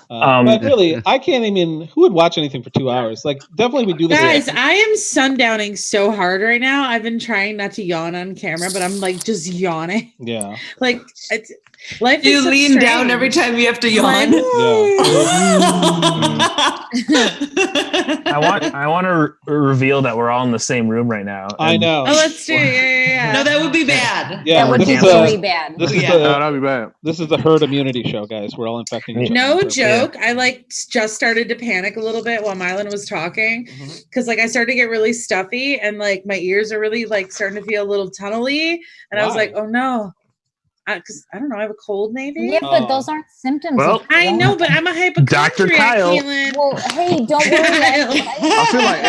But really, I can't even. Who would watch anything for 2 hours? Like, definitely we do this. Guys, I am sundowning so hard right now. I've been trying not to yawn on camera, but I'm like just yawning. Yeah. Like, life Do you is so lean down strange. every time you have to Like, yawn? I want to reveal that we're all in the same room right now. I know. Oh, let's do it. Yeah. No, that would be bad. Yeah, That would this be is really bad. This is Yeah. No, that'd be bad. this is the herd immunity show, guys. We're all infecting each other. No joke. I like just started to panic a little bit while Mylon was talking because like I started to get really stuffy and like my ears are really like starting to feel a little tunnely and I was Why? like, oh no, because I don't know, I have a cold maybe. Yeah, but those aren't symptoms. Well, of I know, corona. but I'm a hypochondriac. Dr. Kyle. Caitlin. Well, hey, don't worry. I feel like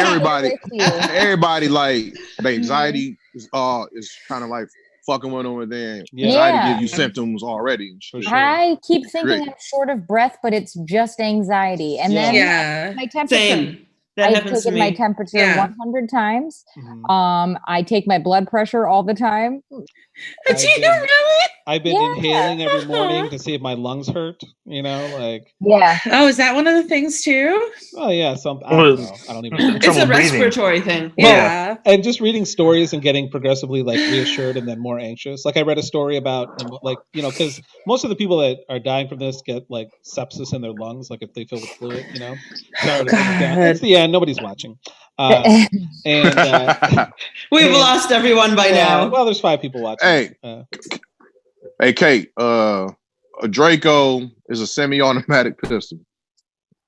you. everybody like the anxiety is kind of like fucking with them, and then Yeah. anxiety Yeah. give you symptoms already. and shit. For sure. I keep thinking Great. I'm short of breath, but it's just anxiety. And then Yeah. my temperature. Same. That I've happens to taken my me. temperature Yeah. 100 times. Mhm. I take my blood pressure all the time. Do you really? I've been Yeah. inhaling every morning to see if my lungs hurt. You know, like Yeah. Oh, is that one of the things too? oh yeah, I don't know. I don't even know. It's a Trouble breathing. respiratory thing. Yeah. And just reading stories and getting progressively like reassured and then more anxious. Like I read a story about like, you know, because most of the people that are dying from this get like sepsis in their lungs, like if they fill with fluid, you know. Sorry to bring it down. It's the end. Nobody's watching. And We've lost everyone by now. Well, there's 5 people watching. Hey, hey, Kate. A Draco is a semi-automatic pistol.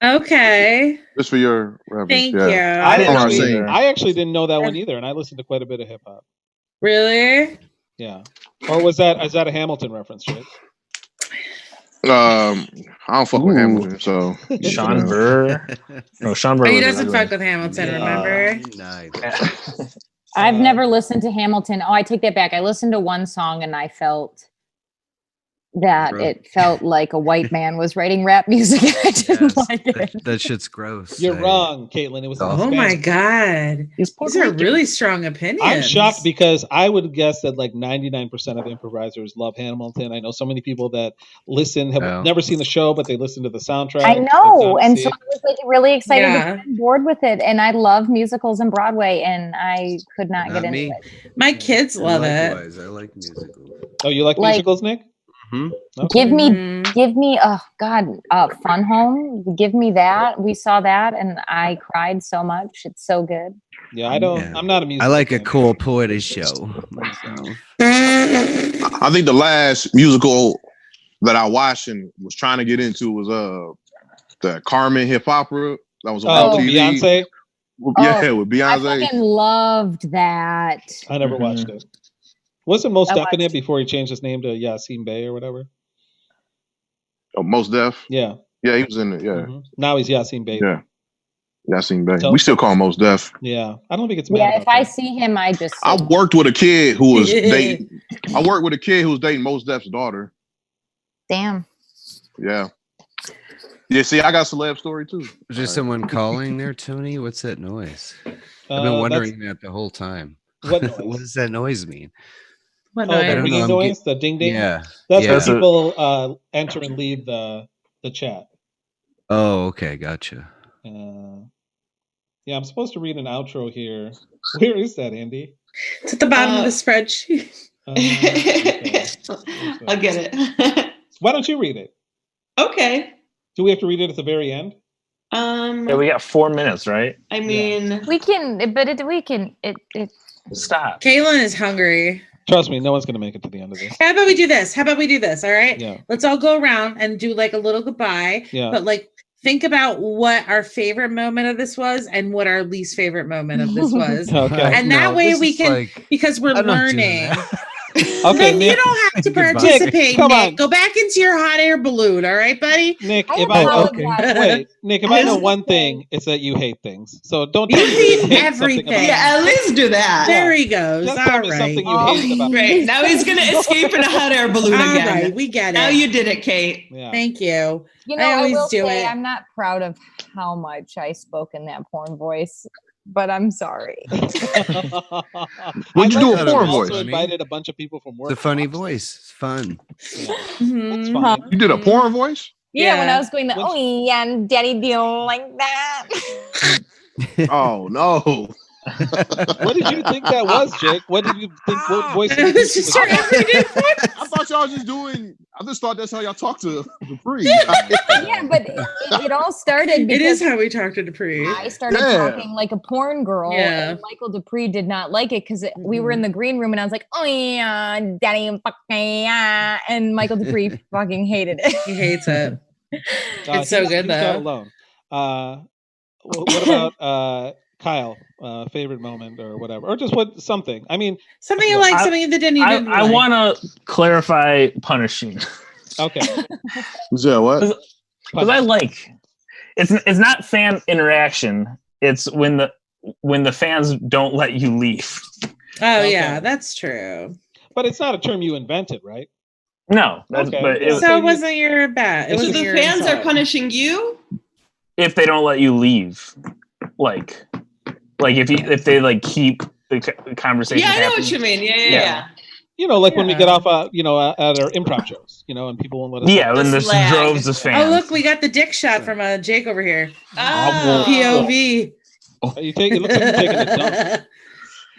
Okay. Just for your reference. Thank yeah. you. I From our actually, scene. I actually didn't know that one either, and I listened to quite a bit of hip hop. Really? Yeah. Or is that a Hamilton reference, Jake? I don't fuck with Hamilton, so Sean Burr. No, Sean Burr. But he was doesn't another fuck with Hamilton, Yeah. remember? Nice. I've never listened to Hamilton. Oh, I take that back. I listened to one song and I felt that Bro. it felt like a white man was writing rap music. And I didn't like it. That shit's gross. You're wrong, Caitlin. It was. Oh my God. These are really strong opinions. I'm shocked because I would guess that like 99% of improvisers love Hamilton. I know so many people that listen have never seen the show, but they listen to the soundtrack. I know. And so see I was like really excited Yeah. to get on board with it. And I love musicals and Broadway and I could not get into it. My kids love it. Likewise, I like musicals. Oh, you like Like- musicals, Nick? Give me oh God, Fun Home. Give me that. We saw that and I cried so much. It's so good. Yeah, I'm not a music. I like a cool poetry show myself. I think the last musical that I watched and was trying to get into was the Carmen hip opera that was on TV. Beyonce. Yeah, with Beyonce. I fucking loved that. I never watched it. Wasn't Mos Def in it before he changed his name to Yasin Bey or whatever? Oh, Mos Def? Yeah. Yeah, he was in it. Yeah. Now he's Yasin Bey. Yeah. Yasin Bey. So- We still call him Mos Def. Yeah. I don't think it's mad Yeah, about if I see him, I just I worked with a kid who was dating. I worked with a kid who was dating Mos Def's daughter. damn. Yeah. Yeah. See, I got a celeb story too. Is there someone calling there, Tony? What's that noise? I've been wondering that the whole time. What noise? What does that noise mean? Oh, I the don't know, ringing I'm noise, the ding ding. Yeah, That's yeah. where people enter and leave the chat. Oh, okay, gotcha. Yeah, I'm supposed to read an outro here. Where is that, Andy? It's at the bottom of the spreadsheet. I'll get it. Why don't you read it? Okay. Do we have to read it at the very end? Yeah, we got 4 minutes, right? I mean, we can, but we can. It. Stop. Kaylin is hungry. Trust me, no one's going to make it to the end of this. How about we do this? All right. Yeah. Let's all go around and do like a little goodbye. Yeah. But like, think about what our favorite moment of this was and what our least favorite moment of this was. Okay. And that No, way this we is can, like- because we're I'm not doing learning. Okay, Then you Nick. don't have to Goodbye. participate, Nick, come Nick. on. Go back into your hot air balloon, all right, buddy? Nick, I if I apologize. wait, Nick, if I know one thing, it's that you hate things. So don't You tell me hate something everything. about yeah, at least do that. There he goes. Just All tell me right. something you hate about Great. Now he's gonna escape in a hot air balloon All again. right, we get it. Now you did it, Kate. Yeah. Thank you. You know, I I, always will do say it. I'm not proud of how much I spoke in that porn voice, but I'm sorry. What'd you do a I porn also voice? invited a bunch of people from work. It's a funny voice. It's fun. That's fine. You did a porn voice? Yeah, when Yeah. I was going, oh yeah, and Daddy, do you like that? Oh no. What did you think that was, Jake? What did you think? What voice? Did you It was think just was your that? everyday voice. I thought y'all was just doing. I just thought that's how y'all talk to Dupree. Yeah, but it all started It because is how we talk to Dupree. I started Yeah. talking like a porn girl, Yeah. and Michael Dupree did not like it because we were in the green room, and I was like, "Oh yeah, Daddy, fucking yeah," and Michael Dupree fucking hated it. He hates it. It's so he's good, not though. alone. What about Kyle? Favorite moment or whatever, or just something. I mean, Something you like, I- something that didn't I, even. I want to clarify punishing okay. Yeah, what? because I like it's not fan interaction. It's when the fans don't let you leave. Oh Okay. yeah, that's true. But it's not a term you invented, right? No, that's, Okay. but it, So it wasn't your bad. It So So wasn't the your fans are insult. punishing you? if they don't let you leave, like if they like keep the conversation. Yeah, I know happening. what you mean. Yeah. Yeah. You know, like when we Yeah. get off, at our improv shows, and people won't let us. Yeah, when there's slag. droves of fans. Oh look, we got the dick shot from Jake over here. Oh. POV. You take. It looks like you're taking a dump.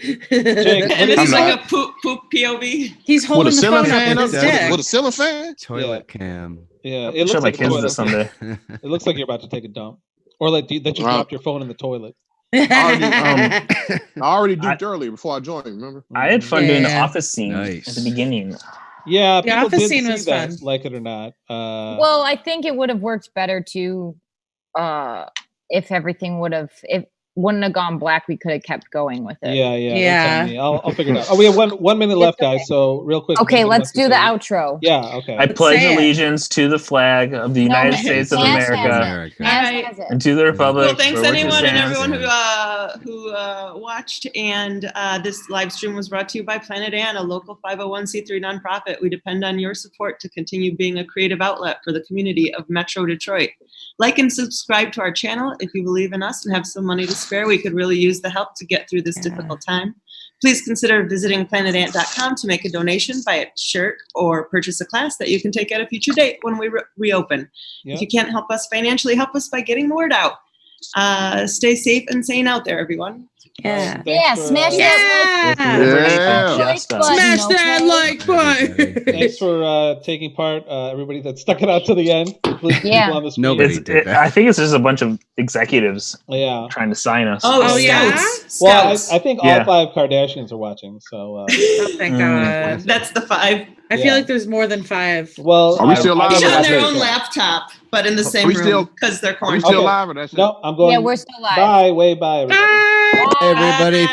Jake, And this I'm is like not. a poop POV. He's With holding a the ceiling phone up fan with up? his dick. With a ceiling fan? Toilet cam. Yeah, I'll it show looks my like a kids this toilet. someday. It looks like you're about to take a dump, or like that you Wow. dropped your phone in the toilet. I already duped earlier before I joined. Remember? I had fun doing the Yeah. office scene Nice. at the beginning. Yeah, The people office did scene see was that, fun. like it or not. Well, I think it would have worked better too, if everything would have if wouldn't have gone black. We could have kept going with it. Yeah. Yeah. That's on me. I'll figure it out. Oh, we have 1 minute left, guys. So real quick. Okay, anything let's left to do the say? outro. Yeah. Okay. I pledge say it. allegiance to the flag of the United States of Nas has America it. Nas Alright. has it. and to the republic. Well, thanks for which it anyone and stands. everyone who watched. And this live stream was brought to you by Planet Ann, a local 501c3 nonprofit. We depend on your support to continue being a creative outlet for the community of Metro Detroit. Like and subscribe to our channel if you believe in us and have some money to spare. We could really use the help to get through this difficult time. Please consider visiting planetant.com to make a donation, buy a shirt, or purchase a class that you can take at a future date when we reopen. Yeah. If you can't help us financially, help us by getting the word out. Stay safe and sane out there, everyone. Yeah. Yeah, smash that like button. Smash that like button. Thanks for taking part, everybody that stuck it out to the end. Including people on the screen. I think it's just a bunch of executives trying to sign us. Oh, yeah? Well, I think all Yeah. 5 Kardashians are watching. So. Oh, thank God. That's the 5. I feel like there's more than 5. Well, Are we still live? Each or on that's their it? own laptop, but in the same we room still- because they're Are we quarantined. still live or that's it? No, I'm going. Yeah, we're still live. Bye, way bye, everybody. Hey, everybody.